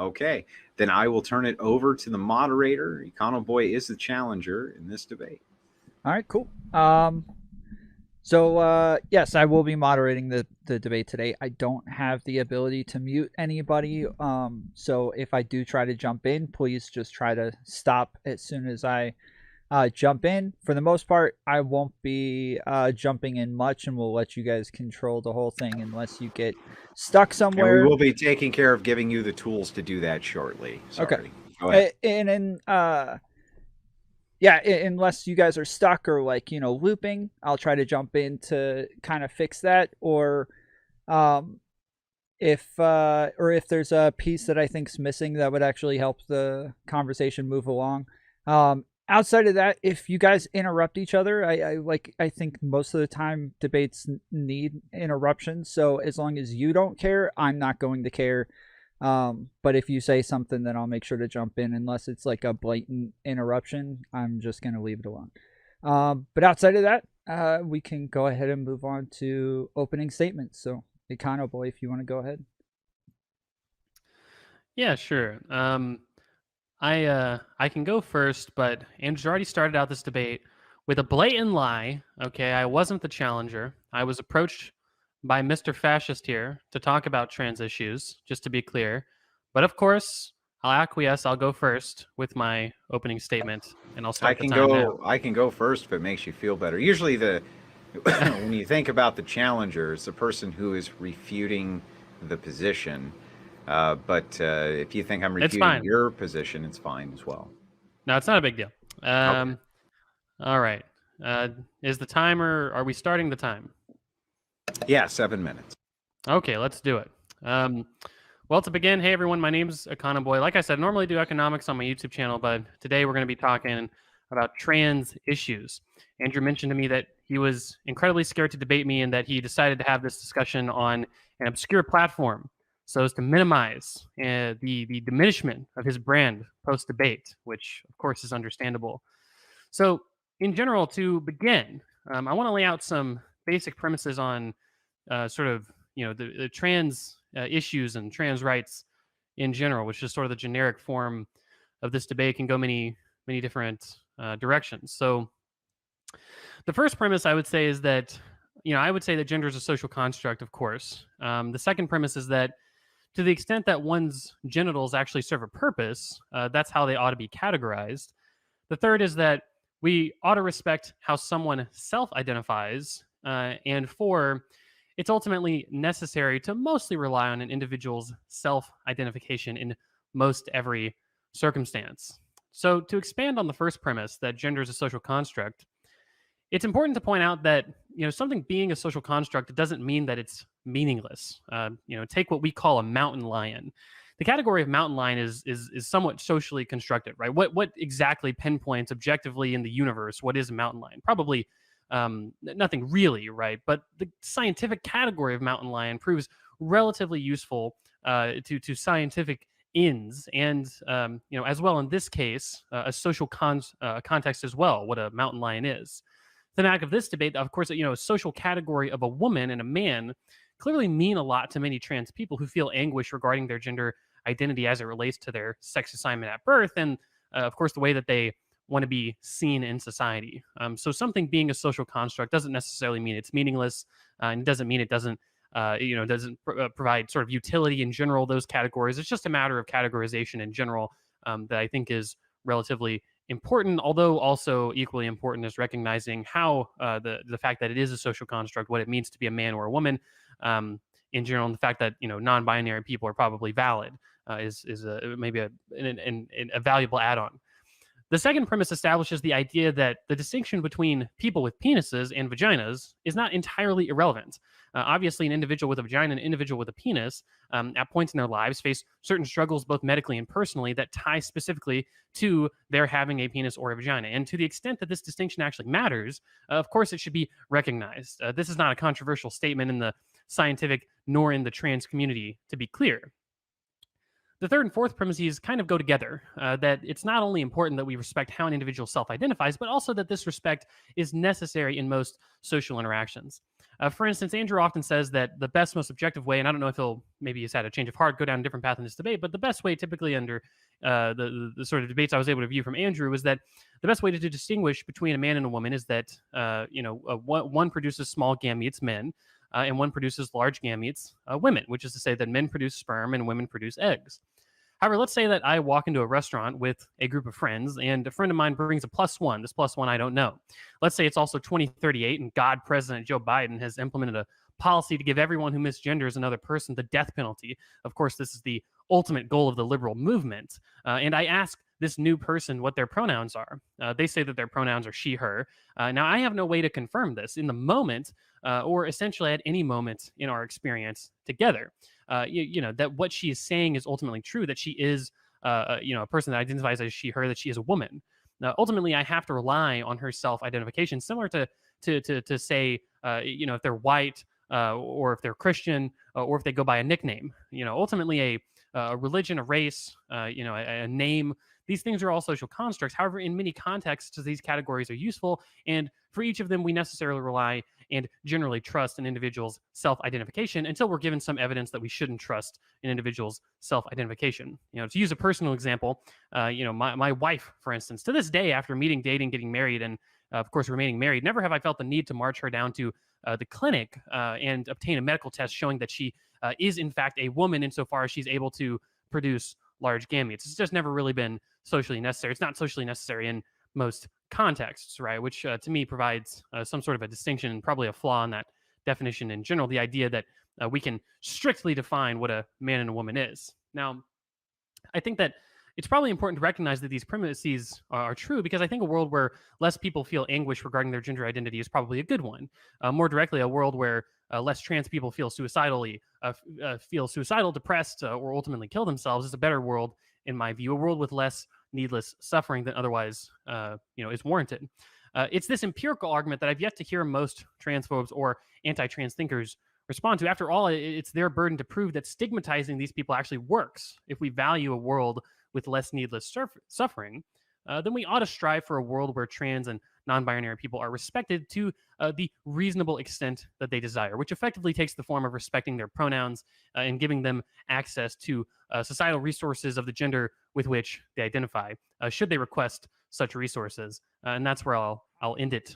Okay, then I will turn it over to the moderator. EconoBoi is the challenger in this debate. All right, cool. Yes, I will be moderating the debate today. I don't have the ability to mute anybody. So if I do try to jump in, please just try to stop as soon as I jump in. For the most part, I won't be jumping in much, and we'll let you guys control the whole thing unless you get stuck And we somewhere. will be taking care of giving you the tools to do that shortly. Okay. Sorry. Go ahead. And then yeah, unless you guys are stuck or like, looping, I'll try to jump in to kind of fix that. Or um if there's a piece that I think's missing that would actually help the conversation move along. Outside of that, if you guys interrupt each other, I think most of the time debates need interruptions. So as long as you don't care, I'm not going to care. But if you say something, then I'll make sure to jump in. Unless it's like a blatant interruption, I'm just gonna leave it alone. But outside of that, we can go ahead and move on to opening statements. So, EconoBoi, if you want to go ahead. Yeah, sure. I can go first, but Andrew's already started out this debate with a blatant lie. Okay, I wasn't the challenger. I was approached by Mr. Fascist here to talk about trans issues, just to be clear. But of course, I'll acquiesce. I'll go first with my opening statement, and I'll start the time now. I can go first if it makes you feel better. Usually when you think about the challenger, it's the person who is refuting the position. But if you think I'm refuting your position, it's fine as well. No, it's not a big deal. Okay. All right. Is the timer, are we starting the time? Yeah, 7 minutes. Okay, let's do it. Well, to begin, hey everyone, my name's EconoBoi. Like I said, I normally do economics on my YouTube channel, but today we're going to be talking about trans issues. Andrew mentioned to me that he was incredibly scared to debate me and that he decided to have this discussion on an obscure platform so as to minimize the diminishment of his brand post-debate, which of course is understandable. So in general, to begin, I want to lay out some basic premises on sort of, the trans issues and trans rights in general, which is sort of the generic form of this debate, can go many different directions. So the first premise I would say is that, I would say that gender is a social construct, of course. The second premise is that to the extent that one's genitals actually serve a purpose, that's how they ought to be categorized. The third is that we ought to respect how someone self-identifies. And four, it's ultimately necessary to mostly rely on an individual's self-identification in most every circumstance. So to expand on the first premise that gender is a social construct, it's important to point out that something being a social construct doesn't mean that it's meaningless. Take what we call a mountain lion. The category of mountain lion is somewhat socially constructed, right? What exactly pinpoints objectively in the universe what is a mountain lion? Probably nothing really, right? But the scientific category of mountain lion proves relatively useful to scientific ends, and as well in this case, a social context as well. What a mountain lion is. The thematic of this debate, of course, a social category of a woman and a man clearly mean a lot to many trans people who feel anguish regarding their gender identity as it relates to their sex assignment at birth, and of course the way that they want to be seen in society. So something being a social construct doesn't necessarily mean it's meaningless, and it doesn't mean it doesn't provide sort of utility in general, those categories. It's just a matter of categorization in general that I think is relatively important, although also equally important is recognizing how the fact that it is a social construct, what it means to be a man or a woman in general, and the fact that non-binary people are probably valid is maybe a valuable add-on. The second premise establishes the idea that the distinction between people with penises and vaginas is not entirely irrelevant. Obviously, an individual with a vagina and an individual with a penis at points in their lives face certain struggles, both medically and personally, that tie specifically to their having a penis or a vagina. And to the extent that this distinction actually matters, of course, it should be recognized. This is not a controversial statement in the scientific nor in the trans community, to be clear. The third and fourth premises kind of go together, that it's not only important that we respect how an individual self-identifies, but also that this respect is necessary in most social interactions. For instance, Andrew often says that the best, most objective way, and I don't know if maybe he's had a change of heart, go down a different path in this debate, but the best way typically under the sort of debates I was able to view from Andrew was that the best way to distinguish between a man and a woman is that, one produces small gametes, men, and one produces large gametes, women, which is to say that men produce sperm and women produce eggs. However, let's say that I walk into a restaurant with a group of friends and a friend of mine brings a +1. This +1 I don't know. Let's say it's also 2038 and God, President Joe Biden has implemented a policy to give everyone who misgenders another person the death penalty. Of course, this is the ultimate goal of the liberal movement. And I ask this new person what their pronouns are. They say that their pronouns are she, her. Now, I have no way to confirm this in the moment or essentially at any moment in our experience together. That what she is saying is ultimately true, that she is, a person that identifies as she, her, that she is a woman. Now, ultimately, I have to rely on her self-identification, similar to say, if they're white or if they're Christian or if they go by a nickname. Ultimately, a religion, a race, a name. These things are all social constructs. However, in many contexts, these categories are useful, and for each of them, we necessarily rely and generally trust an individual's self-identification until we're given some evidence that we shouldn't trust an individual's self-identification. To use a personal example, my wife, for instance, to this day, after meeting, dating, getting married, and of course remaining married, never have I felt the need to march her down to the clinic and obtain a medical test showing that she is in fact a woman insofar as she's able to produce large gametes. It's just never really been socially necessary. It's not socially necessary in most contexts, right? Which to me provides some sort of a distinction and probably a flaw in that definition in general. The idea that we can strictly define what a man and a woman is. Now, I think that it's probably important to recognize that these premises are true because I think a world where less people feel anguish regarding their gender identity is probably a good one. More directly, a world where less trans people feel suicidal, depressed, or ultimately kill themselves is a better world, in my view. A world with less needless suffering than otherwise, is warranted. It's this empirical argument that I've yet to hear most transphobes or anti-trans thinkers respond to. After all, it's their burden to prove that stigmatizing these people actually works. If we value a world with less needless suffering, then we ought to strive for a world where trans and non-binary people are respected to the reasonable extent that they desire, which effectively takes the form of respecting their pronouns and giving them access to societal resources of the gender with which they identify, should they request such resources. And that's where I'll end it.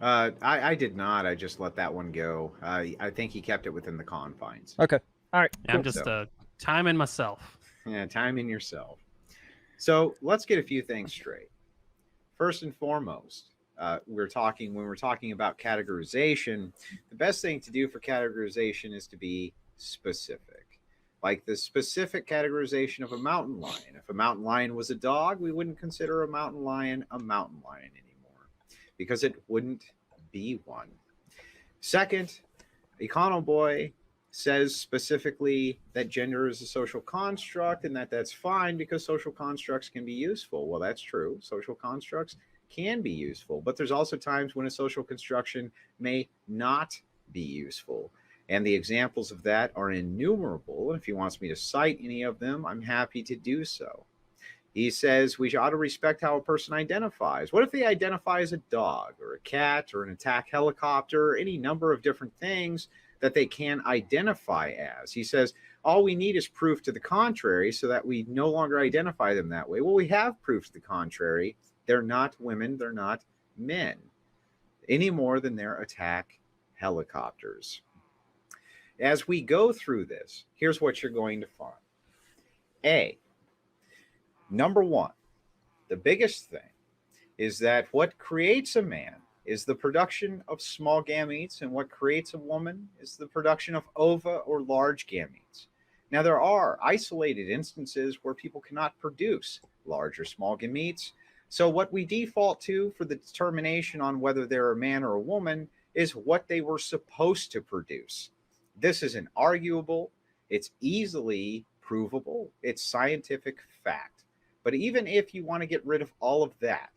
I did not. I just let that one go. I think he kept it within the confines. Okay. All right. Cool. I'm just timing myself. Yeah, timing yourself. So let's get a few things straight. First and foremost, when we're talking about categorization, the best thing to do for categorization is to be specific. Like the specific categorization of a mountain lion. If a mountain lion was a dog, we wouldn't consider a mountain lion anymore, because it wouldn't be one. Second, EconoBoi says specifically that gender is a social construct and that's fine because social constructs can be useful. Well, that's true. Social constructs can be useful, but there's also times when a social construction may not be useful. And the examples of that are innumerable. And if he wants me to cite any of them, I'm happy to do so. He says we ought to respect how a person identifies. What if they identify as a dog or a cat or an attack helicopter or any number of different things that they can identify as? He says all we need is proof to the contrary so that we no longer identify them that way. Well, we have proof to the contrary. They're not women. They're not men any more than they're attack helicopters. As we go through this, here's what you're going to find. Number one, the biggest thing is that what creates a man is the production of small gametes, and what creates a woman is the production of ova or large gametes. Now, there are isolated instances where people cannot produce large or small gametes. So what we default to for the determination on whether they're a man or a woman is what they were supposed to produce. This is inarguable. It's easily provable. It's scientific fact. But even if you want to get rid of all of that,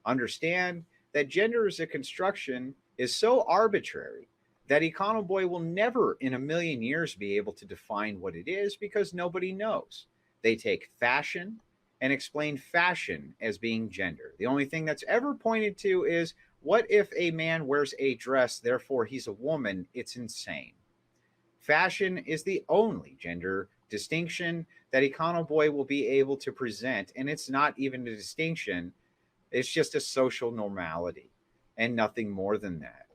understand that gender as a construction is so arbitrary that EconoBoi will never in a million years be able to define what it is because nobody knows. They take fashion and explain fashion as being gender. The only thing that's ever pointed to is, what if a man wears a dress, therefore he's a woman? It's insane. Fashion is the only gender distinction that EconoBoi will be able to present, and it's not even a distinction. It's just a social normality and nothing more than that.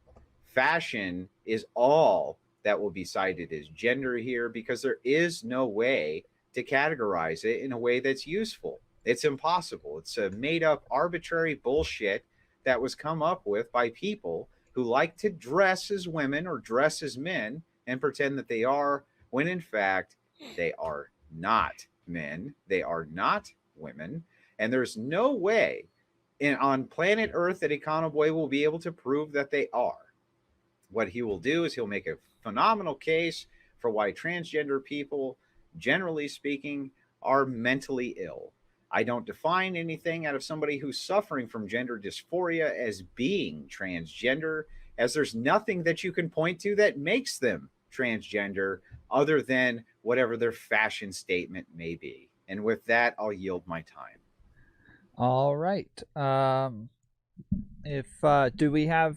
Fashion is all that will be cited as gender here because there is no way to categorize it in a way that's useful. It's impossible. It's a made up arbitrary bullshit that was come up with by people who like to dress as women or dress as men and pretend that they are, when in fact they are not men, they are not women, and there's no way on planet Earth that EconoBoi will be able to prove that they are. What he will do is he'll make a phenomenal case for why transgender people, generally speaking, are mentally ill. I don't define anything out of somebody who's suffering from gender dysphoria as being transgender, as there's nothing that you can point to that makes them transgender other than whatever their fashion statement may be. And with that, I'll yield my time. All right. Do we have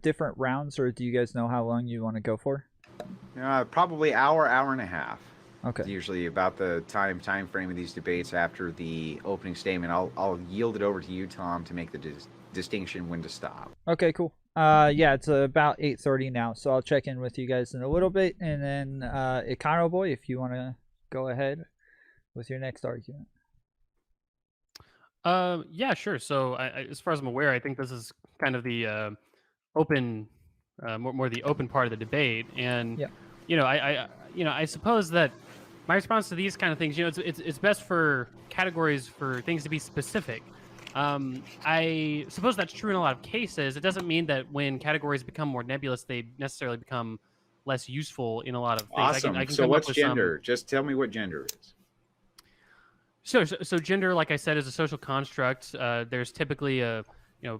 different rounds, or do you guys know how long you want to go for? Probably hour and a half. Okay. It's usually about the time frame of these debates after the opening statement. I'll yield it over to you, Tom, to make the distinction when to stop. Okay, cool. Yeah, it's about 8:30 now, so I'll check in with you guys in a little bit, and then EconoBoi, if you want to go ahead with your next argument. Yeah, sure. So, as far as I'm aware, I think this is kind of the open, more the open part of the debate, and yeah. I suppose that my response to these kind of things, it's best for categories for things to be specific. I suppose that's true in a lot of cases. It doesn't mean that when categories become more nebulous, they necessarily become less useful in a lot of things. Awesome. I can so what's gender? Just tell me what gender is. So gender, like I said, is a social construct. There's typically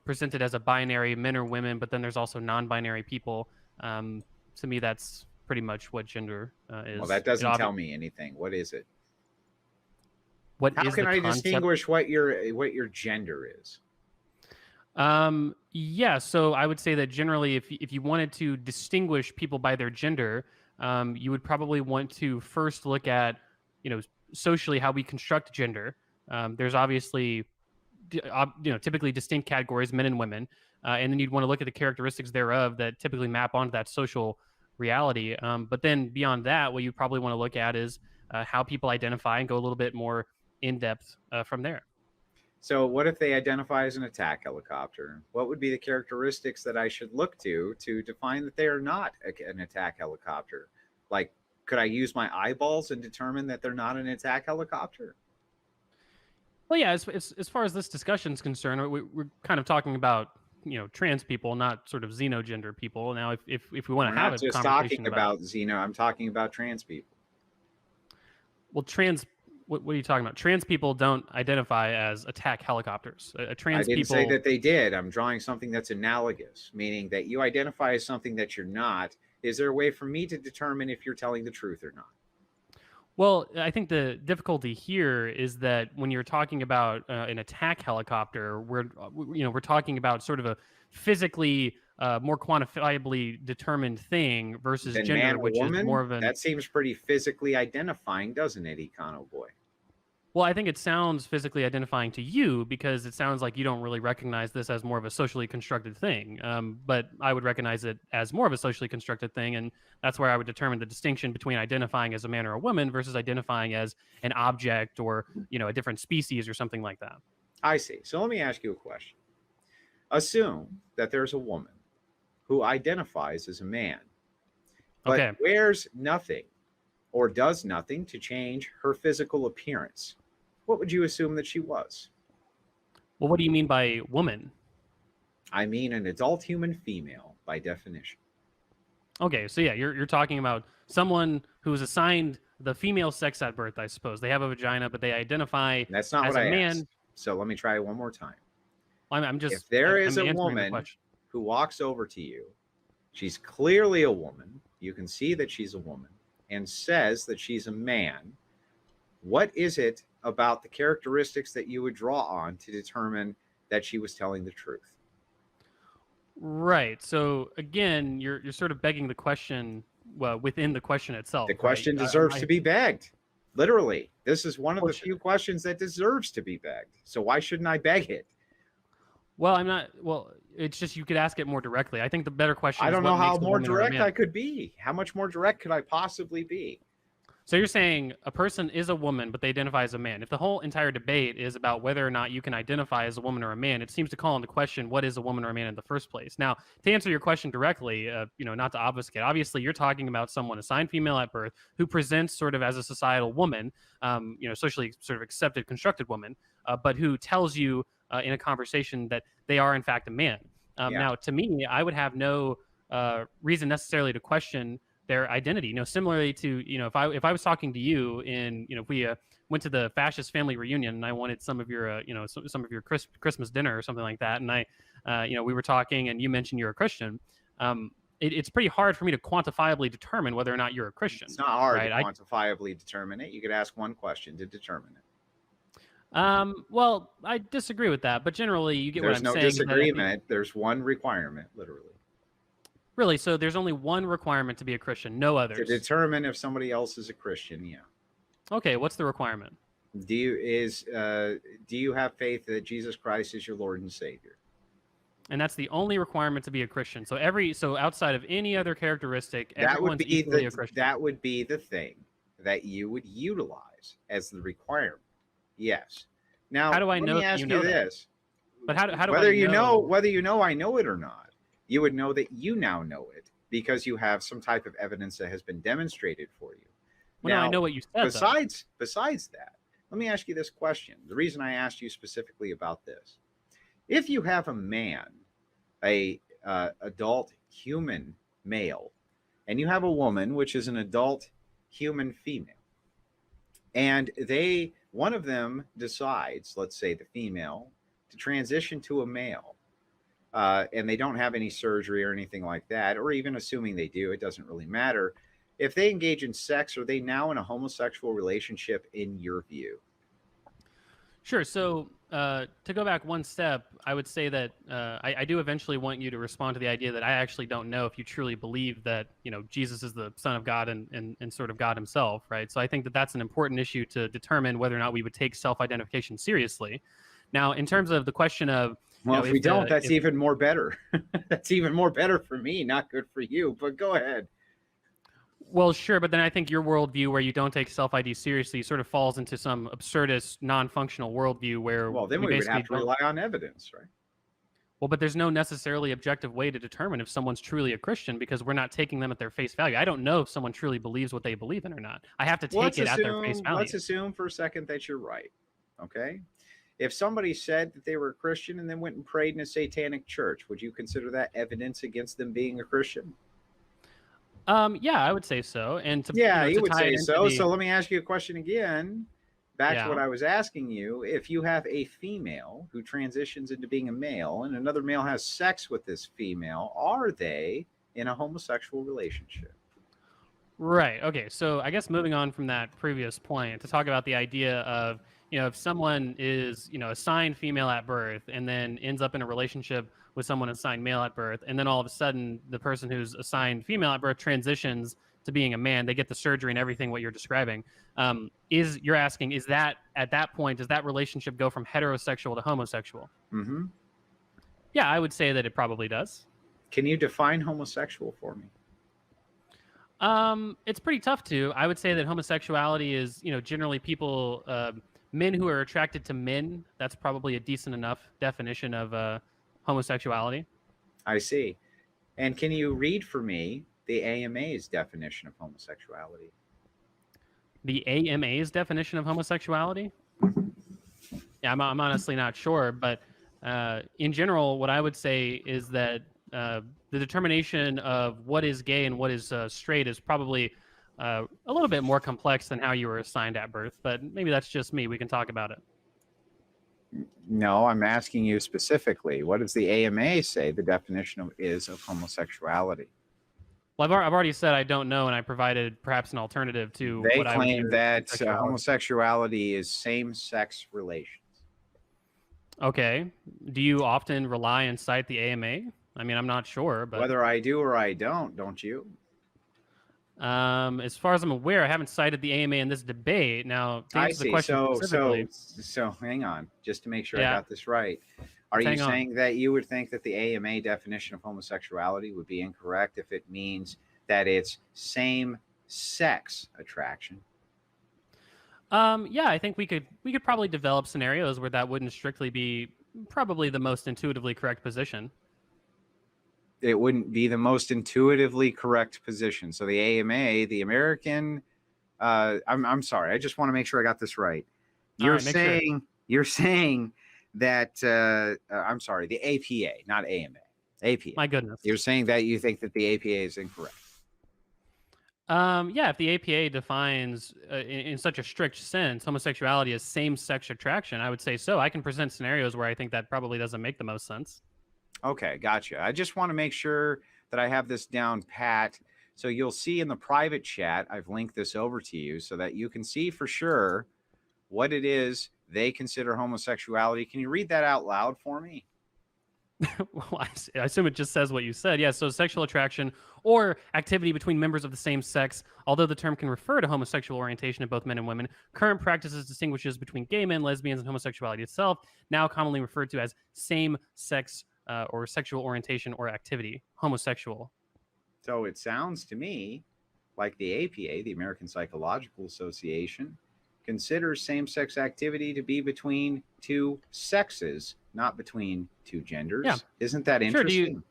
presented as a binary, men or women, but then there's also non-binary people. To me, that's pretty much what gender is. Well, that doesn't tell me anything. What is it? How can I distinguish what your gender is? Yeah, so I would say that generally, if you wanted to distinguish people by their gender, you would probably want to first look at, socially how we construct gender. There's obviously, typically distinct categories, men and women, and then you'd want to look at the characteristics thereof that typically map onto that social reality. But then beyond that, what you probably want to look at is how people identify and go a little bit more in depth from there. So what if they identify as an attack helicopter? What would be the characteristics that I should look to define that they are not an attack helicopter? Like, could I use my eyeballs and determine that they're not an attack helicopter? Well, yeah, as far as this discussion is concerned, we're kind of talking about, trans people, not sort of xenogender people. Now, if we want to have a conversation talking about xeno, I'm talking about trans people. Well, what are you talking about? Trans people don't identify as attack helicopters. I didn't say that they did. I'm drawing something that's analogous, meaning that you identify as something that you're not. Is there a way for me to determine if you're telling the truth or not? Well, I think the difficulty here is that when you're talking about an attack helicopter, we're talking about sort of a physically more quantifiably determined thing versus gender, man or which woman? Is more of an. That seems pretty physically identifying, doesn't it, EconoBoi? Well, I think it sounds physically identifying to you because it sounds like you don't really recognize this as more of a socially constructed thing. But I would recognize it as more of a socially constructed thing, and that's where I would determine the distinction between identifying as a man or a woman versus identifying as an object or, a different species or something like that. I see. So let me ask you a question. Assume that there's a woman who identifies as a man, but wears nothing or does nothing to change her physical appearance. What would you assume that she was? Well, what do you mean by woman? I mean an adult human female by definition. Okay, so yeah, you're talking about someone who is assigned the female sex at birth, I suppose. They have a vagina, but they identify That's not as what a I man. Asked. So let me try one more time. I'm just. If there is a woman who walks over to you She's clearly a woman. You can see that she's a woman, and says that she's a man. What is it about the characteristics that you would draw on to determine that she was telling the truth? Right. So again, you're sort of begging the question, well, within the question itself. The question deserves to be begged. Literally, this is one of the few questions that deserves to be begged. So why shouldn't I beg it? Well, I'm not. Well, it's just you could ask it more directly. I think the better question. I don't know how more direct I could be. How much more direct could I possibly be? So you're saying a person is a woman, but they identify as a man. If the whole entire debate is about whether or not you can identify as a woman or a man, it seems to call into question what is a woman or a man in the first place. Now, to answer your question directly, not to obfuscate, obviously you're talking about someone assigned female at birth who presents sort of as a societal woman, socially sort of accepted, constructed woman, but who tells you in a conversation that they are in fact a man. Now, to me, I would have no reason necessarily to question their identity. Similarly to, if I was talking to you and, if we went to the fascist family reunion and I wanted some of your, some of your Christmas dinner or something like that, and we were talking and you mentioned you're a Christian, it's pretty hard for me to quantifiably determine whether or not you're a Christian. It's not hard to quantifiably determine it. You could ask one question to determine it. Well, I disagree with that, but generally you get what I'm saying. There's no disagreement. There's one requirement, literally. Really? So there's only one requirement to be a Christian, no others? To determine if somebody else is a Christian, yeah. Okay, what's the requirement? Do you have faith that Jesus Christ is your Lord and Savior? And that's the only requirement to be a Christian. So outside of any other characteristic, everyone's equally a Christian. That would be the thing that you would utilize as the requirement. Yes. Now, how do I know let me ask you this? But how do whether I know? Whether you know I know it or not, you would know that you now know it because you have some type of evidence that has been demonstrated for you. Well, now, I know what you said. Besides that, let me ask you this question. The reason I asked you specifically about this: if you have a man, a adult human male, and you have a woman, which is an adult human female, and one of them decides, let's say the female, to transition to a male, and they don't have any surgery or anything like that, or even assuming they do, it doesn't really matter. If they engage in sex, are they now in a homosexual relationship in your view? Sure. So to go back one step, I would say that I do eventually want you to respond to the idea that I actually don't know if you truly believe that, Jesus is the Son of God and sort of God himself, right? So I think that that's an important issue to determine whether or not we would take self-identification seriously. Now, in terms of the question of... Well, if we don't, that's even more better. That's even more better for me, not good for you, but go ahead. Well, sure, but then I think your worldview where you don't take self-ID seriously sort of falls into some absurdist, non-functional worldview where... Well, then we would have to rely on evidence, right? Well, but there's no necessarily objective way to determine if someone's truly a Christian because we're not taking them at their face value. I don't know if someone truly believes what they believe in or not. I have to take it at their face value. Let's assume for a second that you're right, okay? If somebody said that they were a Christian and then went and prayed in a satanic church, would you consider that evidence against them being a Christian? Yeah, I would say so. And you would say so. So let me ask you a question again. Back to what I was asking you. If you have a female who transitions into being a male and another male has sex with this female, are they in a homosexual relationship? Right. Okay. So I guess moving on from that previous point to talk about the idea of, if someone is, assigned female at birth and then ends up in a relationship with someone assigned male at birth, and then all of a sudden the person who's assigned female at birth transitions to being a man, they get the surgery and everything what you're describing. You're asking, is that at that point, does that relationship go from heterosexual to homosexual? Mm-hmm. Yeah, I would say that it probably does. Can you define homosexual for me? It's pretty tough to. I would say that homosexuality is, generally people... men who are attracted to men, that's probably a decent enough definition of homosexuality. I see. And can you read for me the AMA's definition of homosexuality? The AMA's definition of homosexuality? Yeah, I'm honestly not sure, but in general, what I would say is that the determination of what is gay and what is straight is probably a little bit more complex than how you were assigned at birth, but maybe that's just me. We can talk about it. No, I'm asking you specifically. What does the AMA say the definition is of homosexuality? Well, I've already said I don't know, and I provided perhaps an alternative to They what I would claim view as that sexuality. homosexuality is same-sex relations. Okay. Do you often rely and cite the AMA? I mean, I'm not sure, but Whether I do or I don't you? as far as I'm aware, I haven't cited the AMA in this debate. Now, to I answer the see. question specifically, So hang on, just to make sure I yeah, got this right. Are let's you hang on. saying that you would think that the AMA definition of homosexuality would be incorrect if it means that it's same-sex attraction? Yeah, I think we could probably develop scenarios where that wouldn't strictly be probably the most intuitively correct position. It wouldn't be the most intuitively correct position. So the AMA, the American, I'm sorry, I just want to make sure I got this right. You're saying that I'm sorry, the APA, not AMA, APA. My goodness. You're saying that you think that the APA is incorrect. Yeah, if the APA defines in such a strict sense homosexuality as same-sex attraction, I would say so. I can present scenarios where I think that probably doesn't make the most sense. Okay, gotcha. I just want to make sure that I have this down pat. So you'll see in the private chat, I've linked this over to you so that you can see for sure what it is they consider homosexuality. Can you read that out loud for me? Well, I assume it just says what you said. Yeah, so sexual attraction or activity between members of the same sex, although the term can refer to homosexual orientation of both men and women, current practices distinguishes between gay men, lesbians, and homosexuality itself, now commonly referred to as same-sex or sexual orientation or activity, homosexual. So it sounds to me like the APA, the American Psychological Association, considers same-sex activity to be between two sexes, not between two genders. Yeah. Isn't that interesting?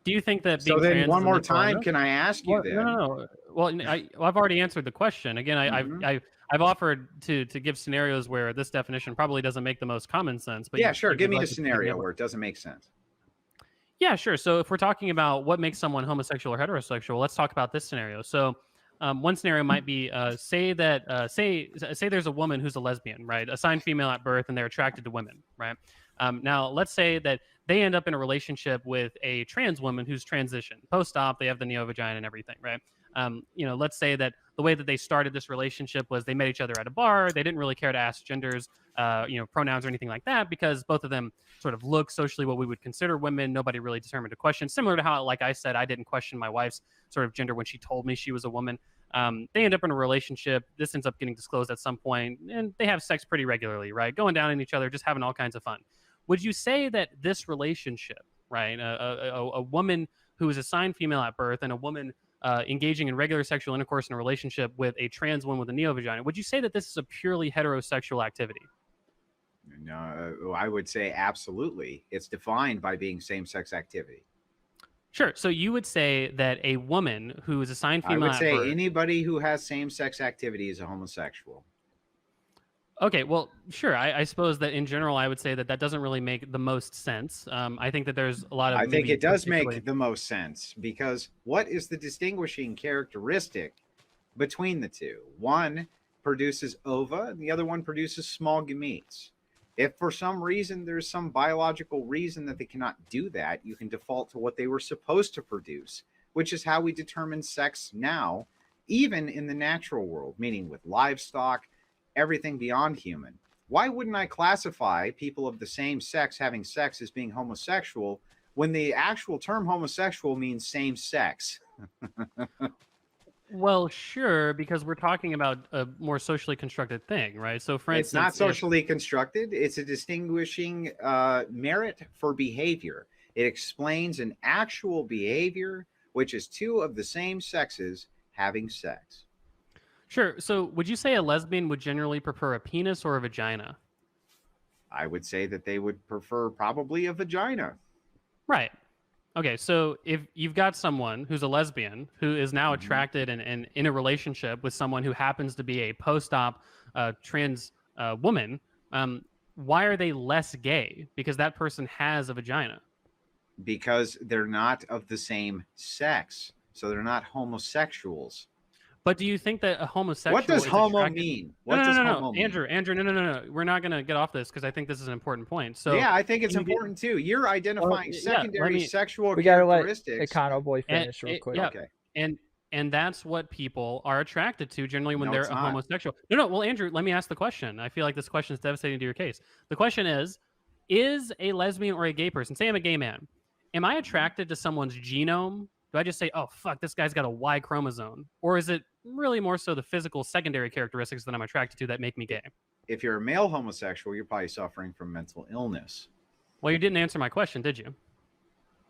Do you think that being so then trans one is more illegal? time, can I ask you then? No. Well, I've already answered the question. Again, I've offered to give scenarios where this definition probably doesn't make the most common sense. But yeah, sure. Give me a scenario where it doesn't make sense. Yeah, sure. So if we're talking about what makes someone homosexual or heterosexual, let's talk about this scenario. So one scenario might be say there's a woman who's a lesbian, right? Assigned female at birth, and they're attracted to women, right? Now let's say that they end up in a relationship with a trans woman who's transitioned. Post-op, they have the neo-vagina and everything, right? Let's say that the way that they started this relationship was they met each other at a bar. They didn't really care to ask genders, pronouns or anything like that because both of them sort of look socially what we would consider women. Nobody really determined to question. Similar to how, like I said, I didn't question my wife's sort of gender when she told me she was a woman. They end up in a relationship. This ends up getting disclosed at some point, and they have sex pretty regularly, right? Going down on each other, just having all kinds of fun. Would you say that this relationship, right, a woman who is assigned female at birth and a woman engaging in regular sexual intercourse in a relationship with a trans woman with a neo-vagina, would you say that this is a purely heterosexual activity? No, I would say absolutely. It's defined by being same-sex activity. Sure. So you would say that a woman who is assigned female I would say birth, anybody who has same-sex activity is a homosexual. Okay, well, sure. I suppose that in general, I would say that doesn't really make the most sense. I think that there's a lot of. I think it does make the most sense because what is the distinguishing characteristic between the two? One produces ova, and the other one produces small gametes. If for some reason there's some biological reason that they cannot do that, you can default to what they were supposed to produce, which is how we determine sex now, even in the natural world, meaning with livestock, everything beyond human. Why wouldn't I classify people of the same sex having sex as being homosexual when the actual term homosexual means same sex? Well, sure, because we're talking about a more socially constructed thing, right? So, for instance, it's not socially constructed. It's a distinguishing merit for behavior. It explains an actual behavior, which is two of the same sexes having sex. Sure. So, would you say a lesbian would generally prefer a penis or a vagina? I would say that they would prefer probably a vagina. Right. Okay, so if you've got someone who's a lesbian who is now attracted and in a relationship with someone who happens to be a post-op trans woman, why are they less gay? Because that person has a vagina. Because they're not of the same sex, so they're not homosexuals. But do you think that a homosexual? What does homo mean? What does homo mean? Andrew, no. We're not going to get off this because I think this is an important point. So yeah, I think it's important too. You're identifying secondary sexual we gotta characteristics. let EconoBoi finish real quick. Yeah. Okay. And that's what people are attracted to generally when they're a homosexual. No. Well, Andrew, let me ask the question. I feel like this question is devastating to your case. The question is a lesbian or a gay person, say I'm a gay man, am I attracted to someone's genome? Do I just say, oh, fuck, this guy's got a Y chromosome? Or is it really more so the physical secondary characteristics that I'm attracted to that make me gay? If you're a male homosexual, you're probably suffering from mental illness. Well, you didn't answer my question, did you?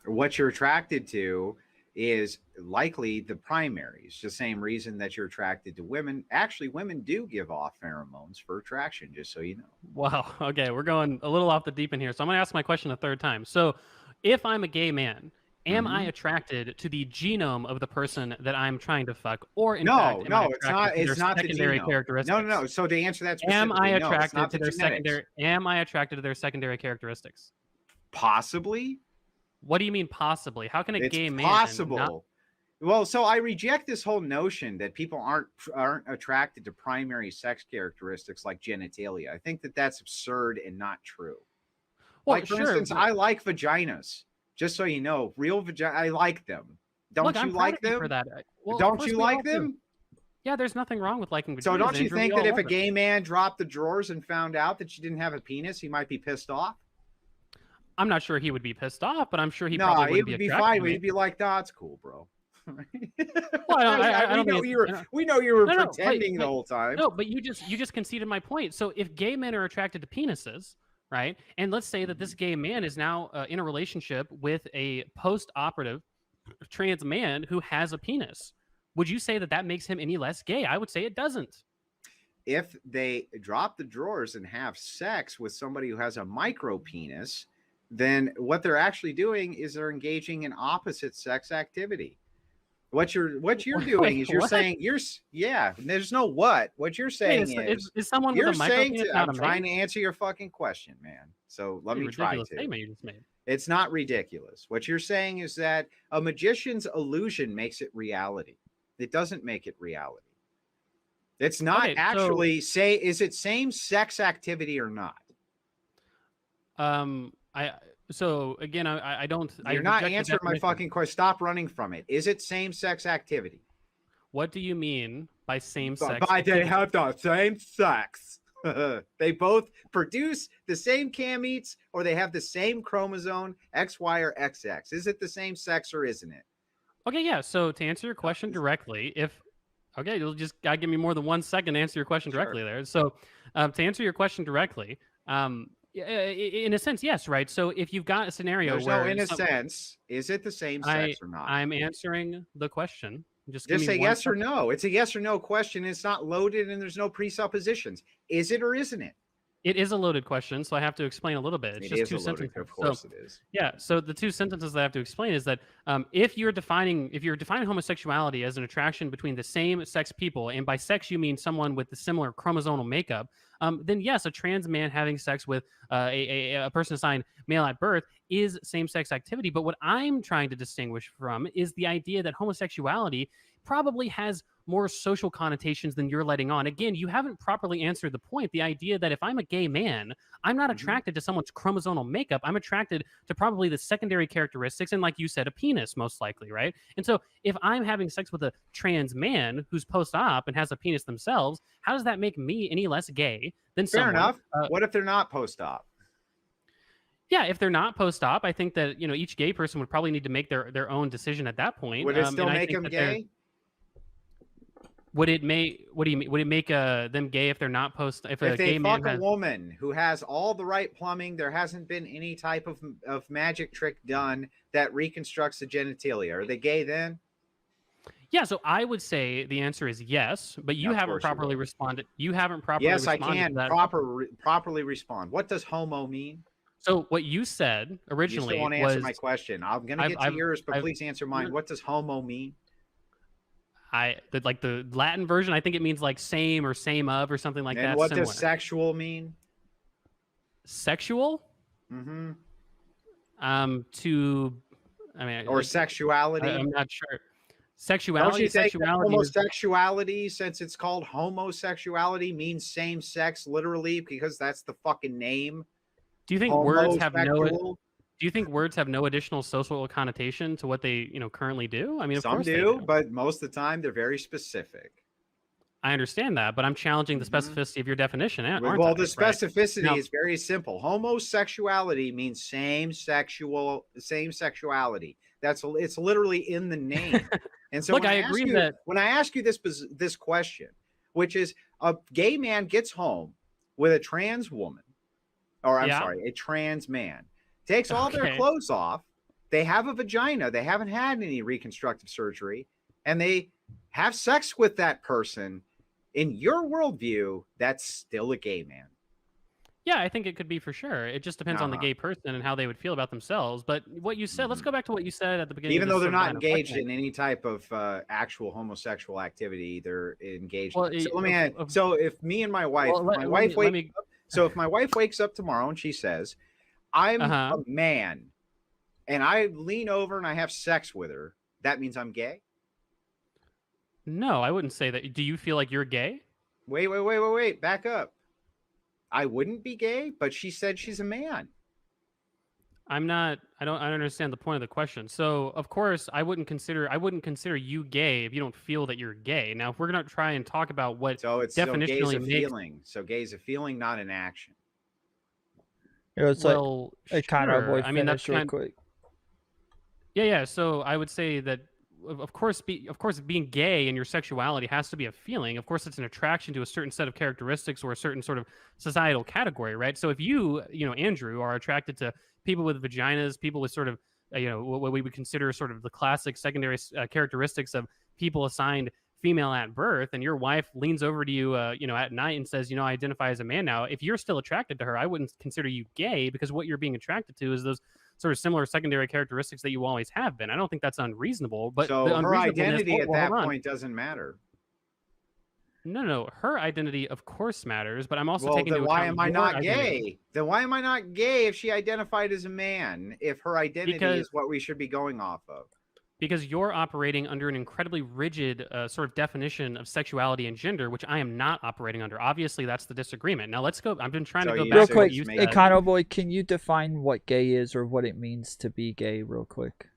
What you're attracted to is likely the primaries, the same reason that you're attracted to women. Actually, women do give off pheromones for attraction, just so you know. Wow. Okay, we're going a little off the deep end here. So I'm going to ask my question a third time. So if I'm a gay man, am I attracted to the genome of the person that I'm trying to fuck? Or in fact, it's not secondary characteristics? No. So to answer that specifically, am I attracted to their secondary? Am I attracted to their secondary characteristics? Possibly. What do you mean possibly? How can a gay man? Possible. Well, so I reject this whole notion that people aren't attracted to primary sex characteristics like genitalia. I think that that's absurd and not true. Well, like, for instance, I like vaginas. Just so you know, real vagina, I like them. Don't you like them? For that. Well, don't you like them? Yeah, there's nothing wrong with liking vaginas. So don't you think that if a gay man dropped the drawers and found out that you didn't have a penis, he might be pissed off? I'm not sure he would be pissed off, but I'm sure he probably would be fine. He'd be like, "That's cool, bro." Well, we know you were pretending the whole time. No, but you just conceded my point. So if gay men are attracted to penises, right? And let's say that this gay man is now in a relationship with a post-operative trans man who has a penis. Would you say that that makes him any less gay? I would say it doesn't. If they drop the drawers and have sex with somebody who has a micro penis, then what they're actually doing is they're engaging in opposite sex activity. What you're doing is you're saying there's no what. What you're saying is someone with a micro penis I'm trying to answer your fucking question, man. So let me try to. Statement you just made. It's not ridiculous. What you're saying is that a magician's illusion makes it reality. It doesn't make it reality. It's not actually is it same sex activity or not? So again, I don't. You're not answering my fucking question. Stop running from it. Is it same sex activity? What do you mean by same sex? They have the same sex. They both produce the same gametes, or they have the same chromosome X, Y, or XX. Is it the same sex or isn't it? Okay, yeah. So to answer your question directly, you'll just gotta give me more than 1 second to answer your question directly there. So to answer your question directly, in a sense, yes, right? So if you've got a scenario where in a sense, is it the same sex or not? I'm answering the question. Just say yes or no. It's a yes or no question. It's not loaded and there's no presuppositions. Is it or isn't it? It is a loaded question, so I have to explain a little bit. It's just two sentences. Of course it is. Yeah, so the two sentences that I have to explain is that if you're defining homosexuality as an attraction between the same sex people, and by sex you mean someone with the similar chromosomal makeup, then yes, a trans man having sex with a person assigned male at birth is same-sex activity. But what I'm trying to distinguish from is the idea that homosexuality probably has more social connotations than you're letting on. Again, you haven't properly answered the point. The idea that if I'm a gay man, I'm not attracted to someone's chromosomal makeup. I'm attracted to probably the secondary characteristics, and like you said, a penis, most likely, right? And so if I'm having sex with a trans man who's post-op and has a penis themselves, how does that make me any less gay than someone? Fair enough. What if they're not post-op? Yeah, if they're not post-op, I think that each gay person would probably need to make their own decision at that point. Would it still make them gay? Would it make? What do you mean? Would it make them gay if they're not post? If a gay man fuck a woman who has all the right plumbing, there hasn't been any type of magic trick done that reconstructs the genitalia. Are they gay then? Yeah, so I would say the answer is yes, but you haven't properly responded. You haven't properly responded. Yes, I can properly respond. What does homo mean? So what you said originally you still won't answer my question. I'm going to get to yours, but please answer mine. What does homo mean? The Latin version, I think it means like same or same of or something like that. And what does sexual mean? Sexual? Mm-hmm. Or sexuality? I'm not sure. Sexuality. Don't you think homosexuality, since it's called homosexuality, means same sex literally because that's the fucking name? Do you think words have no? Do you think words have no additional social connotation to what they, currently do? I mean, of Some course they do, do. but most of the time they're very specific. I understand that, but I'm challenging the specificity of your definition, aren't Well, I? the Right? specificity Now, is very simple. Homosexuality means same sexuality. It's literally in the name. And so look, I agree that when I ask you this question, which is a gay man gets home with a trans woman, or I'm sorry, a trans man, takes all their clothes off, they have a vagina, they haven't had any reconstructive surgery, and they have sex with that person. In your worldview, that's still a gay man. Yeah, I think it could be for sure. It just depends on the gay person and how they would feel about themselves. But what you said, let's go back to what you said at the beginning. Even though they're not engaged in any type of actual homosexual activity, they're engaged. Well, so if me and my wife, if my wife wakes up tomorrow and she says, I'm a man, and I lean over and I have sex with her, that means I'm gay? No, I wouldn't say that. Do you feel like you're gay? Wait. Back up. I wouldn't be gay, but she said she's a man. I'm not. I don't understand the point of the question. So, of course, I wouldn't consider you gay if you don't feel that you're gay. Now, if we're gonna try and talk about what definitionally makes feeling, so gay is a feeling, not an action. It's well, like EconoBoi. I mean, that's real quick. Yeah. So I would say that of course, being gay and your sexuality has to be a feeling. Of course, it's an attraction to a certain set of characteristics or a certain sort of societal category, right? So if you Andrew, are attracted to people with vaginas, people with sort of, what we would consider sort of the classic secondary characteristics of people assigned female at birth, and your wife leans over to you, at night and says, I identify as a man now. If you're still attracted to her, I wouldn't consider you gay, because what you're being attracted to is those sort of similar secondary characteristics that you always have been. I don't think that's unreasonable. But so her identity at that point doesn't matter. No. Her identity, of course, matters. But I'm also taking into account. Why am I not gay? Then why am I not gay if she identified as a man? If her identity is what we should be going off of. Because you're operating under an incredibly rigid sort of definition of sexuality and gender, which I am not operating under. Obviously, that's the disagreement. Now, let's go. I've been trying to go back real quick. EconoBoi, can you define what gay is or what it means to be gay real quick?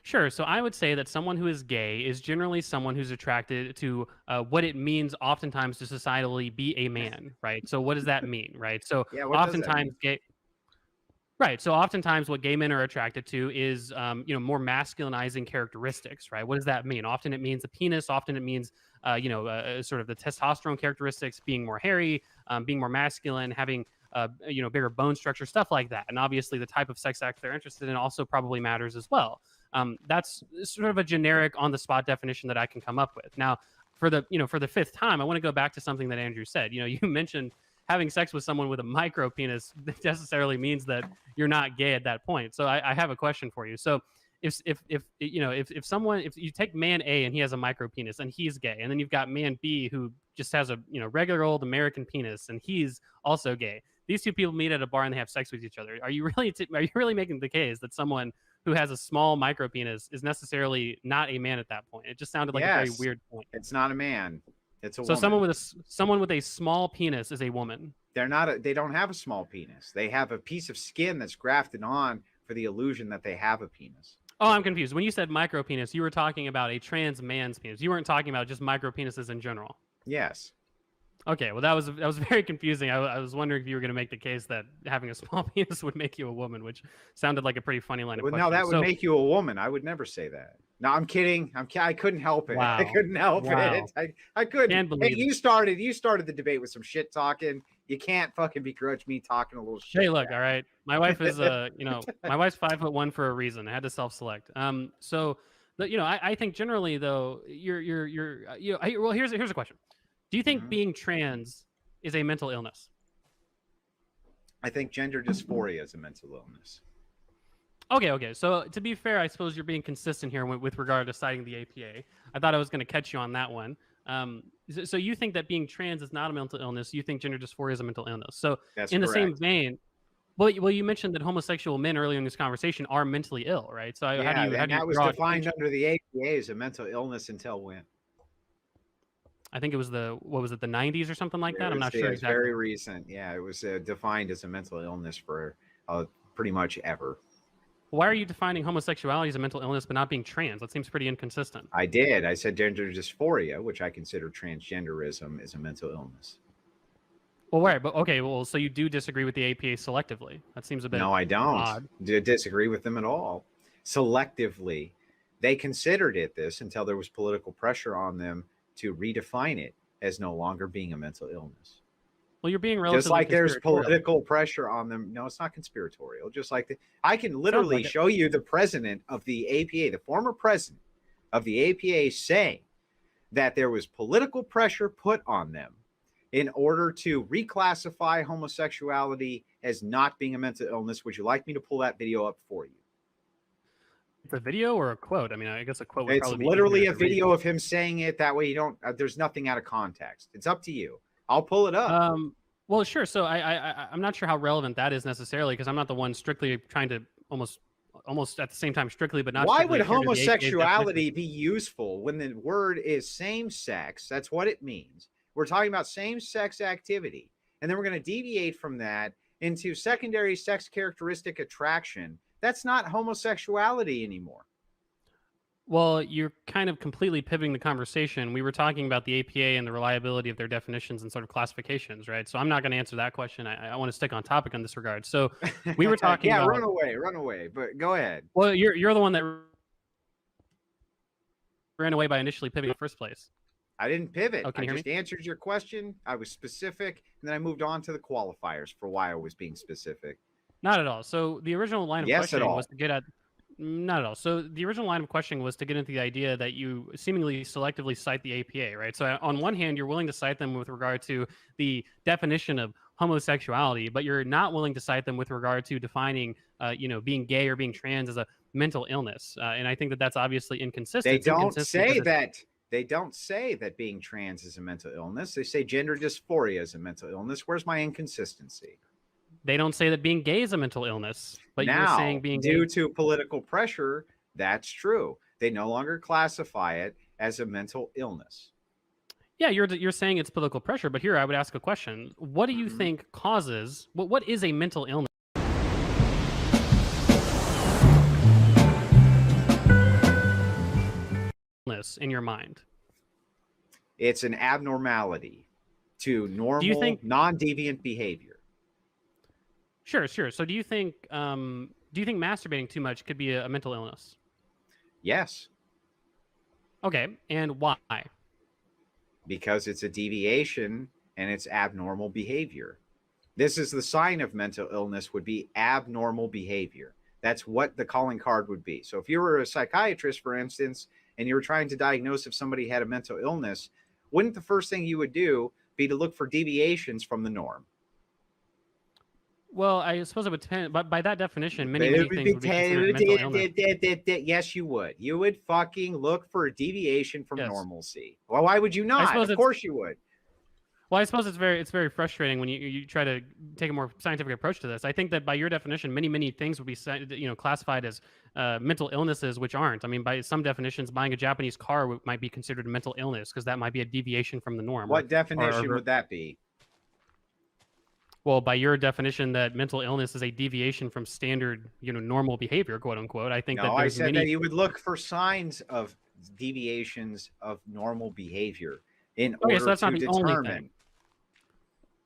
Sure. So I would say that someone who is gay is generally someone who's attracted to what it means oftentimes to societally be a man, right? So what does that mean, right? So oftentimes gay... Right. So oftentimes what gay men are attracted to is, more masculinizing characteristics, right? What does that mean? Often it means a penis. Often it means, sort of the testosterone characteristics, being more hairy, being more masculine, having, bigger bone structure, stuff like that. And obviously the type of sex act they're interested in also probably matters as well. That's sort of a generic on the spot definition that I can come up with. Now, for the fifth time, I want to go back to something that Andrew said. You mentioned having sex with someone with a micro penis necessarily means that you're not gay at that point. So I have a question for you. So if you take man A and he has a micro penis and he's gay, and then you've got man B who just has a regular old American penis and he's also gay. These two people meet at a bar and they have sex with each other. Are you really making the case that someone who has a small micro penis is necessarily not a man at that point? It just sounded like a very weird point. It's not a man. It's a so woman. someone with a small penis is a woman. They don't have a small penis. They have a piece of skin that's grafted on for the illusion that they have a penis. Oh, I'm confused. When you said micro penis, you were talking about a trans man's penis. You weren't talking about just micro penises in general. Yes. Okay, well that was very confusing. I was wondering if you were going to make the case that having a small penis would make you a woman, which sounded like a pretty funny line of question. No, that would make you a woman. I would never say that. No, I'm kidding. I couldn't help it. Wow. I couldn't help it. I couldn't. Can't believe you started the debate with some shit talking. You can't fucking begrudge me talking a little shit. Hey, look, all right. My wife is my wife's 5'1" for a reason. I had to self-select. So, I think generally though, well, here's a question. Do you think being trans is a mental illness? I think gender dysphoria is a mental illness. Okay. So to be fair, I suppose you're being consistent here with regard to citing the APA. I thought I was going to catch you on that one. So you think that being trans is not a mental illness. You think gender dysphoria is a mental illness. So that's in correct. The same vein, well, you mentioned that homosexual men earlier in this conversation are mentally ill, right? So how do you that was defined under the APA as a mental illness until when? I think it was the 90s or something like that. I'm not sure exactly. Very recent. Yeah, it was defined as a mental illness for pretty much ever. Why are you defining homosexuality as a mental illness but not being trans? That seems pretty inconsistent. I did. I said gender dysphoria, which I consider transgenderism, is a mental illness. Well, right, but okay, well, so you do disagree with the APA selectively. That seems a bit No, I don't odd. disagree with them at all. Selectively, they considered it this until there was political pressure on them to redefine it as no longer being a mental illness. Well, you're being relatively just like there's political pressure on them. No, it's not conspiratorial. Just like I can literally show you the president of the APA, the former president of the APA, saying that there was political pressure put on them in order to reclassify homosexuality as not being a mental illness. Would you like me to pull that video up for you? It's a video or a quote? I mean, I guess a quote would probably be literally a video of him saying it. That way you don't, there's nothing out of context. It's up to you. I'll pull it up. Well, sure. So I'm not sure how relevant that is necessarily, because I'm not the one strictly trying to almost at the same time strictly, but not. Why would homosexuality be useful when the word is same sex? That's what it means. We're talking about same sex activity, and then we're going to deviate from that into secondary sex characteristic attraction. That's not homosexuality anymore. Well, you're kind of completely pivoting the conversation. We were talking about the APA and the reliability of their definitions and sort of classifications, right? So I'm not going to answer that question. I want to stick on topic in this regard. So we were talking yeah, about... run away, but go ahead. Well, you're the one that ran away by initially pivoting in the first place. I didn't pivot. Oh, I just answered your question. I was specific, and then I moved on to the qualifiers for why I was being specific. Not at all. So the original line of questioning was to get at... Not at all. So the original line of questioning was to get into the idea that you seemingly selectively cite the APA, right? So on one hand, you're willing to cite them with regard to the definition of homosexuality, but you're not willing to cite them with regard to defining, being gay or being trans as a mental illness. And I think that that's obviously inconsistent. They don't say that. They don't say that being trans is a mental illness. They say gender dysphoria is a mental illness. Where's my inconsistency? They don't say that being gay is a mental illness, but now, you're saying being due gay... to political pressure, that's true. They no longer classify it as a mental illness. Yeah, you're saying it's political pressure, but here I would ask a question. What do you think causes... What is a mental illness in your mind? It's an abnormality to normal, non-deviant behavior. Sure. So do you think masturbating too much could be a mental illness? Yes. Okay, and why? Because it's a deviation and it's abnormal behavior. This is the sign of mental illness, would be abnormal behavior. That's what the calling card would be. So if you were a psychiatrist, for instance, and you were trying to diagnose if somebody had a mental illness, wouldn't the first thing you would do be to look for deviations from the norm? Well, I suppose it would depend, but by that definition, many things would be considered mental illness. Yes, you would. You would fucking look for a deviation from normalcy. Well, why would you not? Of course you would. Well, I suppose it's very frustrating when you try to take a more scientific approach to this. I think that by your definition, many things would be classified as mental illnesses, which aren't. I mean, by some definitions, buying a Japanese car might be considered a mental illness because that might be a deviation from the norm. What definition would that be? Well, by your definition that mental illness is a deviation from standard, normal behavior, quote unquote, I think that there's I said that you would look for signs of deviations of normal behavior in order to determine.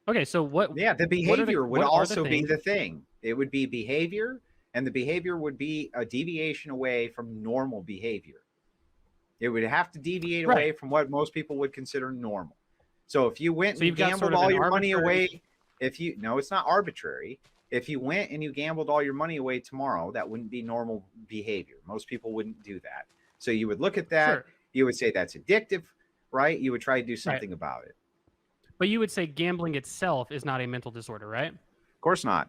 Okay, so what? Yeah, the behavior would also be the thing. It would be behavior, and the behavior would be a deviation away from normal behavior. It would have to deviate away from what most people would consider normal. So if you went and gambled all your money away... No, it's not arbitrary. If you went and you gambled all your money away tomorrow, that wouldn't be normal behavior. Most people wouldn't do that. So you would look at that. Sure. You would say that's addictive, right? You would try to do something about it. But you would say gambling itself is not a mental disorder, right? Of course not.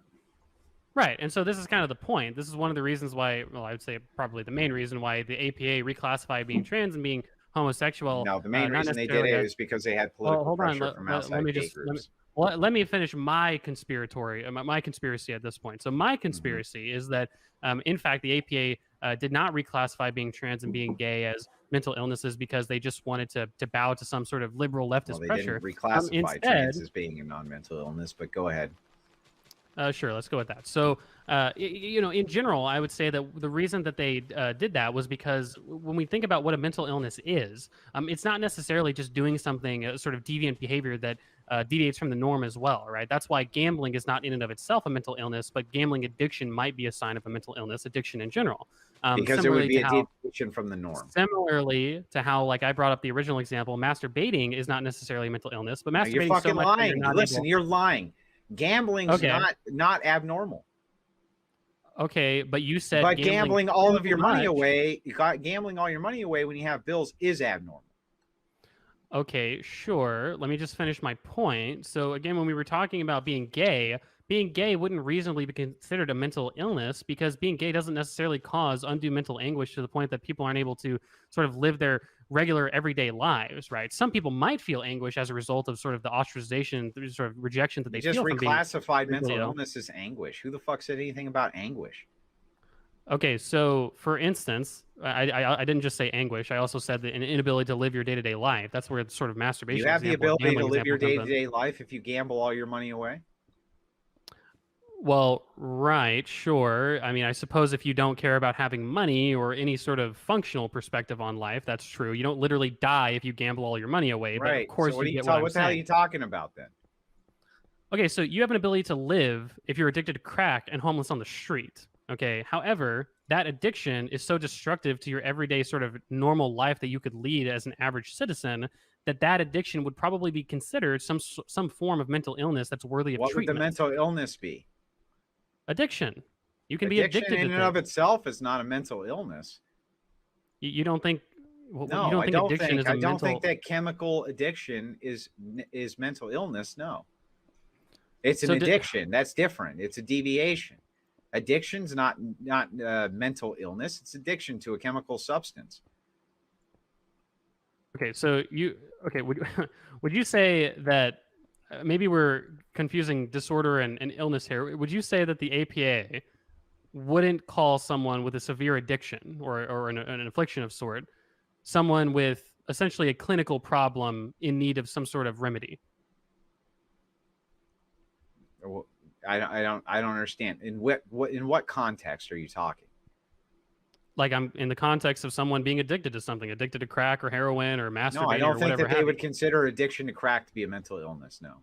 Right. And so this is kind of the point. This is one of the reasons why, well, I would say probably the main reason why the APA reclassified being trans and being homosexual. No, the main reason they did it is because they had political pressure from outside groups. Let me finish my conspiracy at this point. So my conspiracy is that, in fact, the APA did not reclassify being trans and being gay as mental illnesses because they just wanted to bow to some sort of liberal leftist pressure. They didn't reclassify trans as being a non-mental illness, but go ahead. Sure, let's go with that. So, in general, I would say that the reason that they did that was because when we think about what a mental illness is, it's not necessarily just doing something, sort of deviant behavior that deviates from the norm as well, right? That's why gambling is not in and of itself a mental illness, but gambling addiction might be a sign of a mental illness, addiction in general. Because it would be a deviation from the norm. Similarly to how, like I brought up the original example, masturbating is not necessarily a mental illness, but masturbating you're fucking so much lying. Listen, you're lying. Gambling's not abnormal. Okay, but you said gambling all of your money away. Gambling all your money away when you have bills is abnormal. Okay, sure. Let me just finish my point. So again, when we were talking about being gay wouldn't reasonably be considered a mental illness because being gay doesn't necessarily cause undue mental anguish to the point that people aren't able to sort of live their regular everyday lives, right? Some people might feel anguish as a result of sort of the ostracization, sort of rejection that they feel from being reclassified mental illness as anguish. Who the fuck said anything about anguish? Okay, so for instance, I didn't just say anguish. I also said an inability to live your day-to-day life. That's where sort of masturbation. You have the ability to live your day-to-day life if you gamble all your money away? Well, right, sure. I mean, I suppose if you don't care about having money or any sort of functional perspective on life, that's true. You don't literally die if you gamble all your money away. Right. But of course, so what the hell are you talking about then? Okay, so you have an ability to live if you're addicted to crack and homeless on the street. Okay. However, that addiction is so destructive to your everyday sort of normal life that you could lead as an average citizen that addiction would probably be considered some form of mental illness that's worthy of treatment. What would the mental illness be? Addiction. You can be addicted in and of itself is not a mental illness. You don't think? Well, no, you don't think addiction is a mental... I don't think that chemical addiction is mental illness. No, it's an addiction. That's different. It's a deviation. Addiction's not mental illness. It's addiction to a chemical substance. Okay, so would you say that maybe we're confusing disorder and illness here? Would you say that the APA wouldn't call someone with a severe addiction or an affliction of sort someone with essentially a clinical problem in need of some sort of remedy? I don't understand. In what context are you talking? Like I'm in the context of someone being addicted to something, addicted to crack or heroin or masturbating. No, I don't think that they would consider addiction to crack to be a mental illness. No.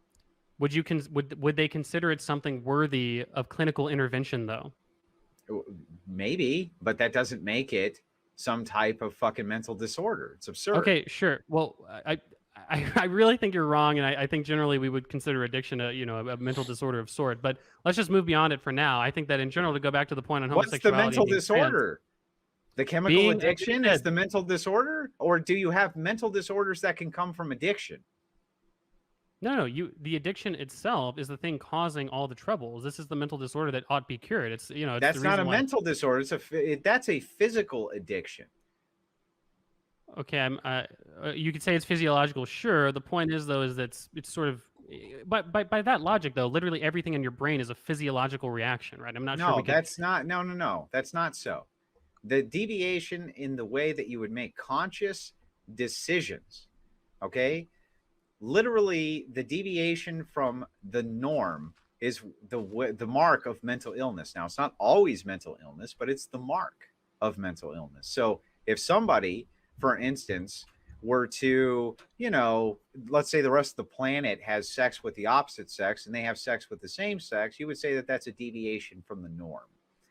Would they consider it something worthy of clinical intervention though? Maybe, but that doesn't make it some type of fucking mental disorder. It's absurd. Okay, sure. Well, I really think you're wrong, and I think generally we would consider addiction a mental disorder of sort. But let's just move beyond it for now. I think that in general, to go back to the point on homosexuality, what's the mental disorder? The chemical addiction is the mental disorder, or do you have mental disorders that can come from addiction? No. The addiction itself is the thing causing all the troubles. This is the mental disorder that ought to be cured. It's that's not a mental disorder. That's a physical addiction. Okay, you could say it's physiological. Sure. The point is, though, is that it's sort of, by that logic, though, literally everything in your brain is a physiological reaction, right? I'm not sure. No, that's not so. The deviation in the way that you would make conscious decisions, okay? Literally, the deviation from the norm is the mark of mental illness. Now, it's not always mental illness, but it's the mark of mental illness. So if somebody, for instance, were to, let's say the rest of the planet has sex with the opposite sex and they have sex with the same sex, you would say that that's a deviation from the norm.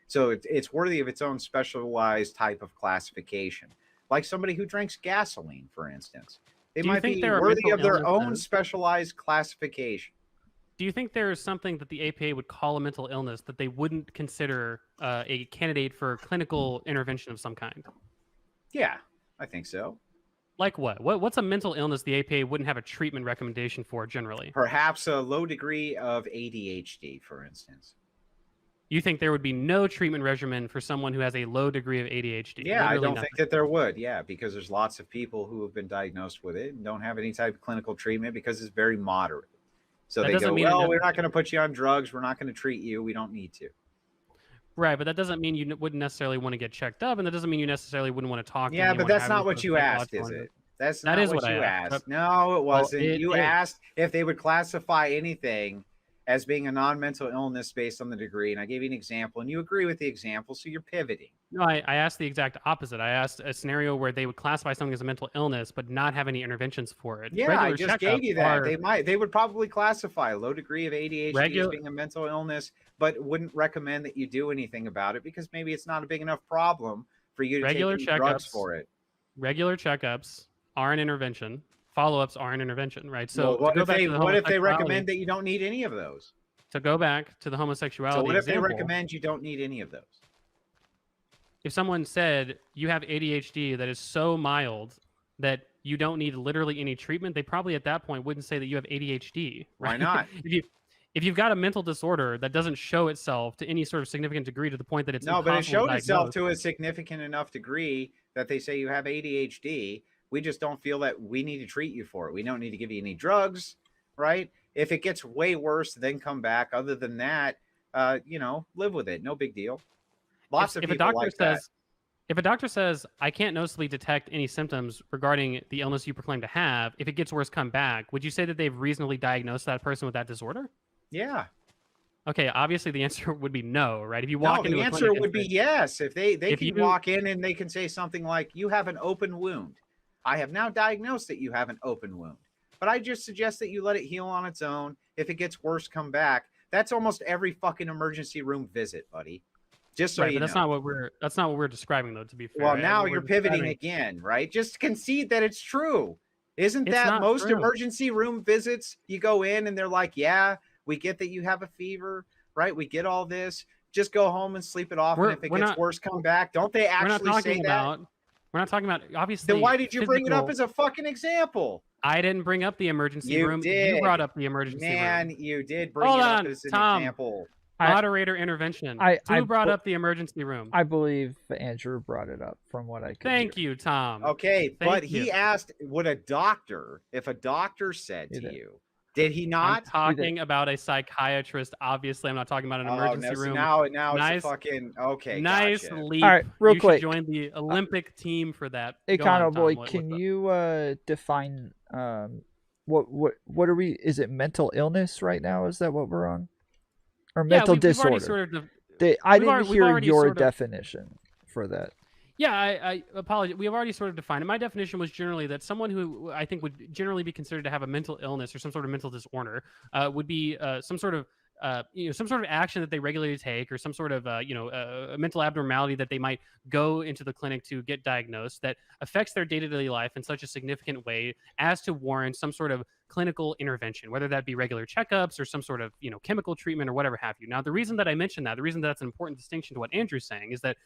So it's worthy of its own specialized type of classification. Like somebody who drinks gasoline, for instance. They might be worthy of their own specialized classification. Do you think there is something that the APA would call a mental illness that they wouldn't consider a candidate for clinical intervention of some kind? Yeah, I think so. Like what? What's a mental illness the APA wouldn't have a treatment recommendation for generally? Perhaps a low degree of ADHD, for instance. You think there would be no treatment regimen for someone who has a low degree of ADHD? Yeah, I don't think that there would. Yeah, because there's lots of people who have been diagnosed with it and don't have any type of clinical treatment because it's very moderate. So they go, well, we're not going to put you on drugs. We're not going to treat you. We don't need to. Right, but that doesn't mean you wouldn't necessarily want to get checked up, and that doesn't mean you necessarily wouldn't want to talk to anyone. Yeah, but that's not what you asked, is it? That's not what you asked. No, it wasn't. You asked if they would classify anything as being a non-mental illness based on the degree, and I gave you an example, and you agree with the example, so you're pivoting. No, I asked the exact opposite. I asked a scenario where they would classify something as a mental illness, but not have any interventions for it. Yeah, I just gave you that. They would probably classify a low degree of ADHD as being a mental illness, but wouldn't recommend that you do anything about it because maybe it's not a big enough problem for you to take any drugs for it. Regular checkups are an intervention. Follow-ups are an intervention, right? So well, what if they recommend that you don't need any of those? To go back to the homosexuality So what if example, they recommend you don't need any of those? If someone said you have ADHD that is so mild that you don't need literally any treatment, they probably at that point wouldn't say that you have ADHD. Right? Why not? If you've got a mental disorder that doesn't show itself to any sort of significant degree to the point that it's no, but it showed itself to a significant enough degree that they say you have ADHD. We just don't feel that we need to treat you for it. We don't need to give you any drugs, right? If it gets way worse, then come back. Other than that, live with it. No big deal. Lots of people like that. If a doctor says, I can't noticeably detect any symptoms regarding the illness you proclaim to have, if it gets worse, come back, would you say that they've reasonably diagnosed that person with that disorder? Yeah. Okay, obviously the answer would be no, right? If you walk into the answer would be yes. If they can walk in and they can say something like, you have an open wound. I have now diagnosed that you have an open wound, but I just suggest that you let it heal on its own. If it gets worse, come back. That's almost every fucking emergency room visit, buddy. Just so you know. That's not what we're describing, though, to be fair. Well, now you're pivoting again, right? Just concede that it's true. Isn't that most emergency room visits? You go in and they're like, yeah, we get that you have a fever, right? We get all this. Just go home and sleep it off. And if it gets worse, come back. Don't they actually say that? We're not talking about, obviously. Then why did you bring it up as a fucking example? I didn't bring up the emergency room. You brought up the emergency room. Man, you did bring it up as an example. Moderator intervention. Who brought up the emergency room? I believe Andrew brought it up from what I could Thank you, Tom. Okay, but he asked, would a doctor, if a doctor said to you, did he not? I'm talking about a psychiatrist. Obviously, I'm not talking about an emergency room. Now it's a fucking okay. Nice gotcha. leap. All right, real quick. You should join the Olympic team for that. EconoBoi, can you define what are we? Is it mental illness right now? Is that what we're on? Or mental disorder? I didn't hear your definition for that. Yeah, I apologize. We have already sort of defined it. My definition was generally that someone who I think would generally be considered to have a mental illness or some sort of mental disorder would be some sort of action that they regularly take, or some sort of a mental abnormality that they might go into the clinic to get diagnosed that affects their day-to-day life in such a significant way as to warrant some sort of clinical intervention, whether that be regular checkups or some sort of chemical treatment or whatever have you. Now, the reason that I mentioned that, the reason that's an important distinction to what Andrew's saying, is that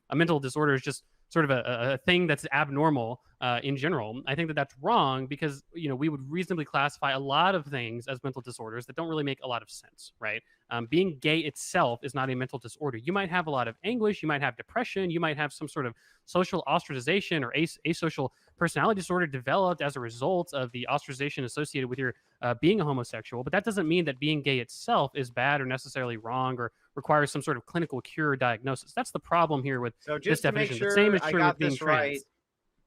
a mental disorder is just sort of a thing that's abnormal in general. I think that that's wrong because, we would reasonably classify a lot of things as mental disorders that don't really make a lot of sense, right? Being gay itself is not a mental disorder. You might have a lot of anguish, you might have depression, you might have some sort of social ostracization or asocial personality disorder developed as a result of the ostracization associated with your being a homosexual, but that doesn't mean that being gay itself is bad or necessarily wrong or requires some sort of clinical cure or diagnosis. That's the problem here with this definition. Sure the same is true I got with being this trans. right.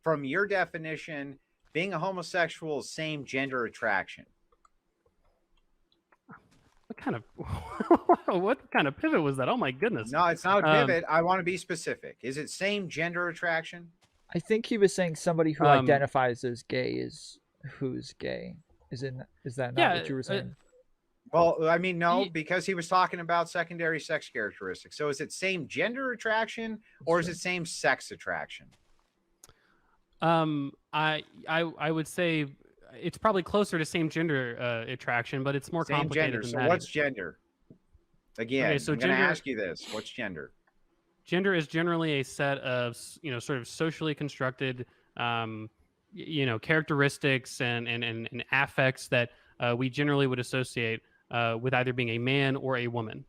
From your definition, being a homosexual is same gender attraction. What kind of pivot was that? Oh my goodness. No, it's not a pivot. I want to be specific. Is it same gender attraction? I think he was saying somebody who identifies as gay is who's gay. Is that not what you were saying? Well, I mean, no, because he was talking about secondary sex characteristics. So is it same gender attraction or is it same sex attraction? I would say it's probably closer to same gender attraction, but it's more complicated than that. So what's gender? Again, okay, so I'm going to ask you this. What's gender? Gender is generally a set of, sort of socially constructed, characteristics and affects that we generally would associate with either being a man or a woman.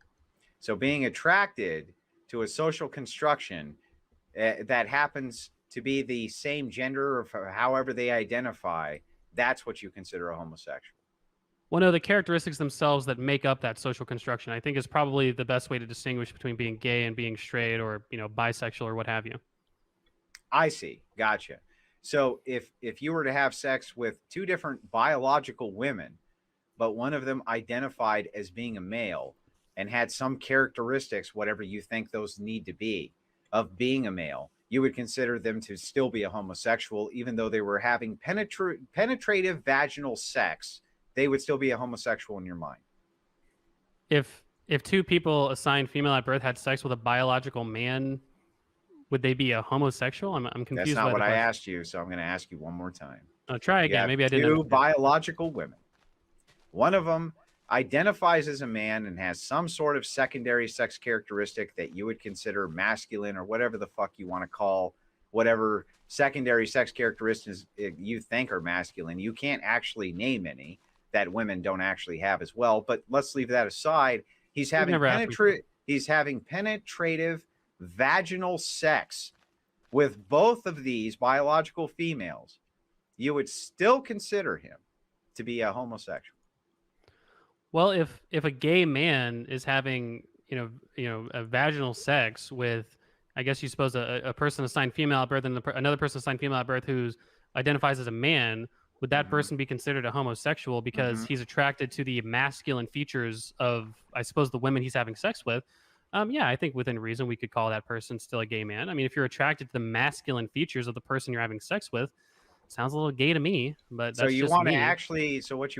So being attracted to a social construction that happens to be the same gender or however they identify, that's what you consider a homosexual. Well, no, the characteristics themselves that make up that social construction, I think, is probably the best way to distinguish between being gay and being straight or, bisexual or what have you. I see. Gotcha. So if you were to have sex with two different biological women, but one of them identified as being a male and had some characteristics, whatever you think those need to be, of being a male, you would consider them to still be a homosexual, even though they were having penetrative vaginal sex. They would still be a homosexual in your mind. If two people assigned female at birth had sex with a biological man, would they be a homosexual? I'm confused. That's not what I asked you, so I'm going to ask you one more time. I'll try again. Maybe I didn't. Two biological women. One of them identifies as a man and has some sort of secondary sex characteristic that you would consider masculine, or whatever the fuck you want to call whatever secondary sex characteristics you think are masculine. You can't actually name any that women don't actually have as well, but let's leave that aside. He's having penetrative vaginal sex with both of these biological females. You would still consider him to be a homosexual. Well, if a gay man is having a vaginal sex with, I guess you suppose a person assigned female at birth and another person assigned female at birth who identifies as a man, would that person be considered a homosexual because he's attracted to the masculine features of, I suppose, the women he's having sex with? Yeah, I think within reason we could call that person still a gay man. I mean, if you're attracted to the masculine features of the person you're having sex with, sounds a little gay to me. But that's so what you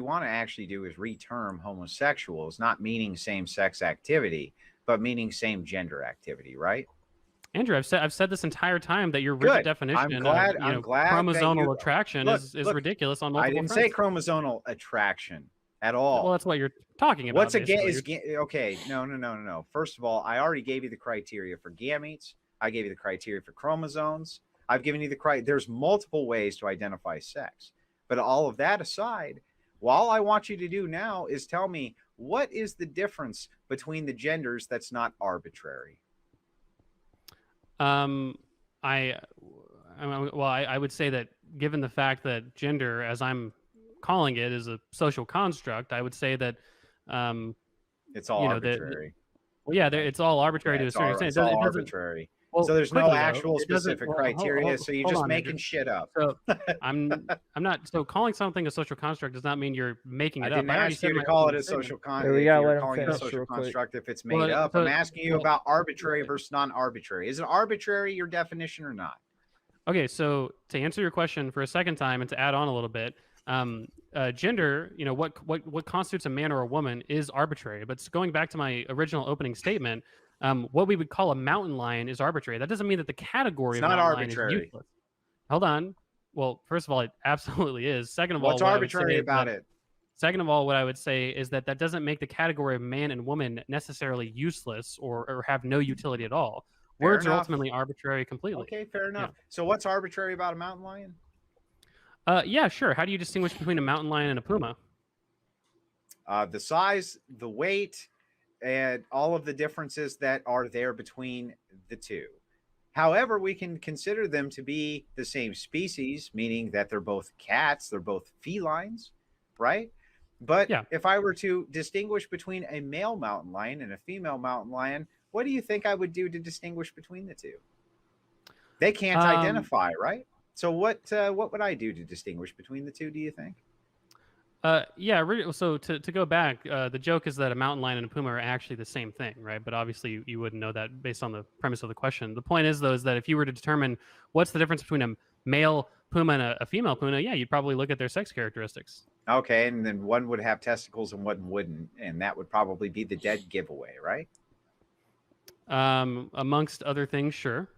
want to actually do is reterm homosexuals, not meaning same-sex activity, but meaning same gender activity, right? Andrew, I've said this entire time that your rigid definition of chromosomal attraction is ridiculous on multiple fronts. I didn't say chromosomal attraction at all. Well, that's what you're talking about. Okay, no. First of all, I already gave you the criteria for gametes. I gave you the criteria for chromosomes. I've given you the criteria. There's multiple ways to identify sex. But all of that aside, all I want you to do now is tell me, what is the difference between the genders that's not arbitrary? I would say that given the fact that gender, as I'm calling it, is a social construct, I would say that it's all arbitrary. It's all arbitrary to a certain extent. It's all arbitrary. Well, so there's no actual specific criteria. So you're just making shit up. So I'm not. So calling something a social construct does not mean you're making it up. I didn't ask you to call it a social construct. You're calling it a social construct if it's made up. I'm asking you about arbitrary versus non-arbitrary. Is it arbitrary, your definition, or not? Okay, so to answer your question for a second time and to add on a little bit, gender, what constitutes a man or a woman is arbitrary. But going back to my original opening statement, what we would call a mountain lion is arbitrary. That doesn't mean that the category of mountain lion is useless. Hold on. Well, first of all, it absolutely is. Second of all, what's arbitrary about it? Second of all, what I would say is that doesn't make the category of man and woman necessarily useless or have no utility at all. Words are ultimately arbitrary completely. Okay, fair enough. Yeah. So what's arbitrary about a mountain lion? Yeah, sure. How do you distinguish between a mountain lion and a puma? The size, the weight, and all of the differences that are there between the two. However, we can consider them to be the same species, meaning that they're both cats, they're both felines, right? But if I were to distinguish between a male mountain lion and a female mountain lion, what do you think I would do to distinguish between the two? They can't identify, right? So what would I do to distinguish between the two, do you think? So to go back, the joke is that a mountain lion and a puma are actually the same thing, right? But obviously you wouldn't know that based on the premise of the question. The point is, though, is that if you were to determine what's the difference between a male puma and a female puma, you'd probably look at their sex characteristics. Okay, and then one would have testicles and one wouldn't, and that would probably be the dead giveaway, right? Amongst other things, sure.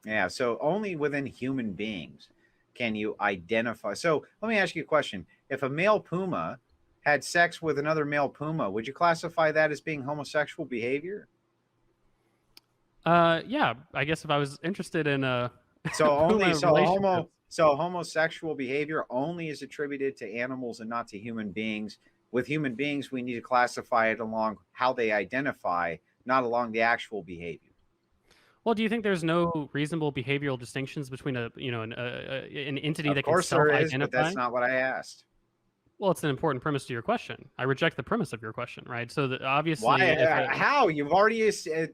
Yeah, so only within human beings can you identify. So let me ask you a question. If a male puma had sex with another male puma, would you classify that as being homosexual behavior? Yeah, I guess if I was interested in homosexual behavior only is attributed to animals and not to human beings. With human beings, we need to classify it along how they identify, not along the actual behavior. Well, do you think there's no reasonable behavioral distinctions between an entity that can self-identify? Of course there is, but that's not what I asked. Well, it's an important premise to your question. I reject the premise of your question, right? So that obviously, how you've already conceded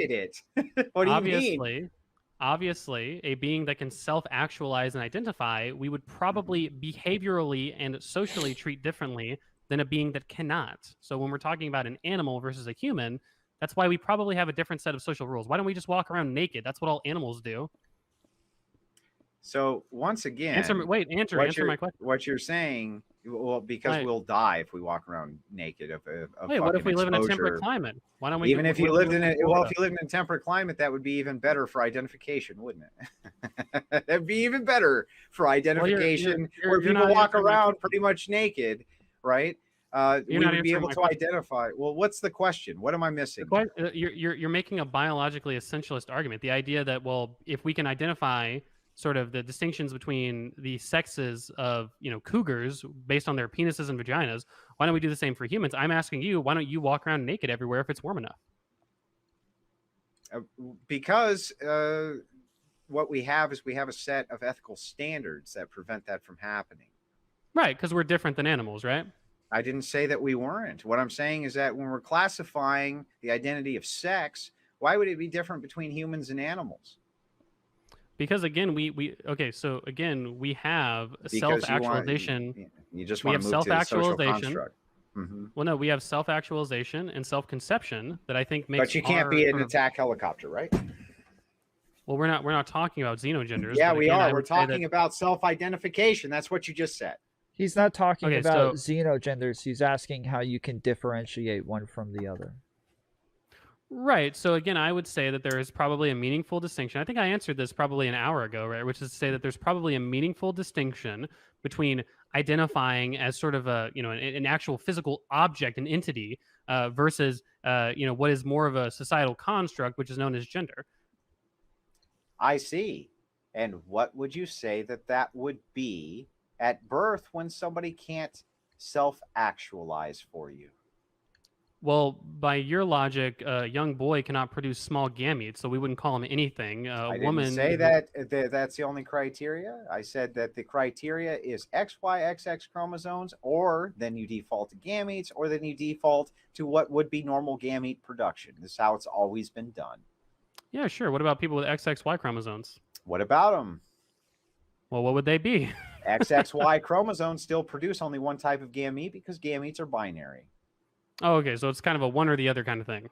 it. What do you mean? obviously, a being that can self-actualize and identify, we would probably behaviorally and socially treat differently than a being that cannot. So when we're talking about an animal versus a human, that's why we probably have a different set of social rules. Why don't we just walk around naked? That's what all animals do. So once again, answer my question. What you're saying, well, because we'll die if we walk around naked. What if we live in a temperate climate? Why don't we? Even if you lived in if you lived in a temperate climate, that would be even better for identification, wouldn't it? That'd be even better for identification, where people walk around pretty much naked, right? We would be able to identify. Well, what's the question? What am I missing? You're making a biologically essentialist argument. The idea that, well, if we can identify sort of the distinctions between the sexes of, cougars based on their penises and vaginas, why don't we do the same for humans? I'm asking you, why don't you walk around naked everywhere if it's warm enough? Because what we have is a set of ethical standards that prevent that from happening. Right, because we're different than animals, right? I didn't say that we weren't. What I'm saying is that when we're classifying the identity of sex, why would it be different between humans and animals? Because again, we have self-actualization. You just want to move to the social construct. Mm-hmm. Well, no, we have self-actualization and self-conception that I think makes. But you can't be an attack helicopter, right? Well, we're not talking about xenogenders. Yeah, we are. We're talking about self-identification. That's what you just said. He's not talking about xenogenders. He's asking how you can differentiate one from the other. Right. So again, I would say that there is probably a meaningful distinction. I think I answered this probably an hour ago, right? Which is to say that there's probably a meaningful distinction between identifying as sort of an actual physical object, an entity, versus what is more of a societal construct, which is known as gender. I see. And what would you say that would be at birth when somebody can't self-actualize for you? Well, by your logic, a young boy cannot produce small gametes, so we wouldn't call him anything. I didn't say that's the only criteria. I said that the criteria is XYXX chromosomes, or then you default to gametes, or then you default to what would be normal gamete production. This is how it's always been done. Yeah, sure. What about people with XXY chromosomes? What about them? Well, what would they be? XXY chromosomes still produce only one type of gamete because gametes are binary. Oh, okay. So it's kind of a one or the other kind of thing.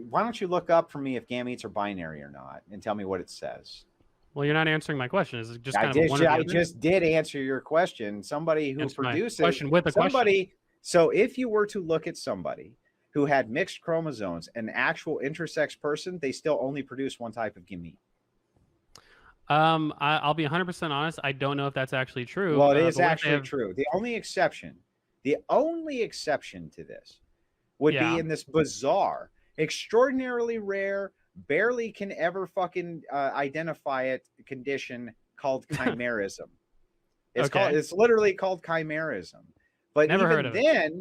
Why don't you look up for me if gametes are binary or not and tell me what it says? Well, you're not answering my question. Is it just kind of one or the other? I just did answer your question. Somebody who produces question with a question. So if you were to look at somebody who had mixed chromosomes, an actual intersex person, they still only produce one type of gamete. I'll be 100% honest. I don't know if that's actually true. Well, it is actually true. The only exception to this would be in this bizarre, extraordinarily rare, barely can ever fucking identify it condition called chimerism. It's literally called chimerism. But never heard of it.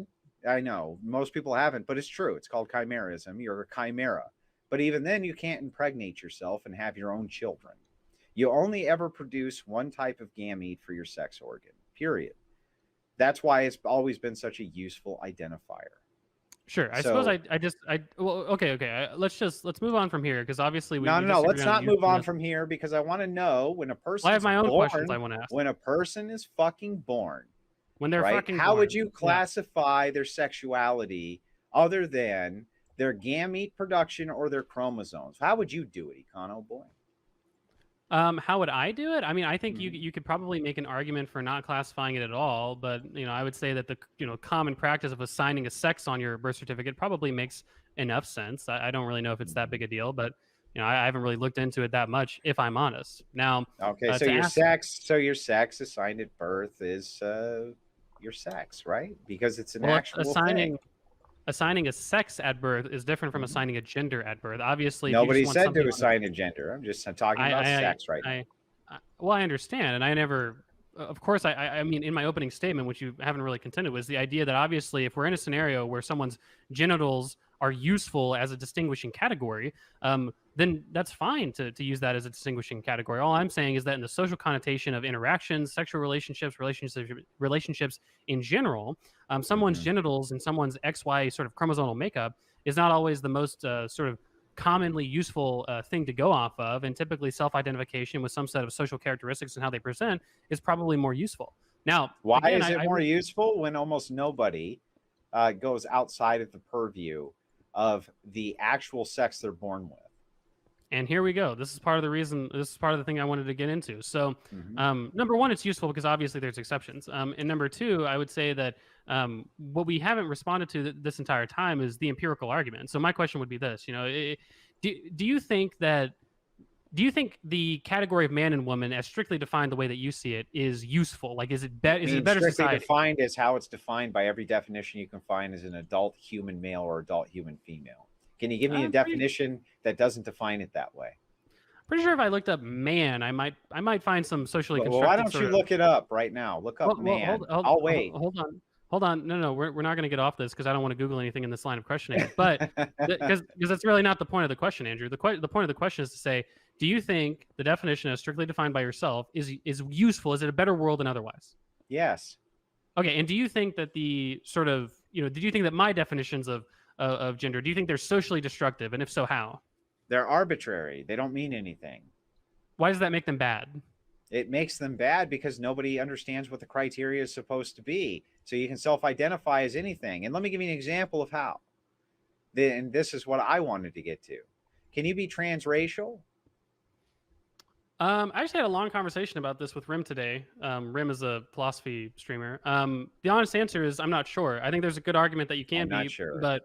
I know most people haven't, but it's true. It's called chimerism. You're a chimera. But even then, you can't impregnate yourself and have your own children. You only ever produce one type of gamete for your sex organ, period. That's why it's always been such a useful identifier. Sure. I suppose okay. Let's move on from here, because obviously let's not move on from here, because I want to know when a person I have my own questions I want to ask. When a person is fucking born, when they're fucking how would you classify their sexuality other than their gamete production or their chromosomes? How would you do it, EconoBoi? How would I do it? I mean, I think you could probably make an argument for not classifying it at all, but I would say that the common practice of assigning a sex on your birth certificate probably makes enough sense. I don't really know if it's that big a deal, but I haven't really looked into it that much, if I'm honest. Now, okay, so your sex assigned at birth is your sex, right? Because it's an actual thing. Assigning a sex at birth is different from assigning a gender at birth. Obviously, nobody said to assign a gender. I'm just talking about sex right now. Well, I understand, and I never. Of course, I mean, in my opening statement, which you haven't really contended, was the idea that obviously, if we're in a scenario where someone's genitals are useful as a distinguishing category, then that's fine to use that as a distinguishing category. All I'm saying is that in the social connotation of interactions, sexual relationships in general, someone's genitals and someone's XY sort of chromosomal makeup is not always the most sort of commonly useful thing to go off of, and typically self-identification with some set of social characteristics and how they present is probably more useful. Now, why again, is it more useful when almost nobody goes outside of the purview of the actual sex they're born with? And here we go. This is part of the reason. This is part of the thing I wanted to get into. So, number one, it's useful because obviously there's exceptions. And number two, I would say that what we haven't responded to this entire time is the empirical argument. So my question would be this: do you think the category of man and woman, as strictly defined the way that you see it, is useful? Like, is it better? Is it a better society? Defined as how it's defined by every definition you can find as an adult human male or adult human female. Can you give me a definition that doesn't define it that way? Pretty sure if I looked up man, I might find some socially constructed. Well, why don't you look it up right now? Look up man. I'll wait. Hold on. No, we're not going to get off this because I don't want to Google anything in this line of questioning. But because that's really not the point of the question, Andrew. The point of the question is to say, do you think the definition as strictly defined by yourself is useful? Is it a better world than otherwise? Yes. Okay. And do you think that the sort of, do you think that my definitions of gender, do you think they're socially destructive? And if so, how? They're arbitrary. They don't mean anything. Why does that make them bad? It makes them bad because nobody understands what the criteria is supposed to be. So you can self-identify as anything. And let me give you an example of how. And this is what I wanted to get to. Can you be transracial? I just had a long conversation about this with Rim today. Rim is a philosophy streamer. The honest answer is I'm not sure. I think there's a good argument that you can be, sure. But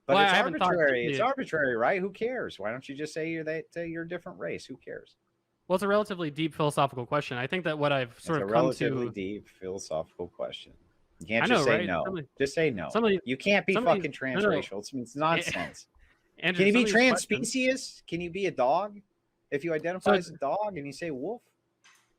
it's arbitrary. It's arbitrary, right? Who cares? Why don't you just say you're a different race? Who cares? Well, it's a relatively deep philosophical question. I think that what I've sort of come to... relatively deep philosophical question. You can't just say no. Just say no. You can't be fucking transracial. It's nonsense. Can you be trans-species? Can you be a dog? If you identify as a dog and you say wolf?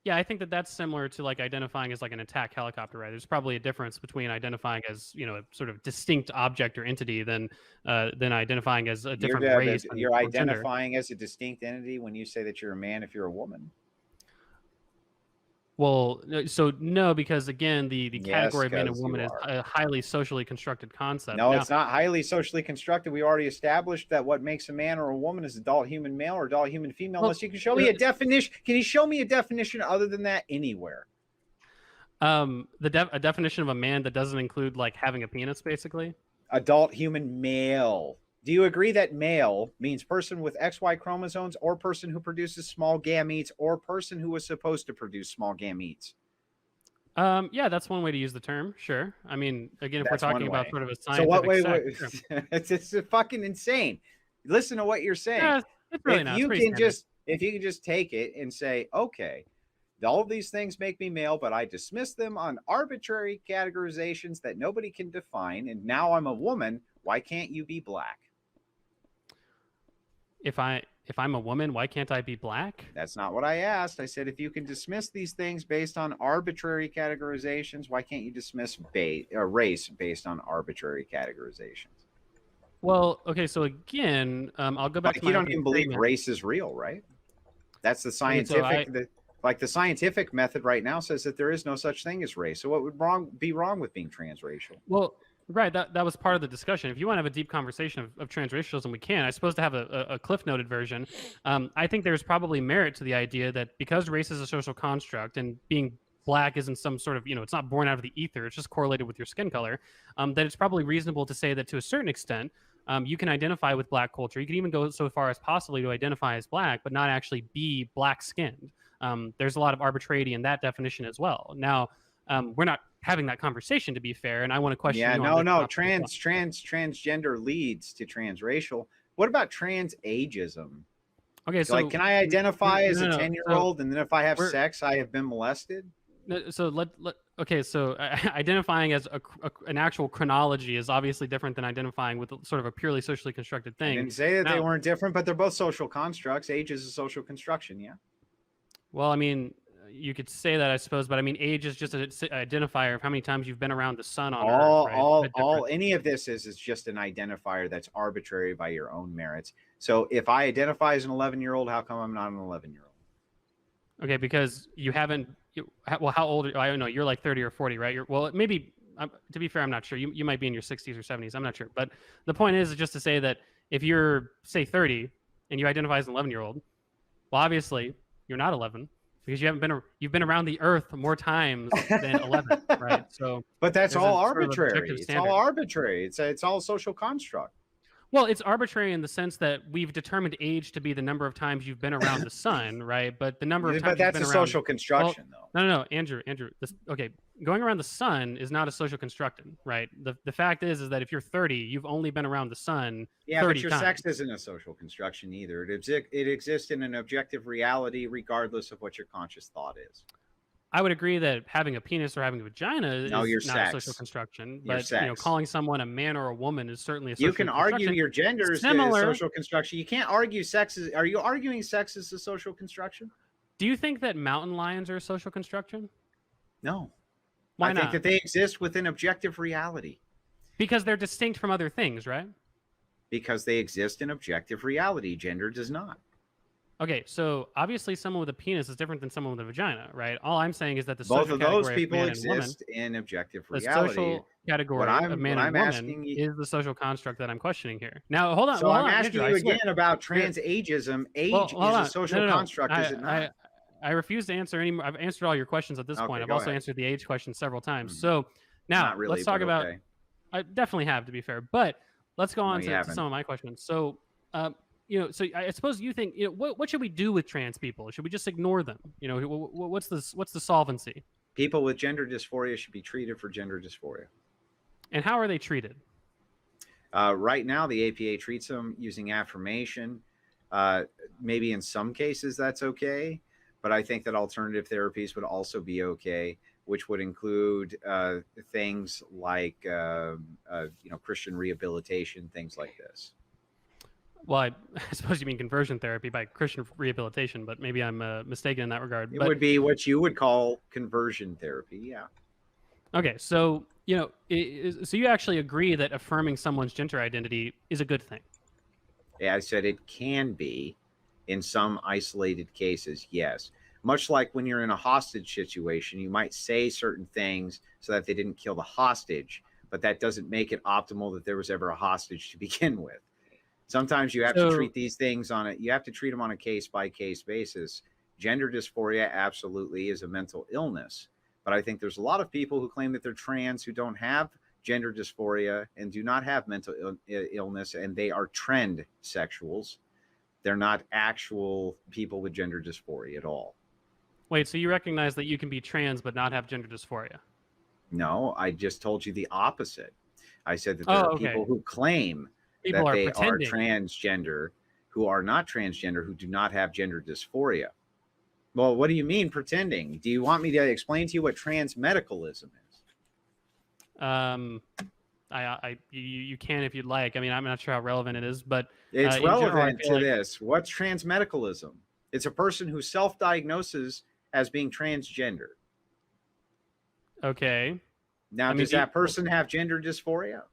Yeah, I think that that's similar to like identifying as like an attack helicopter, right? There's probably a difference between identifying as, a sort of distinct object or entity than identifying as a different race. You're identifying as a distinct entity when you say that you're a man if you're a woman. Well, so no, because again, the category of man and woman is a highly socially constructed concept. No, it's not highly socially constructed. We already established that what makes a man or a woman is adult human male or adult human female. Unless you can show me a definition. Can you show me a definition other than that anywhere? A definition of a man that doesn't include like having a penis, basically. Adult human male. Do you agree that male means person with XY chromosomes or person who produces small gametes or person who was supposed to produce small gametes? Yeah, that's one way to use the term. Sure. I mean, again, if we're talking about sort of a scientific it's fucking insane. Listen to what you're saying. Yeah, it's really not. If you can just take it and say, okay, all of these things make me male, but I dismiss them on arbitrary categorizations that nobody can define, and now I'm a woman. Why can't you be black? If I'm a woman, why can't I be black? That's not what I asked. I said, if you can dismiss these things based on arbitrary categorizations, why can't you dismiss race based on arbitrary categorizations? Well, okay, so again, I'll go back to you don't even believe race is real, right? That's the scientific. The scientific method right now says that there is no such thing as race. So what would be wrong with being transracial? Well, right, that was part of the discussion. If you want to have a deep conversation of transracialism, we can. I suppose to have a cliff-noted version. I think there's probably merit to the idea that because race is a social construct and being black isn't some sort of, it's not born out of the ether, it's just correlated with your skin color, that it's probably reasonable to say that to a certain extent, you can identify with black culture. You can even go so far as possibly to identify as black, but not actually be black-skinned. There's a lot of arbitrarity in that definition as well. Now, we're not having that conversation, to be fair, and I want to question. Yeah, no. Transgender leads to transracial. What about transageism? Okay, so can I identify as a 10-year-old, and then if I have sex, I have been molested? So identifying as an actual chronology is obviously different than identifying with sort of a purely socially constructed thing. I didn't say that they weren't different, but they're both social constructs. Age is a social construction, yeah. Well, I mean, you could say that, I suppose, but I mean, age is just an identifier of how many times you've been around the sun on Earth. Right? Any of this is just an identifier that's arbitrary by your own merits. So if I identify as an 11-year-old, how come I'm not an 11-year-old? Okay, because you haven't. Well, how old? I don't know. You're like 30 or 40, right? Maybe. To be fair, I'm not sure. You might be in your 60s or 70s. I'm not sure. But the point is just to say that if you're, say, 30 and you identify as an 11-year-old, well, obviously you're not 11 because you've been around the earth more times than 11, right? So, but that's all arbitrary. sort of it's all arbitrary. It's all a social construct. Well, it's arbitrary in the sense that we've determined age to be the number of times you've been around the sun, right? But the number of times but that's a social construction, though. No, Andrew. Okay, going around the sun is not a social construction, right? The fact is that if you're 30, you've only been around the sun. Yeah, 30 but your times. sex isn't a social construction either. It exists in an objective reality, regardless of what your conscious thought is. I would agree that having a penis or having a vagina is not sex. a social construction, but calling someone a man or a woman is certainly a social construction. You can argue your gender is a social construction. You can't argue sex is. Are you arguing sex is a social construction? Do you think that mountain lions are a social construction? No. Why not? I think that they exist within objective reality. Because they're distinct from other things, right? Because they exist in objective reality. Gender does not. Okay, so obviously someone with a penis is different than someone with a vagina, right? All I'm saying is that the both social of those category people of man exist and woman, in objective the reality. social category of man and woman is the social construct that I'm questioning here. Now, hold on. So I'm asking you again about trans ageism. Age is a social construct, is it not? I refuse to answer any. I've answered all your questions at this point. I've also answered the age question several times. So now let's talk about. I definitely have, to be fair, but let's go on to some of my questions. So, so I suppose you think, what should we do with trans people? Should we just ignore them? What's the solvency? People with gender dysphoria should be treated for gender dysphoria. And how are they treated? Right now, the APA treats them using affirmation. Maybe in some cases that's okay, but I think that alternative therapies would also be okay, which would include things like Christian rehabilitation, things like this. Well, I suppose you mean conversion therapy by Christian rehabilitation, but maybe I'm mistaken in that regard. It would be what you would call conversion therapy, yeah. Okay, so so you actually agree that affirming someone's gender identity is a good thing? Yeah, I said it can be in some isolated cases, yes. Much like when you're in a hostage situation, you might say certain things so that they didn't kill the hostage, but that doesn't make it optimal that there was ever a hostage to begin with. Sometimes you have to treat these things you have to treat them on a case-by-case basis. Gender dysphoria absolutely is a mental illness, but I think there's a lot of people who claim that they're trans who don't have gender dysphoria and do not have mental illness, and they are trend sexuals. They're not actual people with gender dysphoria at all. Wait, so you recognize that you can be trans but not have gender dysphoria? No, I just told you the opposite. I said that there are people who claim that they are transgender, who are not transgender, who do not have gender dysphoria. Well, what do you mean pretending? Do you want me to explain to you what trans medicalism is? You can if you'd like. I mean, I'm not sure how relevant it is, but it's relevant to this. What's trans medicalism? It's a person who self-diagnoses as being transgender. Okay. Now, does that person have gender dysphoria?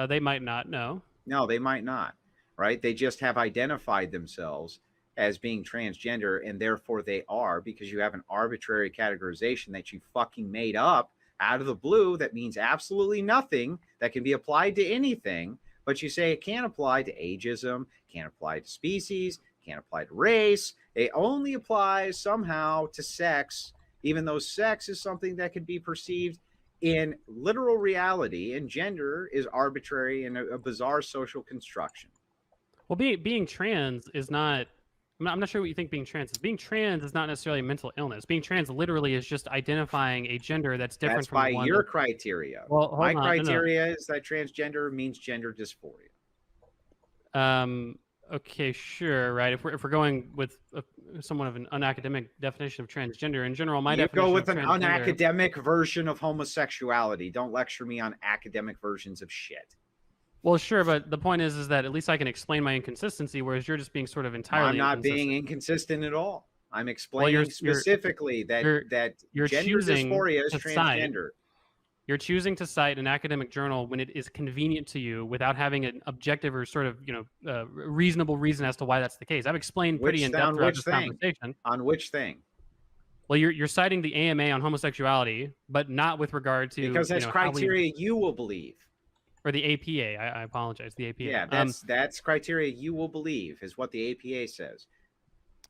They might not, no. No, they might not, right? They just have identified themselves as being transgender, and therefore they are, because you have an arbitrary categorization that you fucking made up out of the blue that means absolutely nothing, that can be applied to anything, but you say it can't apply to ageism, can't apply to species, can't apply to race. It only applies somehow to sex, even though sex is something that could be perceived in literal reality, and gender is arbitrary and a bizarre social construction. Well, being trans is not, I'm not sure what you think being trans is. Being trans is not necessarily a mental illness. Being trans literally is just identifying a gender that's different from by your criteria. Well, my criteria is that transgender means gender dysphoria. Okay, sure, right. If we're going with somewhat of an unacademic definition of transgender in general, my definition go with an unacademic version of homosexuality. Don't lecture me on academic versions of shit. Well, sure, but the point is that at least I can explain my inconsistency, whereas you're just being sort of entirely. I'm not being inconsistent at all. I'm explaining specifically that gender dysphoria is transgender. You're choosing to cite an academic journal when it is convenient to you without having an objective or sort of, reasonable reason as to why that's the case. I've explained pretty in depth throughout this conversation. On which thing? Well, you're citing the AMA on homosexuality, but not with regard to because that's criteria you will believe. or the APA. I apologize. The APA. Yeah, that's criteria you will believe is what the APA says.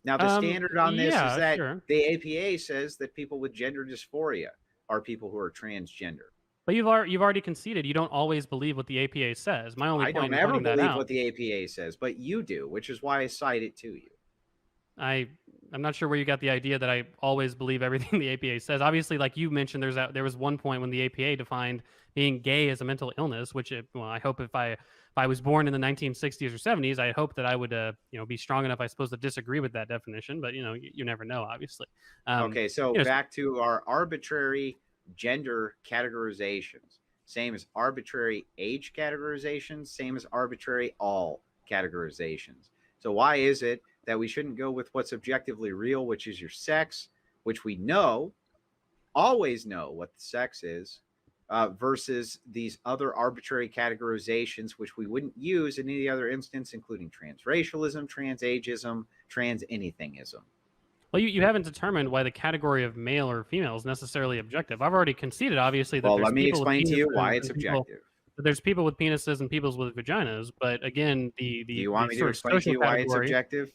Now, the standard on this is that the APA says that people with gender dysphoria are people who are transgender. But you've already conceded you don't always believe what the APA says. My only point in pointing that out. I don't ever believe what the APA says, but you do, which is why I cite it to you. I'm not sure where you got the idea that I always believe everything the APA says. Obviously, like you mentioned, there was one point when the APA defined being gay as a mental illness, which I hope if I was born in the 1960s or 70s, I hope that I would be strong enough, I suppose, to disagree with that definition. But you never know, obviously. Okay, so back to our arbitrary gender categorizations. Same as arbitrary age categorizations, same as arbitrary all categorizations. So why is it that we shouldn't go with what's objectively real, which is your sex, which we always know what the sex is, versus these other arbitrary categorizations, which we wouldn't use in any other instance, including transracialism, transageism, trans-anythingism? Well, you haven't determined why the category of male or female is necessarily objective. I've already conceded, obviously, that let me explain to you why it's objective. There's people with penises and people with vaginas, but again, do you want me to explain to you why it's objective?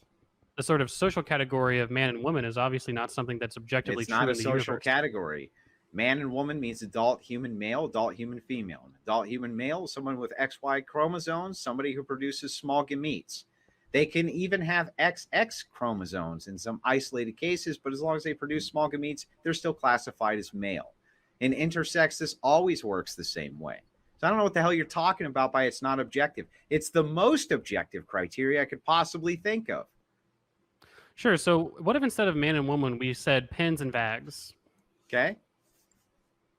The sort of social category of man and woman is obviously not something that's objectively true. It's not a social category. Man and woman means adult human male, adult human female. An adult human male is someone with XY chromosomes, somebody who produces small gametes. They can even have XX chromosomes in some isolated cases, but as long as they produce small gametes, they're still classified as male. In intersex, this always works the same way. So I don't know what the hell you're talking about by it's not objective. It's the most objective criteria I could possibly think of. Sure. So what if instead of man and woman, we said pens and vags? Okay.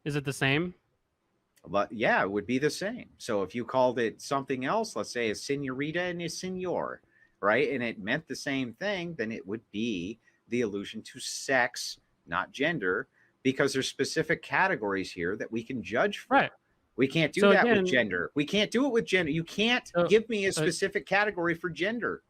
Is it the same? But yeah, it would be the same. So if you called it something else, let's say a senorita and a senor, right? And it meant the same thing, then it would be the allusion to sex, not gender, because there's specific categories here that we can judge for. Right. We can't do that with gender. We can't do it with gender. You can't give me a specific category for gender.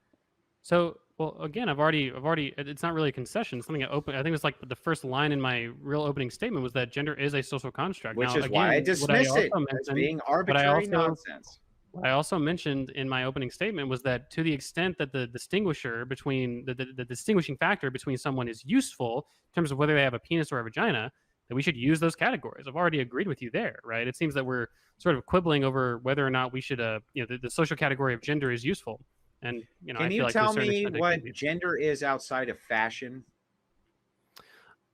So, well, again, I've already. It's not really a concession. Something I think it's like the first line in my real opening statement was that gender is a social construct. Which is why I dismiss it as being arbitrary nonsense. What I also mentioned in my opening statement was that to the extent that the distinguisher between the distinguishing factor between someone is useful in terms of whether they have a penis or a vagina, that we should use those categories. I've already agreed with you there, right? It seems that we're sort of quibbling over whether or not we should, the social category of gender is useful. And can you tell me what gender is outside of fashion?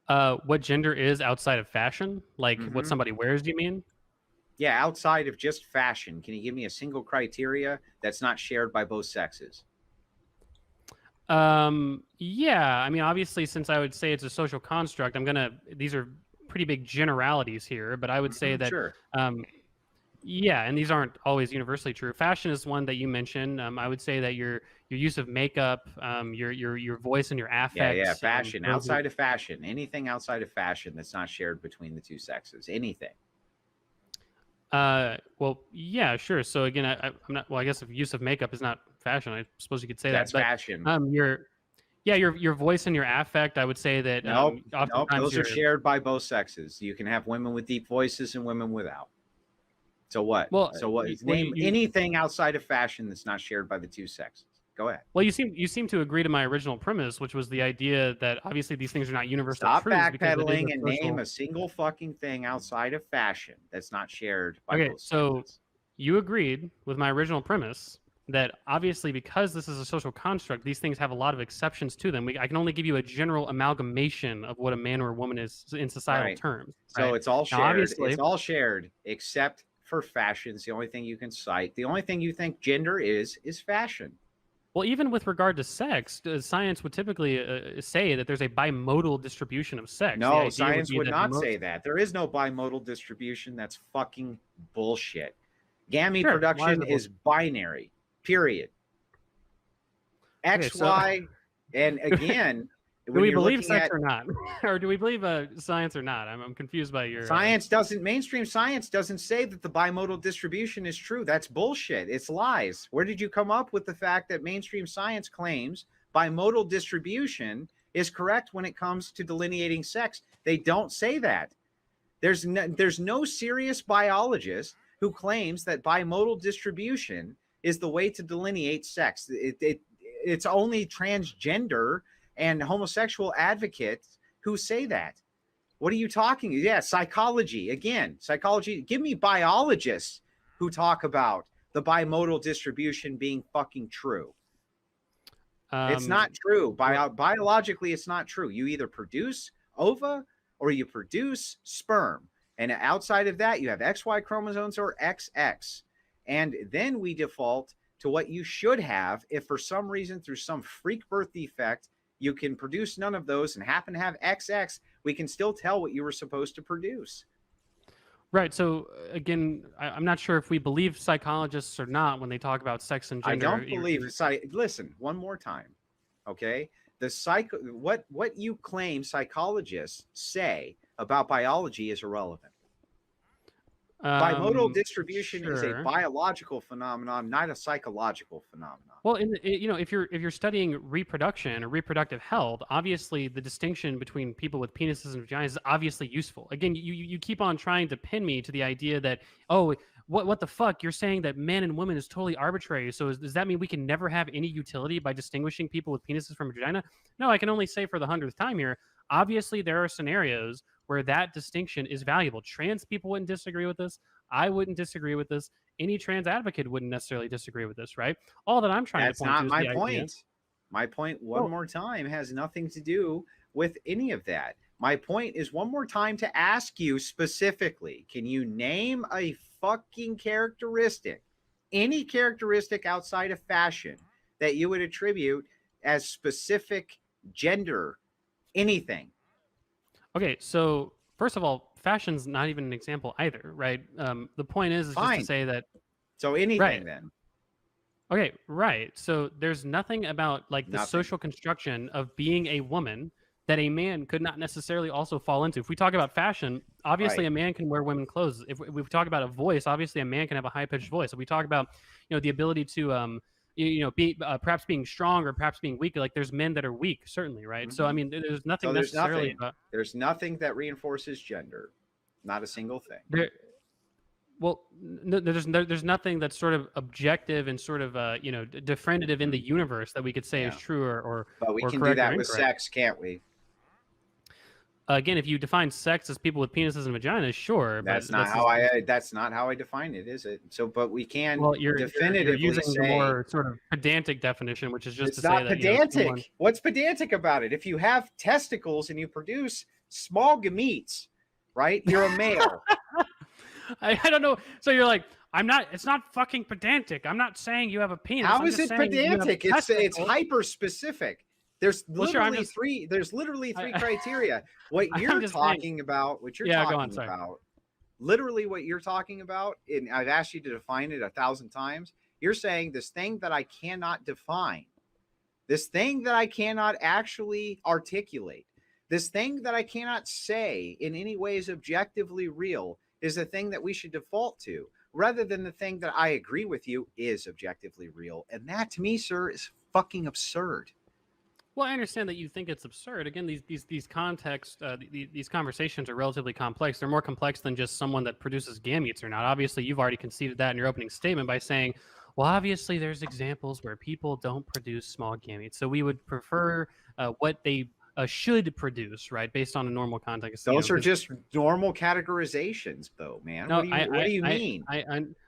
What gender is outside of fashion? Like what somebody wears, do you mean? Yeah, outside of just fashion. Can you give me a single criteria that's not shared by both sexes? Yeah, I mean, obviously, since I would say it's a social construct, these are pretty big generalities here, but I would say that, sure. Yeah, and these aren't always universally true. Fashion is one that you mentioned. I would say that your use of makeup, your voice and your affect. Yeah, fashion. Outside of fashion, anything outside of fashion that's not shared between the two sexes, anything. Well, yeah, sure. So again, I'm not. Well, I guess if use of makeup is not fashion, I suppose you could say that's fashion. Your voice and your affect. I would say that. Nope. Those are shared by both sexes. You can have women with deep voices and women without. So what? Name anything outside of fashion that's not shared by the two sexes. Go ahead. Well, you seem to agree to my original premise, which was the idea that obviously these things are not universal. Stop backpedaling and name a single fucking thing outside of fashion that's not shared by both sexes. So you agreed with my original premise that obviously because this is a social construct, these things have a lot of exceptions to them. I can only give you a general amalgamation of what a man or a woman is in societal terms. Right? So it's all shared. It's all shared except for fashion. It's the only thing you can cite. The only thing you think gender is fashion. Well, even with regard to sex, science would typically say that there's a bimodal distribution of sex. No, science would not say that. There is no bimodal distribution. That's fucking bullshit. Gamete production is binary, period. X, Y, and again... Do we believe sex or not? Or do we believe science or not? I'm confused by your... Mainstream science doesn't say that the bimodal distribution is true. That's bullshit. It's lies. Where did you come up with the fact that mainstream science claims bimodal distribution is correct when it comes to delineating sex? They don't say that. There's no serious biologist who claims that bimodal distribution is the way to delineate sex. It's only transgender and homosexual advocates who say that. What are you talking? Yeah, psychology. Again, psychology. Give me biologists who talk about the bimodal distribution being fucking true. It's not true. Biologically, it's not true. You either produce ova or you produce sperm. And outside of that, you have XY chromosomes or XX. And then we default to what you should have if for some reason, through some freak birth defect, you can produce none of those and happen to have XX, we can still tell what you were supposed to produce. Right. So again, I'm not sure if we believe psychologists or not when they talk about sex and gender. I don't believe. Listen, one more time, okay? What you claim psychologists say about biology is irrelevant. Bimodal distribution is a biological phenomenon, not a psychological phenomenon. Well, if you're studying reproduction or reproductive health, obviously the distinction between people with penises and vaginas is obviously useful. Again, you keep on trying to pin me to the idea that, oh, what the fuck? You're saying that men and women is totally arbitrary. So does that mean we can never have any utility by distinguishing people with penises from vagina? No, I can only say for the 100th time here, obviously there are scenarios where that distinction is valuable. Trans people wouldn't disagree with this. I wouldn't disagree with this. Any trans advocate wouldn't necessarily disagree with this, right? All that I'm trying to point to is my point. My point, one more time, has nothing to do with any of that. My point is, one more time, to ask you specifically, can you name a fucking characteristic, any characteristic outside of fashion, that you would attribute as specific gender, anything? Okay, so first of all, fashion's not even an example either, right? The point is just to say that. So anything then. Okay, right. So there's nothing about the social construction of being a woman that a man could not necessarily also fall into. If we talk about fashion, obviously a man can wear women's clothes. If we talk about a voice, obviously a man can have a high-pitched voice. If we talk about, the ability to be perhaps being strong or perhaps being weak, there's men that are weak, certainly, right? So I mean, there's nothing necessarily. There's nothing that reinforces gender, not a single thing. There's nothing that's sort of objective and sort of definitive in the universe that we could say is true or. But we can do that with sex, can't we? Again, if you define sex as people with penises and vaginas, sure. That's not how I define it, is it? So, but we can definitively you're using say the more sort of pedantic definition, which is just it's not pedantic. What's pedantic about it? If you have testicles and you produce small gametes, right? You're a male. I don't know. So you're like, it's not fucking pedantic. I'm not saying you have a penis. How is it pedantic? It's hyper specific. There's literally three criteria. What you're talking about, literally what you're talking about, and I've asked you to define it 1,000 times. You're saying this thing that I cannot define, this thing that I cannot actually articulate, this thing that I cannot say in any way is objectively real, is the thing that we should default to, rather than the thing that I agree with you is objectively real. And that, to me, sir, is fucking absurd. Well, I understand that you think it's absurd. Again, these contexts, these conversations are relatively complex. They're more complex than just someone that produces gametes or not. Obviously, you've already conceded that in your opening statement by saying, well, obviously, there's examples where people don't produce small gametes. So we would prefer what they should produce, right, based on a normal context. Those are just normal categorizations, though, man. No, what do you mean?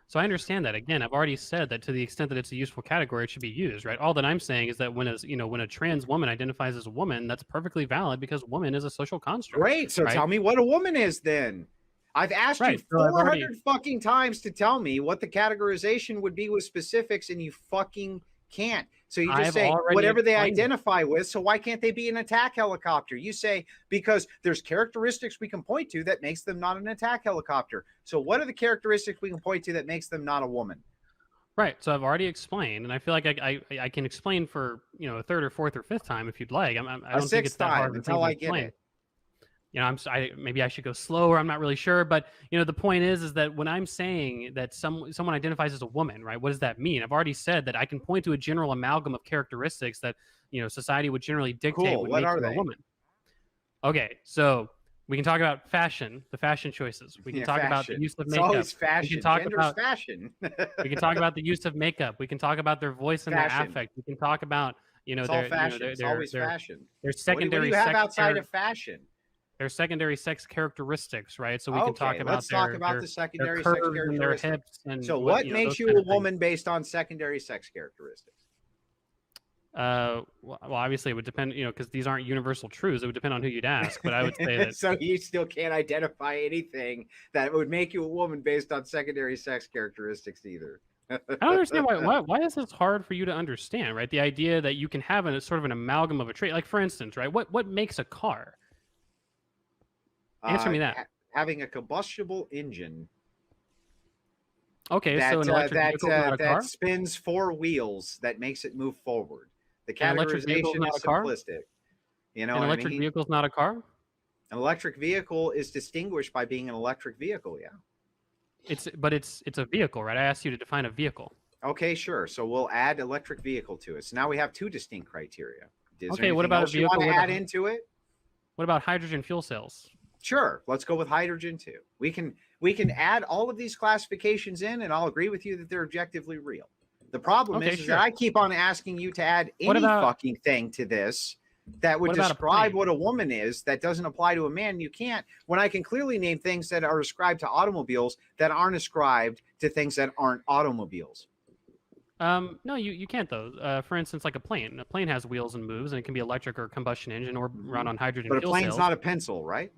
So I understand that. Again, I've already said that to the extent that it's a useful category, it should be used, right? All that I'm saying is that when a trans woman identifies as a woman, that's perfectly valid because woman is a social construct. Great. So tell me what a woman is then. I've asked you 400 fucking times to tell me what the categorization would be with specifics, and you fucking can't. So you just say whatever they identify with. So why can't they be an attack helicopter? You say because there's characteristics we can point to that makes them not an attack helicopter. So what are the characteristics we can point to that makes them not a woman? Right. So I've already explained, and I feel like I can explain for a third or fourth or fifth time if you'd like. I don't think it's that hard until I get it. Maybe I should go slower. I'm not really sure, but the point is that when I'm saying that someone identifies as a woman, right? What does that mean? I've already said that I can point to a general amalgam of characteristics that society would generally dictate would make her a woman. Okay, so We can talk about fashion, the fashion choices. We can talk about the use of makeup. It's always fashion. We can talk Gender's about fashion. We can talk about the use of makeup. We can talk about their voice and their affect. We can talk about, it's all fashion. It's always fashion. Their secondary. What do you have outside of fashion? Their secondary sex characteristics, right? So we can talk about let's talk about the secondary sex characteristics. And their hips. And so what makes you a woman based on secondary sex characteristics? Well, obviously it would depend, because these aren't universal truths. It would depend on who you'd ask, but I would say that. So you still can't identify anything that would make you a woman based on secondary sex characteristics either. I don't understand why is this hard for you to understand, right? The idea that you can have a sort of an amalgam of a trait, like for instance, right? What makes a car? Answer me that. Having a combustible engine. Okay, so an electric vehicle is not a car? That spins 4 wheels that makes it move forward. The categorization is simplistic. You know, an electric vehicle is not a car? An electric vehicle is distinguished by being an electric vehicle, yeah. It's a vehicle, right? I asked you to define a vehicle. Okay, sure. So we'll add electric vehicle to it. So now we have 2 distinct criteria. Okay, what about a vehicle you want to add into it? What about hydrogen fuel cells? Sure, let's go with hydrogen too. We can add all of these classifications in, and I'll agree with you that they're objectively real. The problem is that I keep on asking you to add any fucking thing to this that would describe what a woman is that doesn't apply to a man. You can't, when I can clearly name things that are ascribed to automobiles that aren't ascribed to things that aren't automobiles. No, you can't though. For instance, like a plane. A plane has wheels and moves, and it can be electric or combustion engine or run on hydrogen fuel cells. But a plane's not a pencil, right?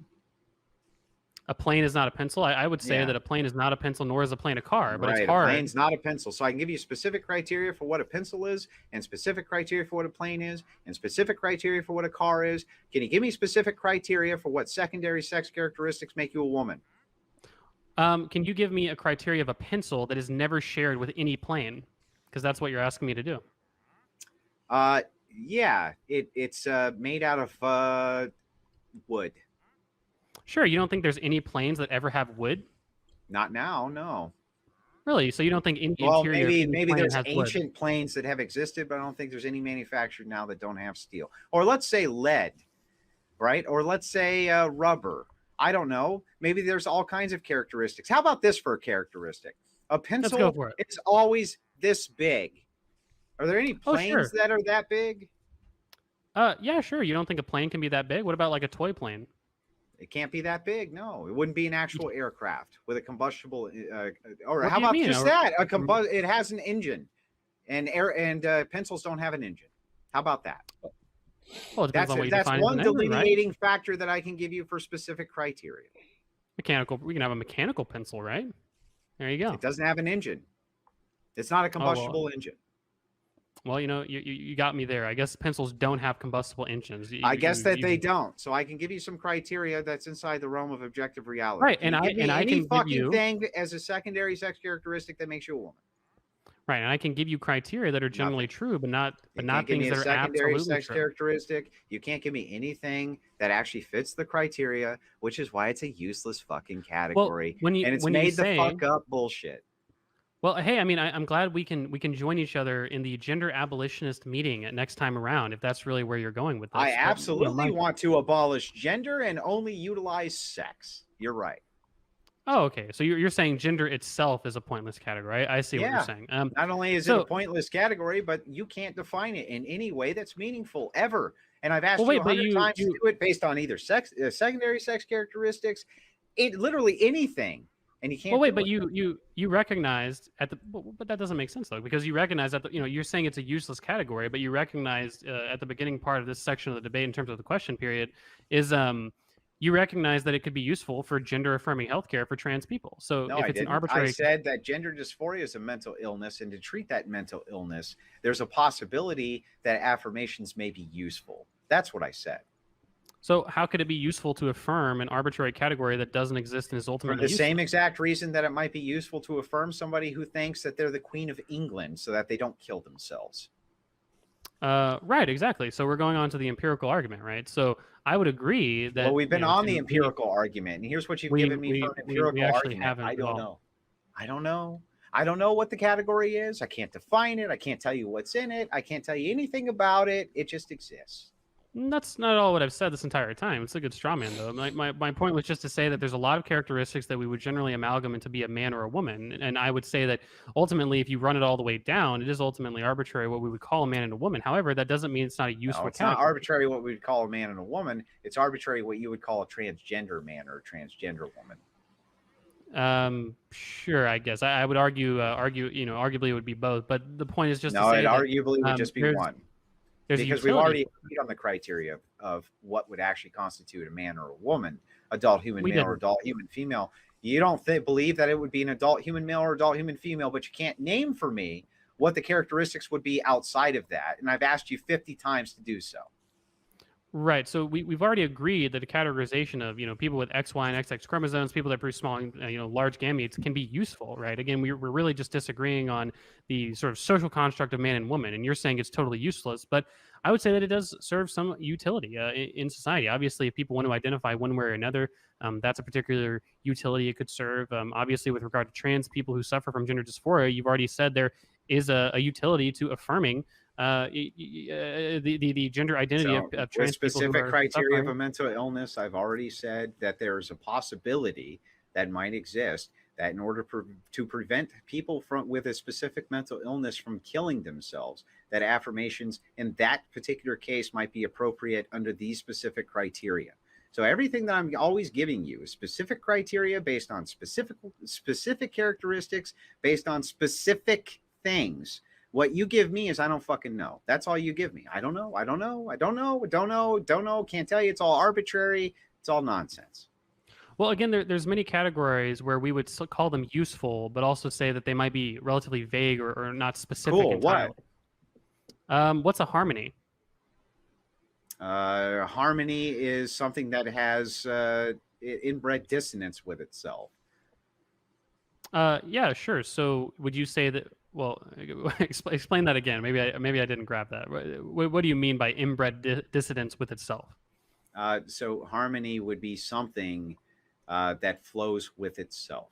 A plane is not a pencil. I would say that a plane is not a pencil, nor is a plane a car. But it's hard. A plane's not a pencil. So I can give you specific criteria for what a pencil is, and specific criteria for what a plane is, and specific criteria for what a car is. Can you give me specific criteria for what secondary sex characteristics make you a woman? Can you give me a criteria of a pencil that is never shared with any plane? Because that's what you're asking me to do. Yeah, it's made out of wood. Sure, you don't think there's any planes that ever have wood? Not now, no. Really? So you don't think any interior? Well, maybe there's ancient planes that have existed, but I don't think there's any manufactured now that don't have steel. Or let's say lead, right? Or let's say rubber. I don't know. Maybe there's all kinds of characteristics. How about this for a characteristic? A pencil, let's go for it. It's always this big. Are there any planes that are that big? Yeah, sure. You don't think a plane can be that big? What about like a toy plane? It can't be that big. No, it wouldn't be an actual aircraft with a combustible. Or how about just that? It has an engine, and pencils don't have an engine. How about that? Well, it depends on what you define one delineating factor that I can give you for specific criteria. Mechanical. We can have a mechanical pencil, right? There you go. It doesn't have an engine. It's not a combustible engine. Well, you got me there. I guess pencils don't have combustible engines. I guess they don't. So I can give you some criteria that's inside the realm of objective reality. Right, and I can give you thing as a secondary sex characteristic that makes you a woman. Right, and I can give you criteria that are generally true, but not things that are secondary sex true. Characteristic. You can't give me anything that actually fits the criteria, which is why it's a useless fucking category. Well, and it's made the fuck up bullshit. Well, hey, I mean, I'm glad we can join each other in the gender abolitionist meeting at next time around, if that's really where you're going with this. I absolutely want to abolish gender and only utilize sex. You're right. Oh, okay. So you're saying gender itself is a pointless category. I see what you're saying. Not only is it a pointless category, but you can't define it in any way that's meaningful ever. And I've asked you 100 times to do it based on either secondary sex characteristics, literally anything. And you can't. Well, wait, but you recognized but that doesn't make sense though, because you recognize that you're saying it's a useless category, but you recognized at the beginning part of this section of the debate in terms of the question period is you recognize that it could be useful for gender affirming healthcare for trans people. So no, if it's an arbitrary, I said that gender dysphoria is a mental illness, and to treat that mental illness, there's a possibility that affirmations may be useful. That's what I said. So how could it be useful to affirm an arbitrary category that doesn't exist and is ultimately for the same exact reason that it might be useful to affirm somebody who thinks that they're the Queen of England so that they don't kill themselves? Right, exactly. So we're going on to the empirical argument, right? So I would agree that. Well, we've been on the empirical argument, and here's what you've given me for an empirical argument. I don't know. I don't know what the category is. I can't define it. I can't tell you what's in it. I can't tell you anything about it. It just exists. That's not all what I've said this entire time. It's a good straw man, though. My point was just to say that there's a lot of characteristics that we would generally amalgamate to be a man or a woman. And I would say that ultimately, if you run it all the way down, it is ultimately arbitrary what we would call a man and a woman. However, that doesn't mean it's not a useful No, it's category. not arbitrary what we would call a man and a woman. It's arbitrary what you would call a transgender man or a transgender woman. Sure, I guess I would argue, arguably it would be both. But the point is just no, to say it that arguably would just be one. Because we've already agreed on the criteria of what would actually constitute a man or a woman, adult human male or adult human female. You don't believe that it would be an adult human male or adult human female, but you can't name for me what the characteristics would be outside of that. And I've asked you 50 times to do so. Right. So we've already agreed that a categorization of, people with X, Y, and XX chromosomes, people that are pretty small, large gametes can be useful, right? Again, we're really just disagreeing on the sort of social construct of man and woman, and you're saying it's totally useless. But I would say that it does serve some utility in society. Obviously, if people want to identify one way or another, that's a particular utility it could serve. Obviously, with regard to trans people who suffer from gender dysphoria, you've already said there is a utility to affirming the gender identity of trans specific people criteria of a mental illness. I've already said that there's a possibility that might exist that in order to prevent people with a specific mental illness from killing themselves, that affirmations in that particular case might be appropriate under these specific criteria. So everything that I'm always giving you is specific criteria based on specific characteristics, based on specific things. What you give me is I don't fucking know. That's all you give me. I don't know. Don't know. Can't tell you. It's all arbitrary. It's all nonsense. Well, again, there's many categories where we would call them useful, but also say that they might be relatively vague or not specific. Cool. Entirely. What? What's a harmony? Harmony is something that has inbred dissonance with itself. Yeah, sure. So would you say that? Well, explain that again. Maybe I didn't grab that. What do you mean by inbred dissonance with itself? So harmony would be something that flows with itself.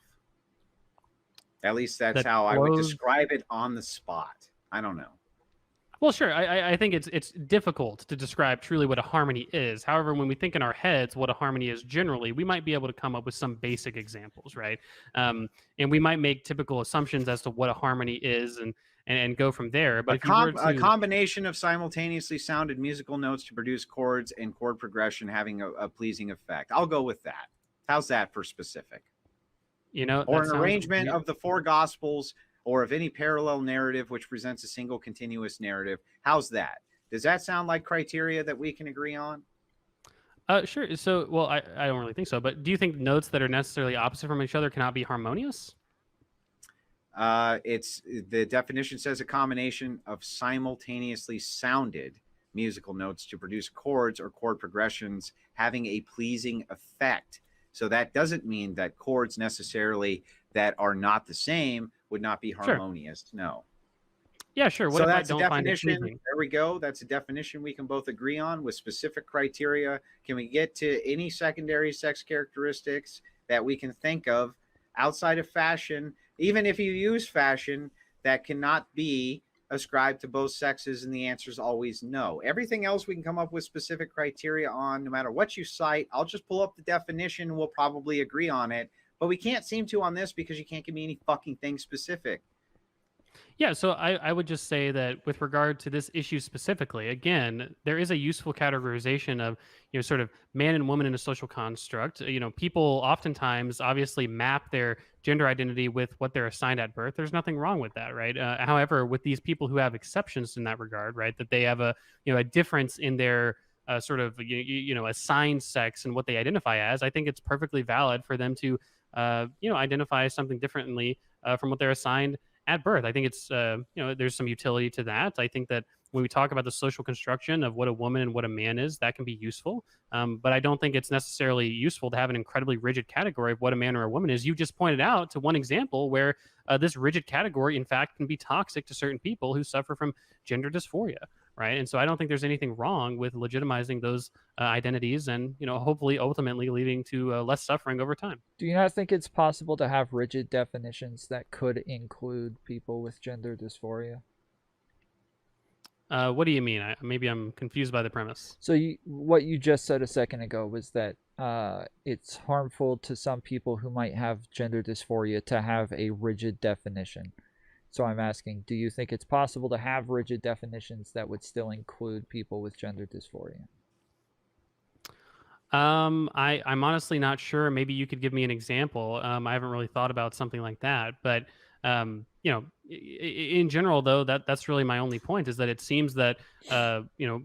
At least that's how I would describe it on the spot. I don't know. Well, sure. I think it's difficult to describe truly what a harmony is. However, when we think in our heads what a harmony is generally, we might be able to come up with some basic examples, right? And we might make typical assumptions as to what a harmony is and go from there. But a combination of simultaneously sounded musical notes to produce chords and chord progression having a pleasing effect. I'll go with that. How's that for specific? Or an arrangement of the four gospels or of any parallel narrative which presents a single continuous narrative. How's that? Does that sound like criteria that we can agree on? Sure. So, well, I don't really think so. But do you think notes that are necessarily opposite from each other cannot be harmonious? It's the definition says a combination of simultaneously sounded musical notes to produce chords or chord progressions having a pleasing effect. So that doesn't mean that chords necessarily that are not the same would not be harmonious. Sure. No. Yeah, sure. What so that's a definition. There we go. That's a definition we can both agree on with specific criteria. Can we get to any secondary sex characteristics that we can think of outside of fashion, even if you use fashion, that cannot be ascribed to both sexes? And the answer is always no. Everything else we can come up with specific criteria on, no matter what you cite. I'll just pull up the definition and we'll probably agree on it. But we can't seem to on this because you can't give me any fucking thing specific. Yeah, so I would just say that with regard to this issue specifically, again, there is a useful categorization of, sort of man and woman in a social construct. People oftentimes obviously map their gender identity with what they're assigned at birth. There's nothing wrong with that, right? However, with these people who have exceptions in that regard, right, that they have a difference in their assigned sex and what they identify as, I think it's perfectly valid for them to identify something differently from what they're assigned at birth. I think it's, there's some utility to that. I think that when we talk about the social construction of what a woman and what a man is, that can be useful. But I don't think it's necessarily useful to have an incredibly rigid category of what a man or a woman is. You just pointed out to one example where this rigid category, in fact, can be toxic to certain people who suffer from gender dysphoria, right? And so I don't think there's anything wrong with legitimizing those identities and, hopefully ultimately leading to less suffering over time. Do you not think it's possible to have rigid definitions that could include people with gender dysphoria? What do you mean? Maybe I'm confused by the premise. So what you just said a second ago was that it's harmful to some people who might have gender dysphoria to have a rigid definition. So I'm asking, do you think it's possible to have rigid definitions that would still include people with gender dysphoria? I'm honestly not sure. Maybe you could give me an example. I haven't really thought about something like that, but in general, though, that's really my only point is that it seems that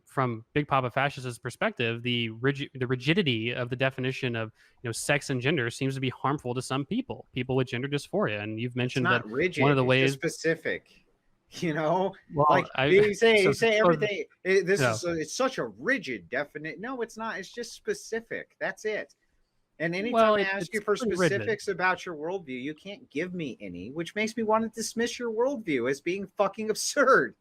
from Big Papa Fascist's perspective, the rigidity of the definition of sex and gender seems to be harmful to some people with gender dysphoria. And you've mentioned it's not that rigid, one of the ways it's just specific. Well, like you say everything. It's such a rigid definition. No, it's not. It's just specific. That's it. And anytime I ask you for specifics about your worldview, you can't give me any, which makes me want to dismiss your worldview as being fucking absurd.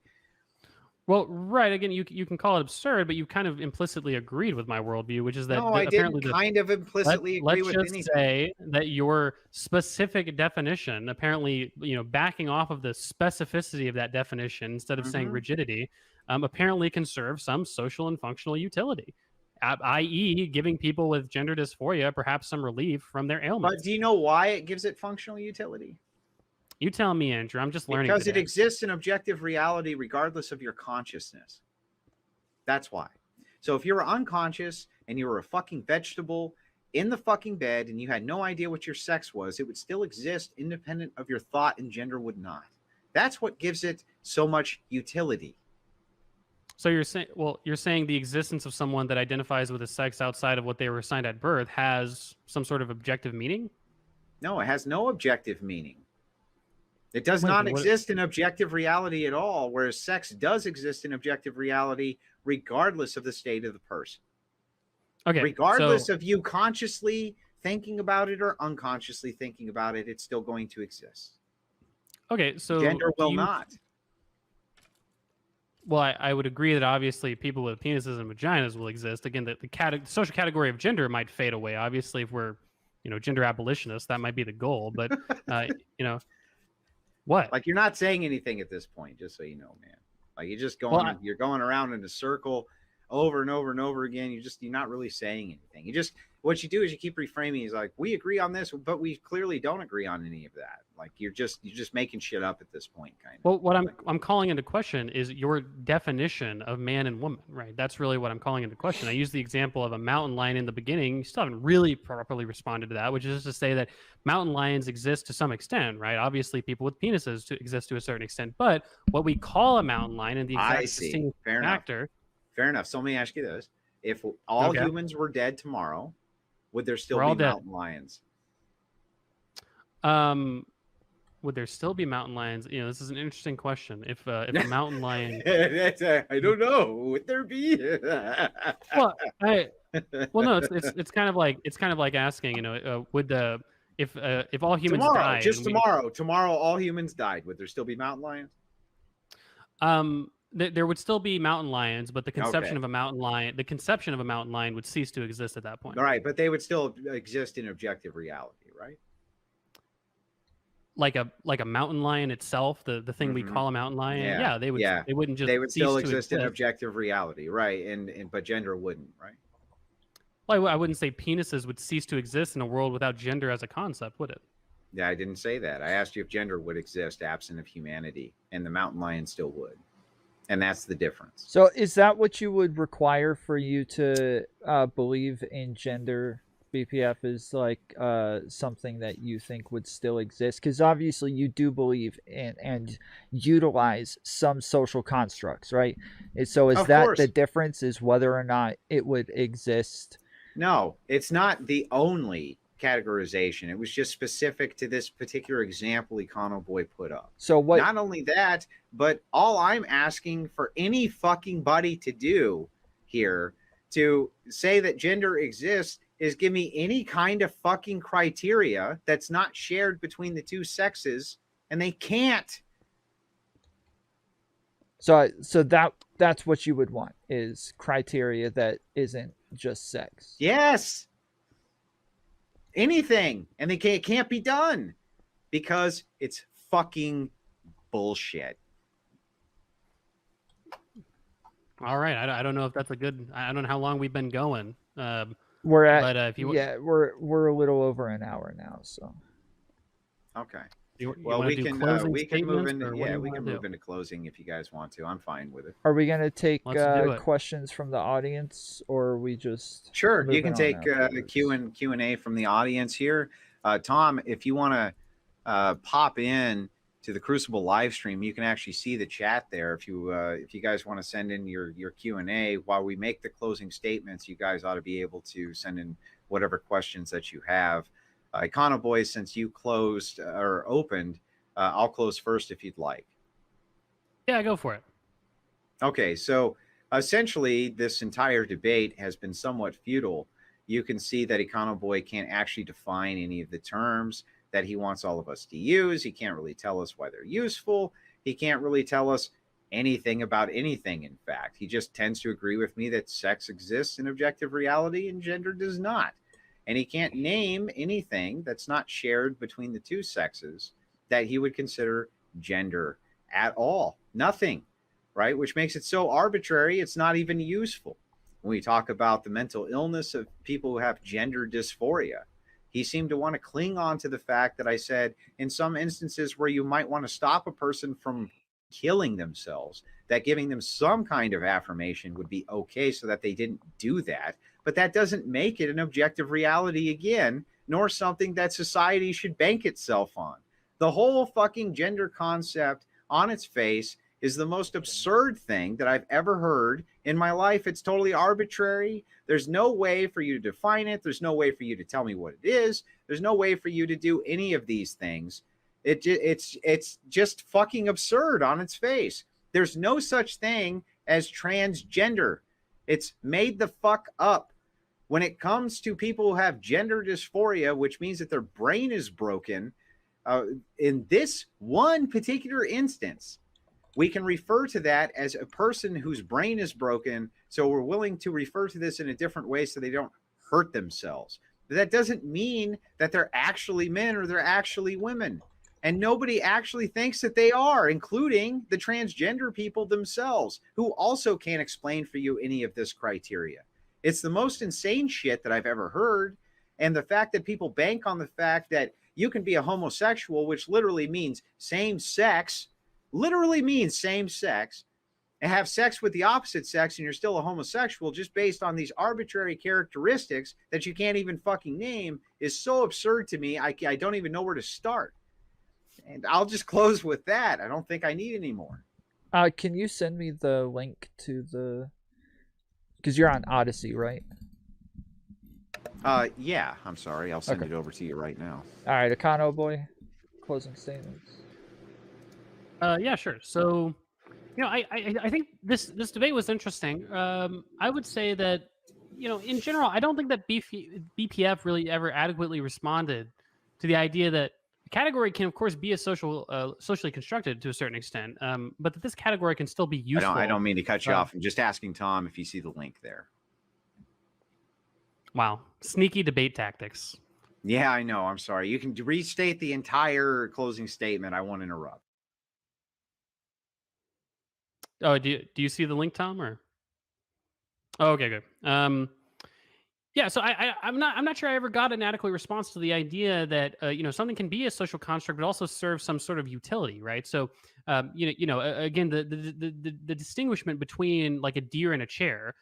Well, right. Again, you can call it absurd, but you kind of implicitly agreed with my worldview, which is that I apparently didn't kind of implicitly agree with anything. Let's just say that your specific definition, apparently, backing off of the specificity of that definition instead of saying rigidity, apparently can serve some social and functional utility, i.e., giving people with gender dysphoria perhaps some relief from their ailments. But do you know why it gives it functional utility? You tell me, Andrew. I'm just learning. Because it exists in objective reality regardless of your consciousness. That's why. So if you were unconscious and you were a fucking vegetable in the fucking bed and you had no idea what your sex was, it would still exist independent of your thought, and gender would not. That's what gives it so much utility. So you're saying the existence of someone that identifies with a sex outside of what they were assigned at birth has some sort of objective meaning? No, it has no objective meaning. It does not exist in objective reality at all, whereas sex does exist in objective reality regardless of the state of the person. Okay. Regardless of you consciously thinking about it or unconsciously thinking about it, it's still going to exist. Okay, so gender will not. Well, I would agree that obviously people with penises and vaginas will exist. Again, the social category of gender might fade away. Obviously, if we're gender abolitionists, that might be the goal. But what? Like, you're not saying anything at this point, just so you know, man. Like, you're just going, you're going around in a circle over and over and over again. You're not really saying anything. What you do is you keep reframing. He's like, we agree on this, but we clearly don't agree on any of that. Like, you're just making shit up at this point, kind of. Well, what I'm calling into question is your definition of man and woman, right? That's really what I'm calling into question. I used the example of a mountain lion in the beginning. You still haven't really properly responded to that, which is to say that mountain lions exist to some extent, right? Obviously, people with penises exist to a certain extent, but what we call a mountain lion and the exact distinct factor. Fair enough. So let me ask you this: if all humans were dead tomorrow, would there still be mountain lions? Would there still be mountain lions? This is an interesting question. If a mountain lion, I don't know. Would there be? No, it's kind of like asking, would if all humans died, tomorrow all humans died, would there still be mountain lions? There would still be mountain lions, but the conception of a mountain lion would cease to exist at that point. All right, but they would still exist in objective reality, right? Like a mountain lion itself, the thing we call a mountain lion. They would. Yeah. They wouldn't just. They would still exist in objective reality, right? But gender wouldn't, right? Well, I wouldn't say penises would cease to exist in a world without gender as a concept, would it? Yeah, I didn't say that. I asked you if gender would exist absent of humanity, and the mountain lion still would. And that's the difference. So is that what you would require for you to believe in gender? BPF is like something that you think would still exist? Because obviously you do believe in and utilize some social constructs, right? So is that the difference, is whether or not it would exist? No, it's not the only categorization. It was just specific to this particular example EconoBoi put up. So what? Not only that, but all I'm asking for any fucking buddy to do here to say that gender exists is give me any kind of fucking criteria that's not shared between the two sexes, and they can't. So that's what you would want, is criteria that isn't just sex. Yes. Anything. And it can't be done because it's fucking bullshit. All right. I don't know if that's a good. I don't know how long we've been going. We're at but if you we're a little over an hour now, so. Okay. you Well, want to do closing we can move statements, into or what do you we want can to move do? into closing if you guys want to. I'm fine with it. Are we gonna take Let's do it. questions from the audience, or are we just Sure, you moving can on take afterwards? Q&A from the audience here. Tom, if you want to pop in to the Crucible live stream, you can actually see the chat there. If you guys want to send in your Q&A while we make the closing statements, you guys ought to be able to send in whatever questions that you have. EconoBoi, since you closed or opened, I'll close first if you'd like. Yeah, go for it. Okay, so essentially, this entire debate has been somewhat futile. You can see that EconoBoi can't actually define any of the terms that he wants all of us to use. He can't really tell us why they're useful. He can't really tell us anything about anything, in fact. He just tends to agree with me that sex exists in objective reality and gender does not. And he can't name anything that's not shared between the two sexes that he would consider gender at all. Nothing, right? Which makes it so arbitrary, it's not even useful. When we talk about the mental illness of people who have gender dysphoria, he seemed to want to cling on to the fact that I said in some instances where you might want to stop a person from killing themselves, that giving them some kind of affirmation would be okay so that they didn't do that. But that doesn't make it an objective reality again, nor something that society should bank itself on. The whole fucking gender concept on its face is the most absurd thing that I've ever heard in my life. It's totally arbitrary. There's no way for you to define it. There's no way for you to tell me what it is. There's no way for you to do any of these things. It's just fucking absurd on its face. There's no such thing as transgender. It's made the fuck up. When it comes to people who have gender dysphoria, which means that their brain is broken, in this one particular instance, we can refer to that as a person whose brain is broken. So we're willing to refer to this in a different way so they don't hurt themselves. But that doesn't mean that they're actually men or they're actually women. And nobody actually thinks that they are, including the transgender people themselves, who also can't explain for you any of this criteria. It's the most insane shit that I've ever heard. And the fact that people bank on the fact that you can be a homosexual, which literally means same sex, and have sex with the opposite sex and you're still a homosexual just based on these arbitrary characteristics that you can't even fucking name is so absurd to me. I don't even know where to start. And I'll just close with that. I don't think I need any more. Can you send me the link to the... Because you're on Odyssey, right? Yeah, I'm sorry. I'll send it over to you right now. All right, EconoBoi, closing statements. Yeah, sure. So, I think this debate was interesting. I would say that, in general, I don't think that BPF really ever adequately responded to the idea that the category can, of course, be a socially constructed to a certain extent, but that this category can still be useful. I don't mean to cut you off. I'm just asking Tom if you see the link there. Wow. Sneaky debate tactics. Yeah, I know. I'm sorry. You can restate the entire closing statement. I won't interrupt. Oh, do you see the link, Tom? Or okay, good. Yeah, so I'm not sure I ever got an adequate response to the idea that something can be a social construct but also serve some sort of utility, right? So again, the distinguishment between like a deer and a chair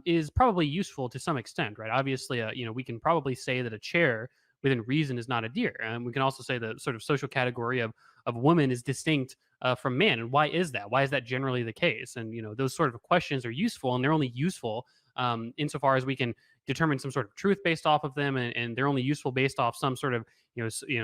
is probably useful to some extent, right? Obviously, we can probably say that a chair within reason is not a deer, and we can also say the sort of social category of woman is distinct from man. And why is that? Why is that generally the case? And those sort of questions are useful, and they're only useful insofar as we can determine some sort of truth based off of them, and they're only useful based off some sort of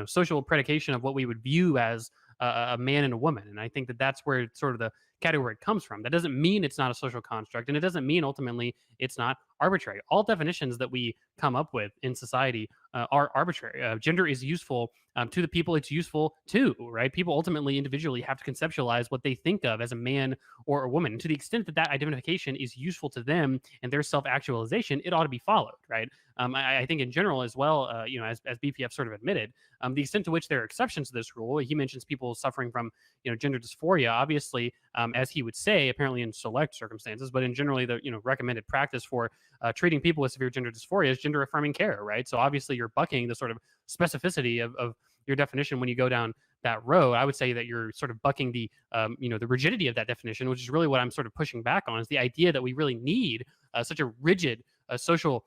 social predication of what we would view as a man and a woman. And I think that that's where sort of the category comes from. That doesn't mean it's not a social construct, and it doesn't mean ultimately it's not arbitrary. All definitions that we come up with in society are arbitrary. Gender is useful to the people it's useful to, right? People ultimately individually have to conceptualize what they think of as a man or a woman. And to the extent that that identification is useful to them and their self-actualization, it ought to be followed, right? I think in general as well, as BPF sort of admitted, the extent to which there are exceptions to this rule, he mentions people suffering from, gender dysphoria. Obviously, as he would say, apparently in select circumstances, but in generally the recommended practice for treating people with severe gender dysphoria is gender affirming care, right? So obviously you're bucking the sort of specificity of your definition when you go down that road. I would say that you're sort of bucking the the rigidity of that definition, which is really what I'm sort of pushing back on, is the idea that we really need such a rigid social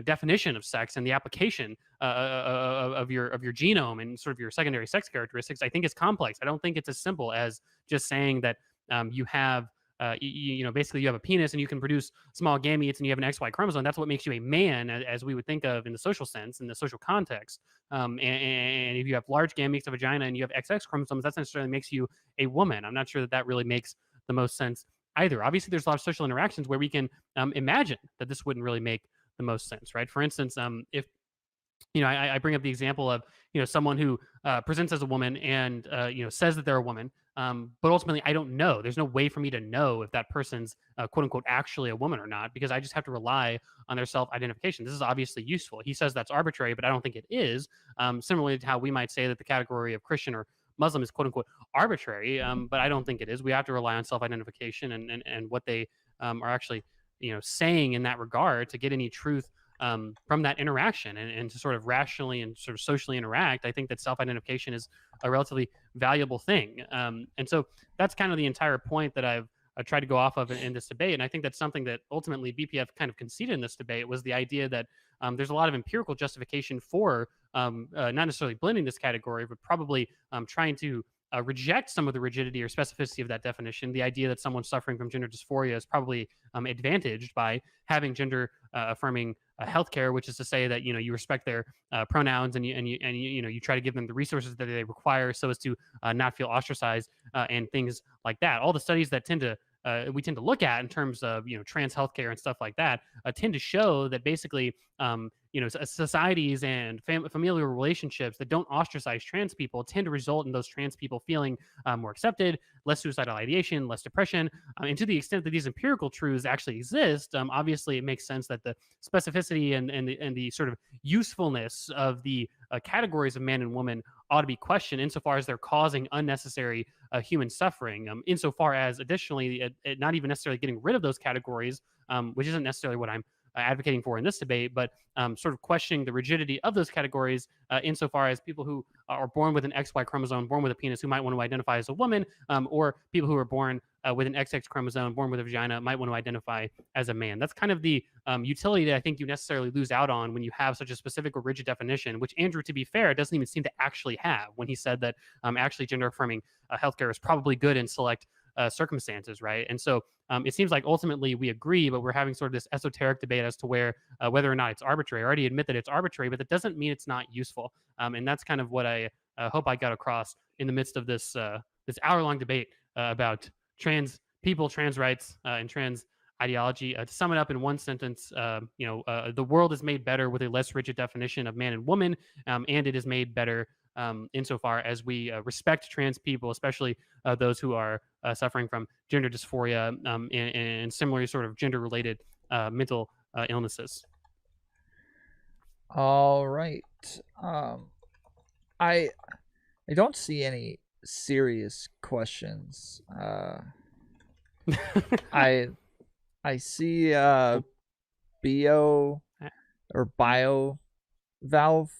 definition of sex and the application of your genome and sort of your secondary sex characteristics. I think it's complex. I don't think it's as simple as just saying that you have basically you have a penis and you can produce small gametes and you have an XY chromosome. That's what makes you a man, as we would think of in the social sense, in the social context. And if you have large gametes, a vagina, and you have XX chromosomes, that necessarily makes you a woman. I'm not sure that that really makes the most sense either. Obviously, there's a lot of social interactions where we can imagine that this wouldn't really make the most sense, right? For instance, if I bring up the example of someone who presents as a woman and says that they're a woman, but ultimately I don't know. There's no way for me to know if that person's quote unquote actually a woman or not, because I just have to rely on their self-identification. This is obviously useful. He says that's arbitrary, but I don't think it is. Similarly to how we might say that the category of Christian or Muslim is quote unquote arbitrary, but I don't think it is. We have to rely on self-identification and what they are actually saying in that regard to get any truth from that interaction and to sort of rationally and sort of socially interact. I think that self-identification is a relatively valuable thing. And so that's kind of the entire point that I've tried to go off of in this debate. And I think that's something that ultimately BPF kind of conceded in this debate, was the idea that there's a lot of empirical justification for not necessarily blending this category, but probably trying to reject some of the rigidity or specificity of that definition. The idea that someone suffering from gender dysphoria is probably advantaged by having gender affirming healthcare, which is to say that you respect their pronouns and you try to give them the resources that they require so as to not feel ostracized and things like that. All the studies that we tend to look at in terms of trans healthcare and stuff like that tend to show that basically societies and familial relationships that don't ostracize trans people tend to result in those trans people feeling more accepted, less suicidal ideation, less depression. And to the extent that these empirical truths actually exist, obviously it makes sense that the specificity and the sort of usefulness of the categories of man and woman ought to be questioned insofar as they're causing unnecessary human suffering. Insofar as additionally, not even necessarily getting rid of those categories, which isn't necessarily what I'm advocating for in this debate, but sort of questioning the rigidity of those categories insofar as people who are born with an XY chromosome, born with a penis, who might want to identify as a woman, or people who are born with an XX chromosome, born with a vagina, might want to identify as a man. That's kind of the utility that I think you necessarily lose out on when you have such a specific or rigid definition, which Andrew, to be fair, doesn't even seem to actually have when he said that actually gender affirming healthcare is probably good in select circumstances, right? And so it seems like ultimately we agree, but we're having sort of this esoteric debate as to whether or not it's arbitrary. I already admit that it's arbitrary, but that doesn't mean it's not useful. And that's kind of what I hope I got across in the midst of this hour-long debate about trans people, trans rights, and trans ideology. To sum it up in one sentence, the world is made better with a less rigid definition of man and woman, and it is made better insofar as we respect trans people, especially those who are suffering from gender dysphoria and similarly sort of gender-related mental illnesses. All right. I don't see any serious questions. I see Bio Valve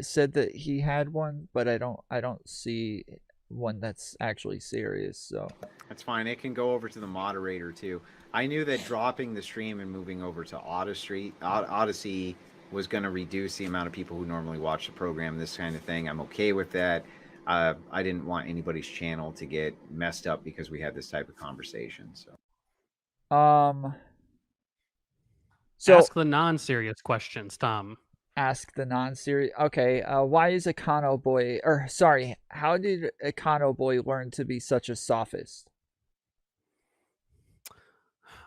said that he had one, but I don't see one that's actually serious. So that's fine. It can go over to the moderator too. I knew that dropping the stream and moving over to Odyssey was going to reduce the amount of people who normally watch the program, this kind of thing. I'm okay with that. I didn't want anybody's channel to get messed up because we had this type of conversation. So ask the non-serious questions, Tom. Ask the non-serious. Okay. Why is EconoBoi, or sorry, how did EconoBoi learn to be such a sophist?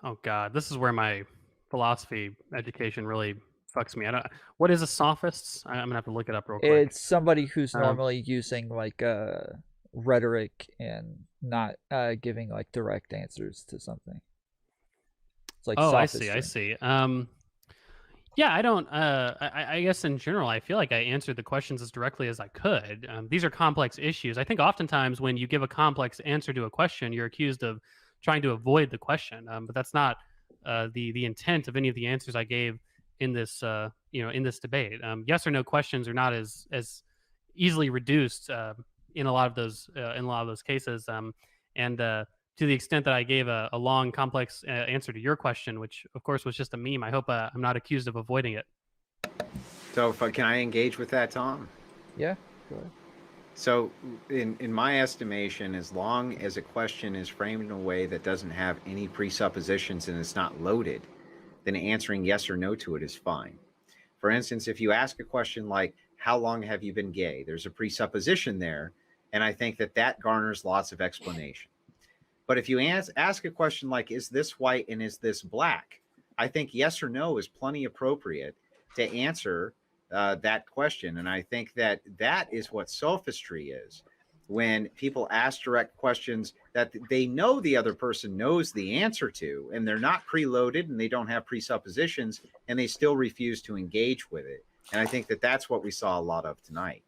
Oh God, this is where my philosophy education really fucks me. What is a sophist? I'm gonna have to look it up real quick. It's somebody who's normally using like rhetoric and not giving like direct answers to something. It's like sophistry. I see. Yeah, I don't. I guess in general, I feel like I answered the questions as directly as I could. These are complex issues. I think oftentimes when you give a complex answer to a question, you're accused of trying to avoid the question. But that's not the intent of any of the answers I gave in this in this debate. Yes or no questions are not as easily reduced in a lot of those cases. And To the extent that I gave a long, complex answer to your question, which of course was just a meme, I hope I'm not accused of avoiding it. So, can I engage with that, Tom? Yeah, go ahead. So, in my estimation, as long as a question is framed in a way that doesn't have any presuppositions and it's not loaded, then answering yes or no to it is fine. For instance, if you ask a question like, how long have you been gay? There's a presupposition there, and I think that garners lots of explanation. But if you ask a question like, is this white and is this black? I think yes or no is plenty appropriate to answer that question. And I think that is what sophistry is. When people ask direct questions that they know the other person knows the answer to, and they're not preloaded and they don't have presuppositions, and they still refuse to engage with it. And I think that that's what we saw a lot of tonight.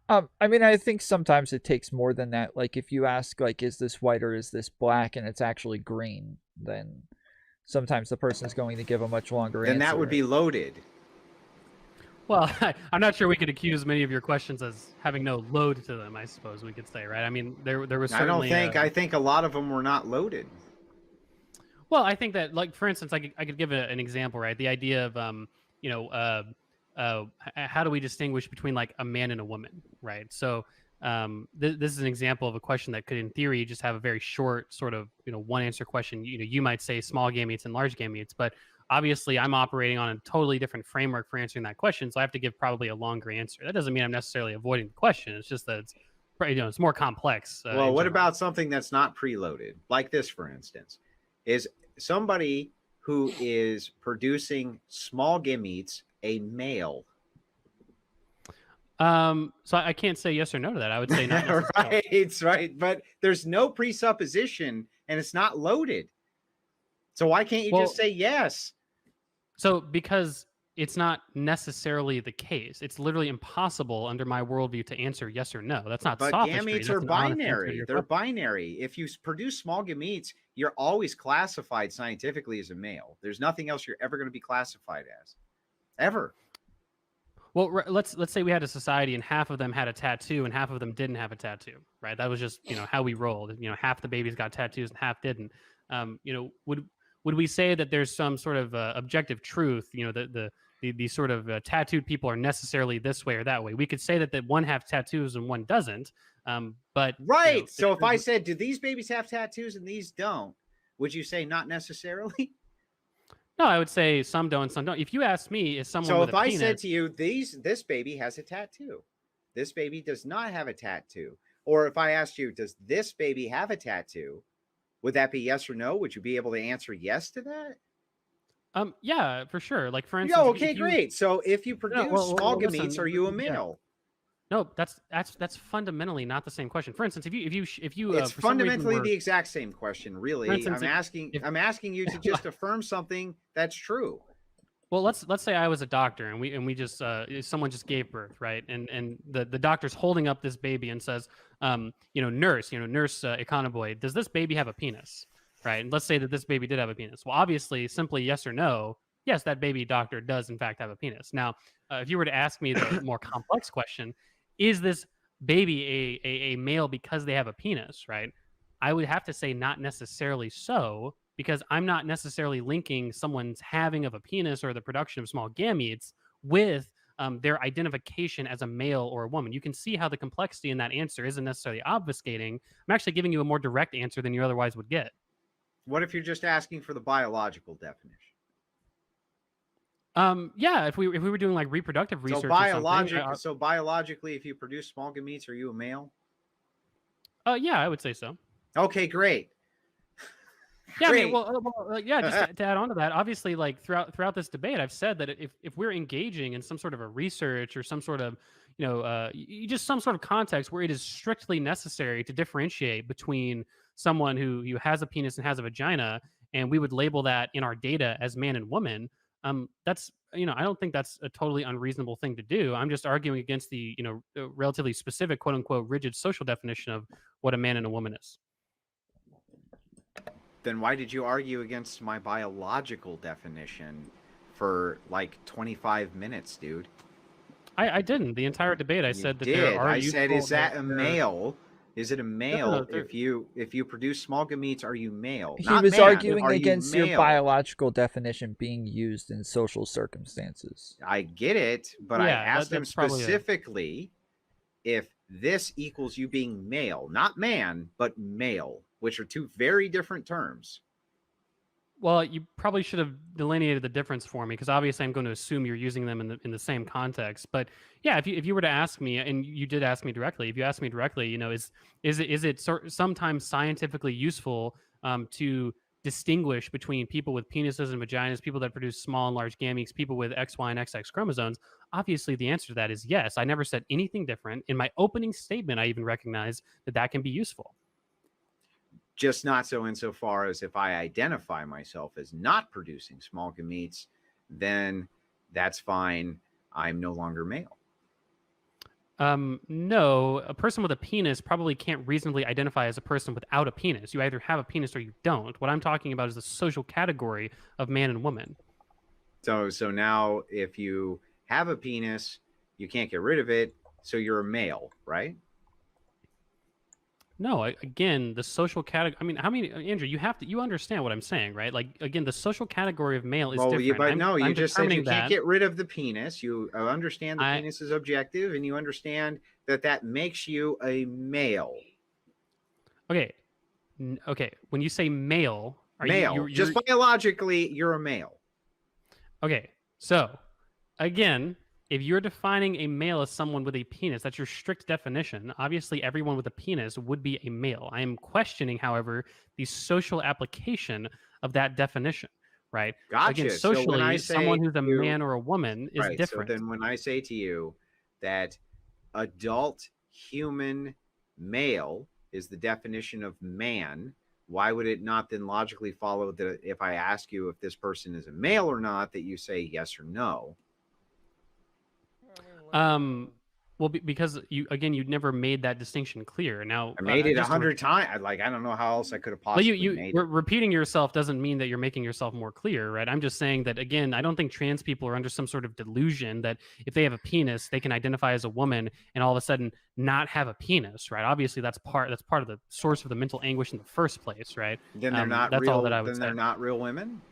I mean, I think sometimes it takes more than that. Like if you ask, like, is this white or is this black, and it's actually green, then sometimes the person is going to give a much longer answer. Then that would be loaded. Well, I'm not sure we could accuse many of your questions as having no load to them, I suppose we could say, right? I mean, there was certainly... I think a lot of them were not loaded. Well, I think that, like, for instance, I could give an example, right? The idea of, how do we distinguish between like a man and a woman, right? So this is an example of a question that could, in theory, just have a very short sort of one answer question. You might say small gametes and large gametes, but obviously I'm operating on a totally different framework for answering that question, so I have to give probably a longer answer. That doesn't mean I'm necessarily avoiding the question. It's just that it's more complex. Well, what about something that's not preloaded, like this, for instance? Is somebody who is producing small gametes a male? So I can't say yes or no to that. I would say not. Right, it's right, but there's no presupposition and it's not loaded. So why can't you just say yes? So because it's not necessarily the case. It's literally impossible under my worldview to answer yes or no. That's not sophistry. Gametes are binary. They're binary. If you produce small gametes, you're always classified scientifically as a male. There's nothing else you're ever going to be classified as. Ever. Well, let's say we had a society and half of them had a tattoo and half of them didn't have a tattoo, right? That was just, how we rolled. Half the babies got tattoos and half didn't. Would we say that there's some sort of objective truth, the sort of tattooed people are necessarily this way or that way? We could say that one have tattoos and one doesn't. But right. So if I said, do these babies have tattoos and these don't, would you say not necessarily? No, I would say some don't, some don't. If you ask me, is someone with a penis... So if I said to you, this baby has a tattoo, this baby does not have a tattoo, or if I asked you, does this baby have a tattoo, would that be yes or no? Would you be able to answer yes to that? Yeah, for sure. Like, for instance... Yeah, okay, great. So if you produce small gametes, are you a male? No, that's fundamentally not the same question. For instance, if you it's fundamentally the exact same question, really. Instance, I'm asking you to just affirm something that's true. Well, let's say I was a doctor and we just someone just gave birth, right? And the doctor's holding up this baby and says, nurse EconoBoi, does this baby have a penis? Right? And let's say that this baby did have a penis. Well, obviously, simply yes or no. Yes, that baby doctor does in fact have a penis. Now, if you were to ask me the more complex question, is this baby a male because they have a penis, right? I would have to say not necessarily so, because I'm not necessarily linking someone's having of a penis or the production of small gametes with their identification as a male or a woman. You can see how the complexity in that answer isn't necessarily obfuscating. I'm actually giving you a more direct answer than you otherwise would get. What if you're just asking for the biological definition? Yeah, if we were doing like reproductive research, so biologically, if you produce small gametes, are you a male? Yeah, I would say so. Okay, great. Yeah, great. I mean, just to add on to that, obviously, like throughout this debate, I've said that if we're engaging in some sort of a research or some sort of, just some sort of context where it is strictly necessary to differentiate between someone who has a penis and has a vagina, and we would label that in our data as man and woman. That's, I don't think that's a totally unreasonable thing to do. I'm just arguing against the, relatively specific, quote unquote, rigid social definition of what a man and a woman is. Then why did you argue against my biological definition for like 25 minutes, dude? I didn't. The entire debate, I said that there are. I said, is that a male? Is it a male? No, if you produce small gametes, are you male? He was arguing against your biological definition being used in social circumstances. I get it, but I asked him specifically if this equals you being male, not man, but male, which are two very different terms. Well, you probably should have delineated the difference for me, because obviously I'm going to assume you're using them in the same context. But yeah, if you were to ask me, and you did ask me directly, if you asked me directly, is it sometimes scientifically useful to distinguish between people with penises and vaginas, people that produce small and large gametes, people with X, Y, and XX chromosomes? Obviously, the answer to that is yes. I never said anything different. In my opening statement, I even recognized that can be useful. Just not so insofar as if I identify myself as not producing small gametes, then that's fine. I'm no longer male. No, a person with a penis probably can't reasonably identify as a person without a penis. You either have a penis or you don't. What I'm talking about is the social category of man and woman. So now if you have a penis, you can't get rid of it, so you're a male, right? No, again, the social category. I mean, how many, Andrew? You understand what I'm saying, right? Like, again, the social category of male is different. But you just said you can't get rid of the penis. You understand the penis is objective, and you understand that makes you a male. Okay. When you say male, you're just biologically, you're a male. Okay. So, again, if you're defining a male as someone with a penis, that's your strict definition. Obviously, everyone with a penis would be a male. I am questioning, however, the social application of that definition, right? Gotcha. Again, socially, someone who's a man or a woman is different. So then when I say to you that adult human male is the definition of man, why would it not then logically follow that if I ask you if this person is a male or not, that you say yes or no? Well, because you'd never made that distinction clear. Now I made it 100 times. I don't know how else I could have possibly made it. Repeating yourself doesn't mean that you're making yourself more clear, right? I'm just saying that, again, I don't think trans people are under some sort of delusion that if they have a penis, they can identify as a woman and all of a sudden not have a penis, right? Obviously, that's part of the source of the mental anguish in the first place, right? Then they're not that's real. All that I would then say. They're not real women.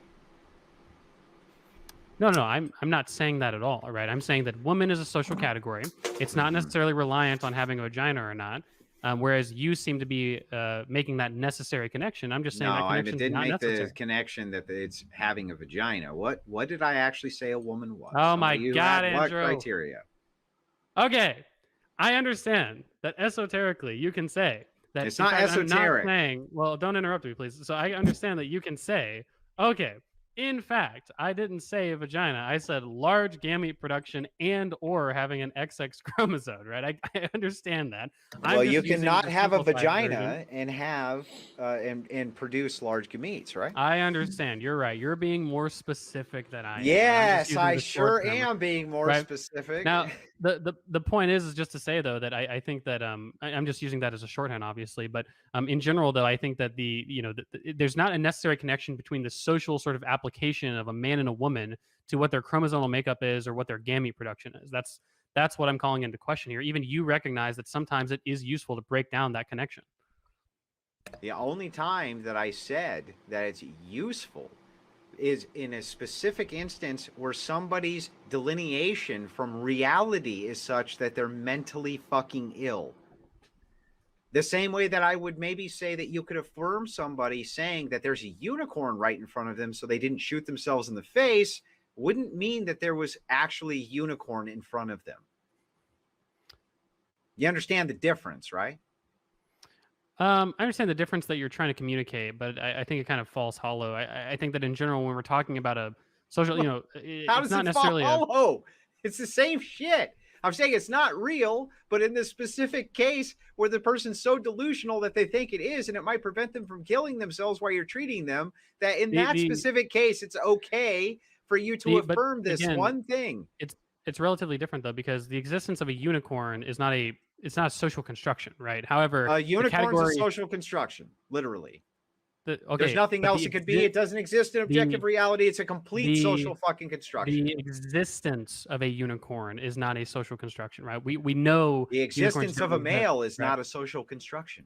No, I'm not saying that at all, right? I'm saying that woman is a social category. It's not necessarily reliant on having a vagina or not, whereas you seem to be making that necessary connection. I'm just saying that connection is not necessary. No, I didn't make the connection that it's having a vagina. What did I actually say a woman was? Oh my God, Andrew. What criteria? Okay, I understand that esoterically you can say that. It's not esoteric. I'm not saying, well, don't interrupt me, please. So I understand that you can say, okay, in fact, I didn't say vagina. I said large gamete production and or having an XX chromosome, right? I understand that. Well, you cannot have a vagina and have and produce large gametes, right? I understand. You're right. You're being more specific than I am. Yes, I sure am being more specific. Now, the point is just to say, though, that I think that I'm just using that as a shorthand, obviously. But in general, though, I think that there's not a necessary connection between the social sort of application of a man and a woman to what their chromosomal makeup is or what their gamete production is. That's what I'm calling into question here. Even you recognize that sometimes it is useful to break down that connection. The only time that I said that it's useful is in a specific instance where somebody's delineation from reality is such that they're mentally fucking ill. The same way that I would maybe say that you could affirm somebody saying that there's a unicorn right in front of them so they didn't shoot themselves in the face wouldn't mean that there was actually a unicorn in front of them. You understand the difference, right? I understand the difference that you're trying to communicate, but I think it kind of falls hollow. I think that in general, when we're talking about a social, how does it fall hollow? It's the same shit. I'm saying it's not real, but in this specific case where the person's so delusional that they think it is, and it might prevent them from killing themselves while you're treating them, that in that specific case, it's okay. for you to affirm this again, one thing. It's relatively different though, because the existence of a unicorn is not a social construction, right? However, A unicorn's a category social construction, literally. okay, There's nothing else it could be. It doesn't exist in objective reality. It's a complete social fucking construction. The existence of a unicorn is not a social construction, right? We know the existence of a male is not a social construction.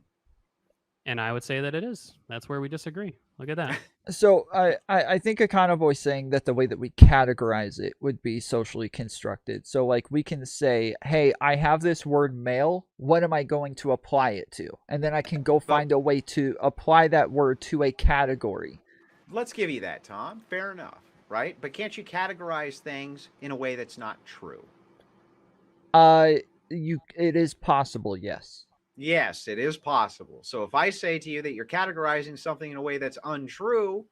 And I would say that it is. That's where we disagree. Look at that. So I think EconoBoi saying that the way that we categorize it would be socially constructed. So like we can say, hey, I have this word male. What am I going to apply it to? And then I can go find a way to apply that word to a category. Let's give you that, Tom. Fair enough, right? But can't you categorize things in a way that's not true? It is possible, yes. Yes, it is possible. So if I say to you that you're categorizing something in a way that's untrue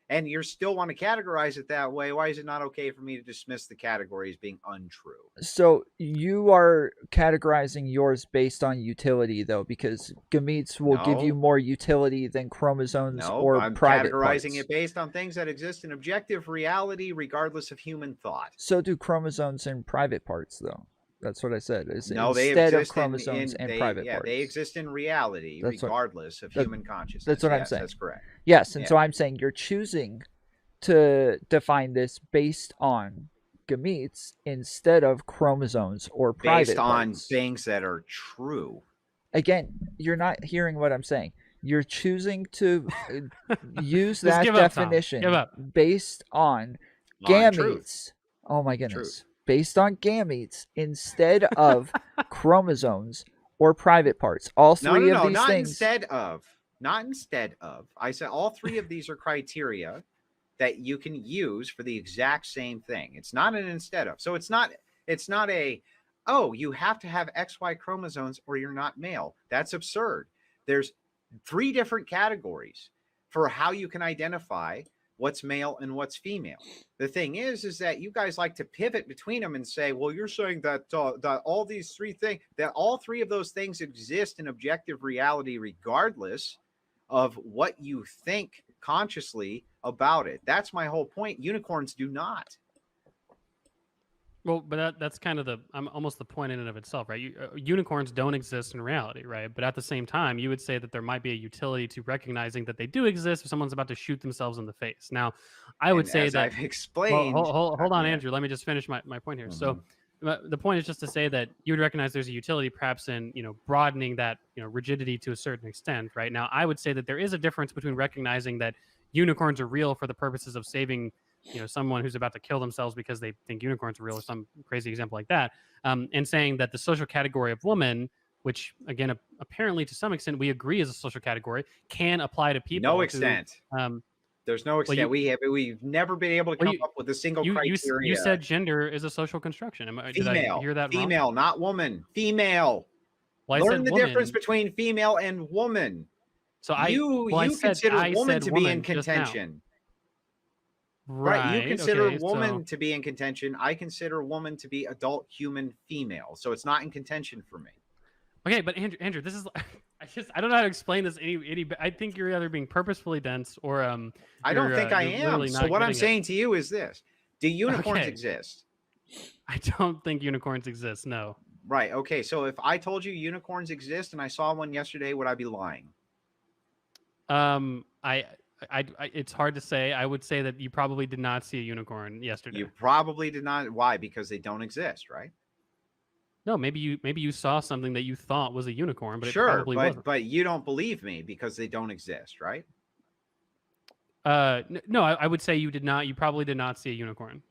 and you still want to categorize it that way, why is it not okay for me to dismiss the category as being untrue? So you are categorizing yours based on utility, though, because gametes will give you more utility than chromosomes or I'm private categorizing parts. it based on things that exist in objective reality, regardless of human thought. So do chromosomes and private parts, though. That's what I said. No, instead of chromosomes and private parts. They exist in reality, regardless of human consciousness. That's what I'm saying. That's correct. Yes, and so I'm saying you're choosing to define this based on gametes instead of chromosomes or private parts. Based on things that are true. Again, you're not hearing what I'm saying. You're choosing to use that definition based on gametes. Oh my goodness. Truth. Based on gametes instead of chromosomes or private parts. All three of these not things. Not instead of. I said all three of these are criteria that you can use for the exact same thing. It's not an instead of. So it's not a, oh, you have to have XY chromosomes or you're not male. That's absurd. There's 3 different categories for how you can identify what's male and what's female. The thing is that you guys like to pivot between them and say, well, you're saying that all these 3 things, that all 3 of those things exist in objective reality, regardless of what you think consciously about it. That's my whole point. Unicorns do not. Well, but that's kind of almost the point in and of itself, right? Unicorns don't exist in reality, right? But at the same time, you would say that there might be a utility to recognizing that they do exist if someone's about to shoot themselves in the face. Now, I would say that I've explained. Well, hold on, Andrew. Let me just finish my point here. So, the point is just to say that you would recognize there's a utility, perhaps in broadening that rigidity to a certain extent, right? Now, I would say that there is a difference between recognizing that unicorns are real for the purposes of saving someone who's about to kill themselves because they think unicorns are real, or some crazy example like that, and saying that the social category of woman, which again apparently to some extent we agree is a social category, can apply to people. No extent. There's no extent. We've never been able to come up with a single criteria. You said gender is a social construction. Did I hear that wrong? Female, not woman. Female. Well, learn the difference between female and woman. So you consider woman to be in contention. Right. You consider woman to be in contention. I consider woman to be adult human female. So it's not in contention for me. Okay, but Andrew, this is I don't know how to explain this I think you're either being purposefully dense or I don't think I am. So what I'm saying to you is this. Do unicorns exist? I don't think unicorns exist, no. Right. Okay. So if I told you unicorns exist and I saw one yesterday, would I be lying? It's hard to say. I would say that you probably did not see a unicorn yesterday. You probably did not. Why? Because they don't exist, right? No, maybe you saw something that you thought was a unicorn, but sure, it probably wasn't. But you don't believe me because they don't exist, right? No, I would say you did not. You probably did not see a unicorn.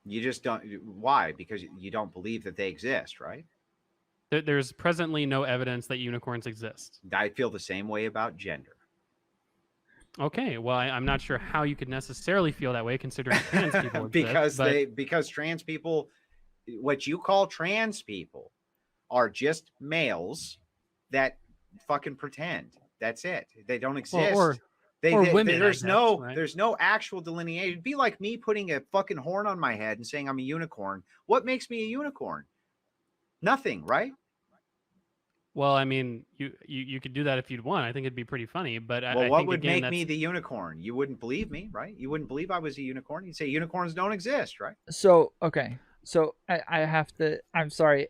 You just don't. Why? Because you don't believe that they exist, right? There's presently no evidence that unicorns exist. I feel the same way about gender. Okay, well, I'm not sure how you could necessarily feel that way, considering trans people exist, because trans people, what you call trans people, are just males that fucking pretend. That's it. They don't exist. Or women. There's no actual delineation. It'd be like me putting a fucking horn on my head and saying I'm a unicorn. What makes me a unicorn? Nothing, right? Well, I mean, you could do that if you'd want. I think it'd be pretty funny, but Well, I what think would again make that's me the unicorn? You wouldn't believe me, right? You wouldn't believe I was a unicorn. You'd say unicorns don't exist, right? So okay, so I have to. I'm sorry.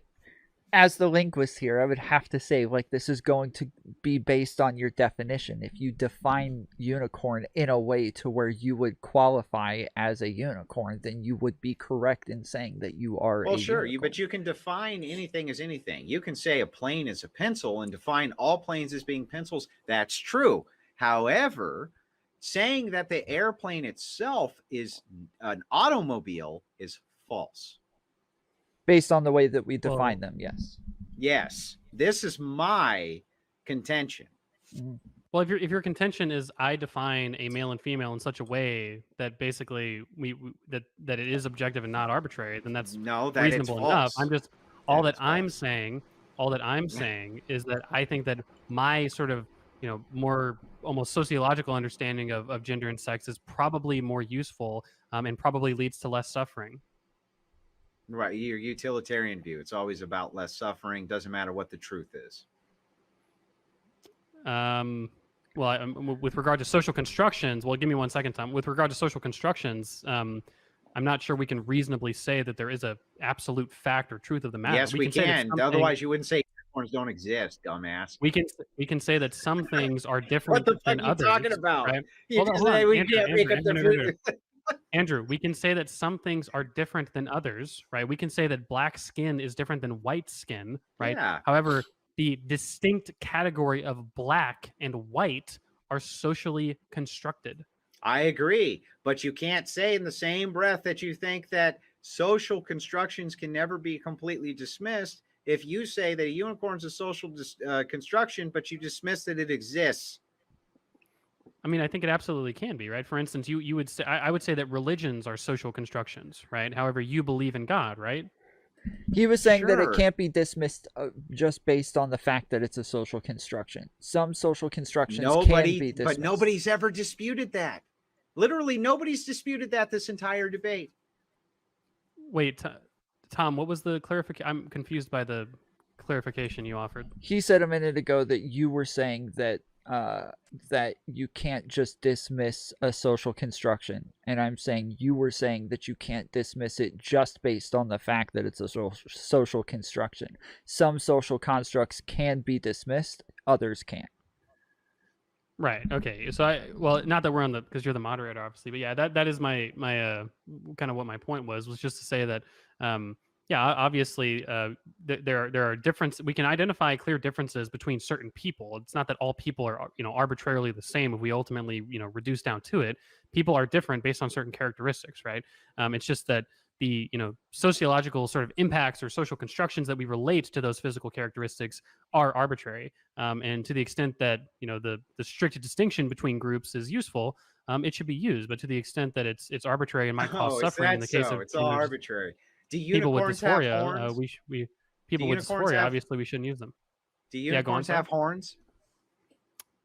As the linguist here, I would have to say, like, this is going to be based on your definition. If you define unicorn in a way to where you would qualify as a unicorn, then you would be correct in saying that you are Well, a sure, unicorn. but you can define anything as anything. You can say a plane is a pencil and define all planes as being pencils. That's true. However, saying that the airplane itself is an automobile is false. Based on the way that we define well, them, yes. Yes, this is my contention. well, if your contention is I define a male and female in such a way that basically that it is objective and not arbitrary, then that's No, that it's reasonable enough. I'm false. just That it's false. all that I'm saying is that I think that my sort of more almost sociological understanding of gender and sex is probably more useful and probably leads to less suffering. Right, your utilitarian view. It's always about less suffering. Doesn't matter what the truth is. Well, with regard to social constructions, well, give me 1 second, Tom. With regard to social constructions, I'm not sure we can reasonably say that there is a absolute fact or truth of the matter. Yes, we say that can. Otherwise, you wouldn't say unicorns don't exist, dumbass. we can say that some things are What different the fuck than are you talking others, about? right? You just say we can't make up the food. Andrew, we can say that some things are different than others, right? We can say that black skin is different than white skin, right? Yeah. However, the distinct category of black and white are socially constructed. I agree, but you can't say in the same breath that you think that social constructions can never be completely dismissed if you say that a unicorn is a social construction, but you dismiss that it exists. I mean, I think it absolutely can be, right? For instance, you would say I would say that religions are social constructions, right? However, you believe in God, right? He was saying that it Sure. can't be dismissed just based on the fact that it's a social construction. Some social constructions can be dismissed. But nobody's ever disputed that. Literally, nobody's disputed that this entire debate. Wait, Tom, what was the clarification? I'm confused by the clarification you offered. He said a minute ago that you were saying that that you can't just dismiss a social construction, and I'm saying you were saying that you can't dismiss it just based on the fact that it's a social construction. Some social constructs can be dismissed, others can't. Right. Okay. So well, not that we're on the, because you're the moderator, obviously, but yeah, that is my kind of what my point was just to say that yeah, obviously there are differences. We can identify clear differences between certain people. It's not that all people are arbitrarily the same. If we ultimately reduce down to it, people are different based on certain characteristics, right? It's just that the sociological sort of impacts or social constructions that we relate to those physical characteristics are arbitrary, and to the extent that the strict distinction between groups is useful, it should be used. But to the extent that it's arbitrary and might cause suffering in the case of it's all arbitrary. Do people with unicorns have dysphoria, horns? people with dysphoria, obviously we shouldn't use them. Do unicorns have horns?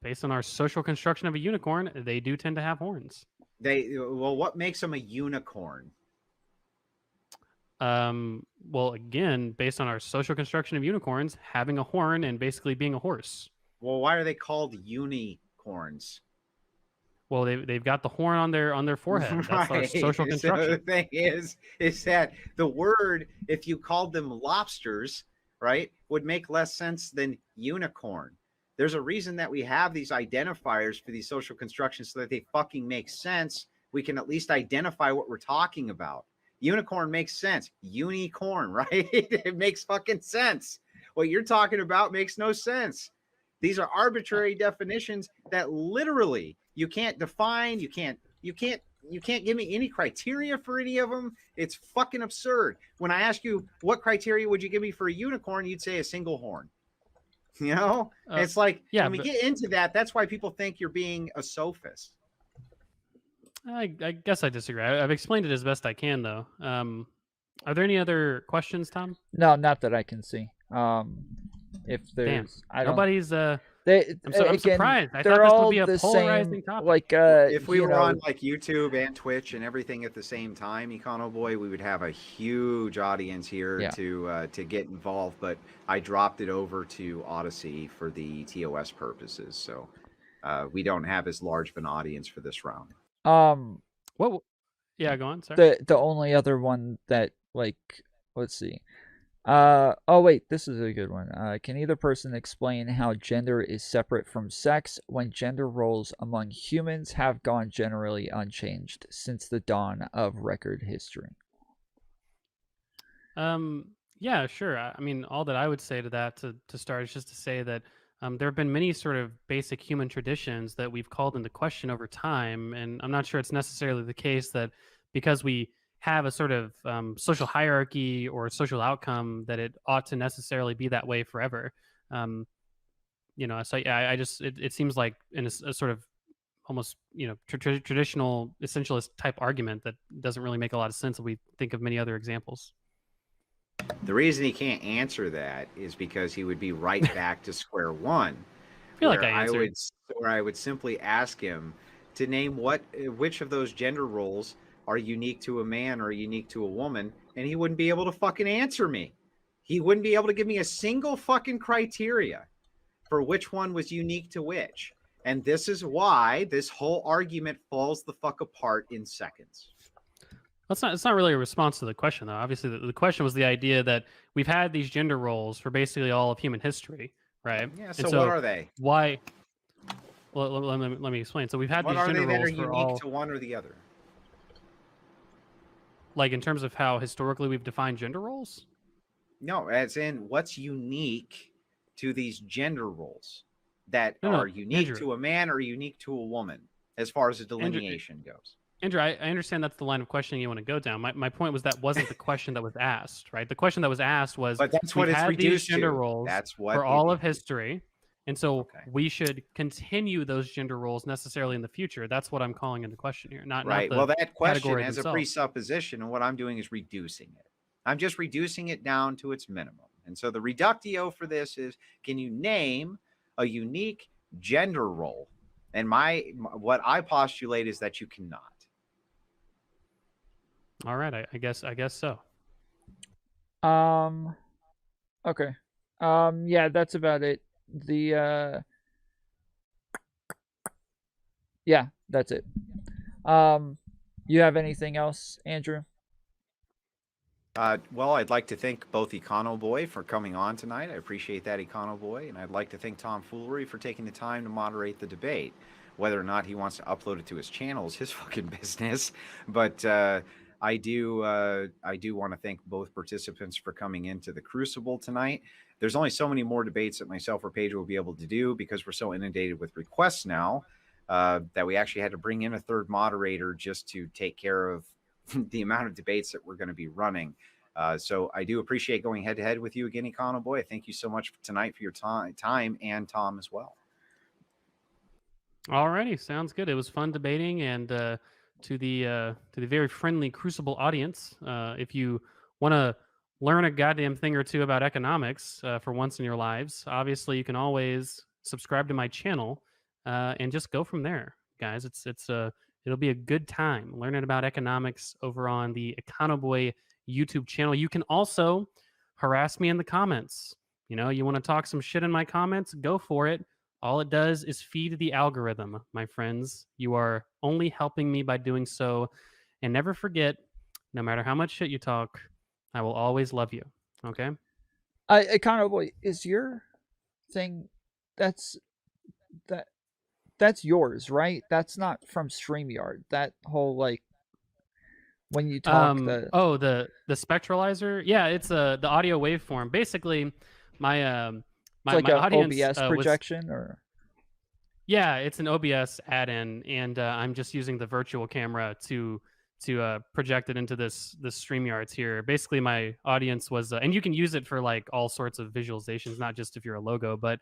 Based on our social construction of a unicorn, they do tend to have horns. Well, what makes them a unicorn? Well, again, based on our social construction of unicorns, having a horn and basically being a horse. Well, why are they called unicorns? Well, they've got the horn on their forehead. That's our social construction. So the thing is that the word, if you called them lobsters, right, would make less sense than unicorn. There's a reason that we have these identifiers for these social constructions so that they fucking make sense. We can at least identify what we're talking about. Unicorn makes sense. Unicorn, right? It makes fucking sense. What you're talking about makes no sense. These are arbitrary definitions that literally you can't define. You can't give me any criteria for any of them. It's fucking absurd. When I ask you what criteria would you give me for a unicorn, you'd say a single horn. It's like, yeah, when we get into that, that's why people think you're being a sophist. I guess I disagree. I've explained it as best I can, though. Are there any other questions, Tom? No, not that I can see. If there's, nobody's I'm surprised. I thought they're this would all be a the polarizing same. topic. Like, if we were on like YouTube and Twitch and everything at the same time, EconoBoi, we would have a huge audience here to get involved. But I dropped it over to Odyssey for the TOS purposes, so we don't have as large of an audience for this round. What? Yeah, go on. Sorry. The only other one that, like, let's see. Oh wait, this is a good one. Can either person explain how gender is separate from sex when gender roles among humans have gone generally unchanged since the dawn of record history? Yeah, sure. I mean, all that I would say to that to start is just to say that there have been many sort of basic human traditions that we've called into question over time, and I'm not sure it's necessarily the case that because we have a sort of social hierarchy or social outcome that it ought to necessarily be that way forever. So yeah, I just it seems like in a sort of almost traditional essentialist type argument that doesn't really make a lot of sense if we think of many other examples. The reason he can't answer that is because he would be right back to square one. I feel like I answered. Where I would simply ask him to name which of those gender roles are unique to a man or unique to a woman, and he wouldn't be able to fucking answer me. He wouldn't be able to give me a single fucking criteria for which one was unique to which. And this is why this whole argument falls the fuck apart in seconds. It's not really a response to the question, though. Obviously, the question was the idea that we've had these gender roles for basically all of human history, right? Yeah, so what are they? Why? Well, let me explain. So we've had these gender roles for all. What are they that are unique to one or the other? Like in terms of how historically we've defined gender roles? No, as in what's unique to these gender roles that are unique Andrew, to a man or unique to a woman as far as the delineation goes. Andrew, I understand that's the line of questioning you want to go down. My point was that wasn't the question that was asked, right? The question that was asked was, but that's what it's reduced gender to. roles that's what for all of history. And so we should continue those gender roles necessarily in the future. That's what I'm calling into question here. Not well, that question has a presupposition, and what I'm doing is reducing it. I'm just reducing it down to its minimum. And so the reductio for this is, can you name a unique gender role? And what I postulate is that you cannot. All right, I guess so. Okay. Yeah, that's about it. Yeah, that's it. You have anything else, Andrew? Well, I'd like to thank both EconoBoi for coming on tonight. I appreciate that, EconoBoi. And I'd like to thank Tom Foolery for taking the time to moderate the debate. Whether or not he wants to upload it to his channel is his fucking business. But I do want to thank both participants for coming into the Crucible tonight. There's only so many more debates that myself or Paige will be able to do because we're so inundated with requests now that we actually had to bring in a third moderator just to take care of the amount of debates that we're going to be running. So I do appreciate going head to head with you again, EconoBoi. Thank you so much for tonight for your time, and Tom as well. Alrighty, sounds good. It was fun debating, and to the very friendly Crucible audience, if you want to learn a goddamn thing or two about economics for once in your lives, obviously you can always subscribe to my channel and just go from there, guys. It'll be a good time learning about economics over on the EconoBoi YouTube channel. You can also harass me in the comments. You want to talk some shit in my comments? Go for it. All it does is feed the algorithm, my friends. You are only helping me by doing so. And never forget, no matter how much shit you talk, I will always love you. Okay? EconoBoi, is your thing that's yours, right? That's not from StreamYard. That whole when you talk the spectralizer. Yeah, it's the audio waveform. Basically, my my audience OBS projection or yeah, it's an OBS add-in, and I'm just using the virtual camera to project it into this StreamYards here. Basically, my audience was, and you can use it for like all sorts of visualizations, not just if you're a logo, but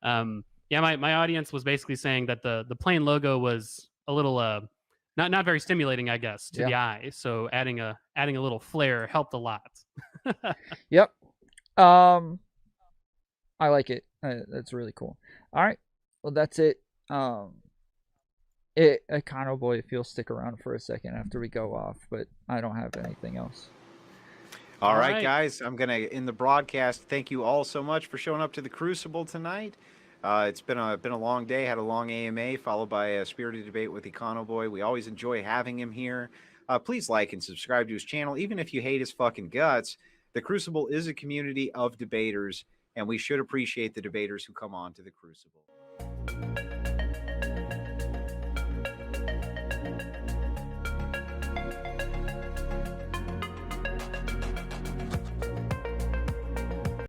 yeah, my audience was basically saying that the plain logo was a little not very stimulating, I guess, to the eye. So adding a little flair helped a lot. Yep. I like it. That's really cool. All right. Well, that's it. EconoBoi, if you'll stick around for a second after we go off, but I don't have anything else. All right, guys, I'm going to end the broadcast. Thank you all so much for showing up to the Crucible tonight. It's been a long day, had a long AMA, followed by a spirited debate with EconoBoi. We always enjoy having him here. Please like and subscribe to his channel, even if you hate his fucking guts. The Crucible is a community of debaters, and we should appreciate the debaters who come on to the Crucible.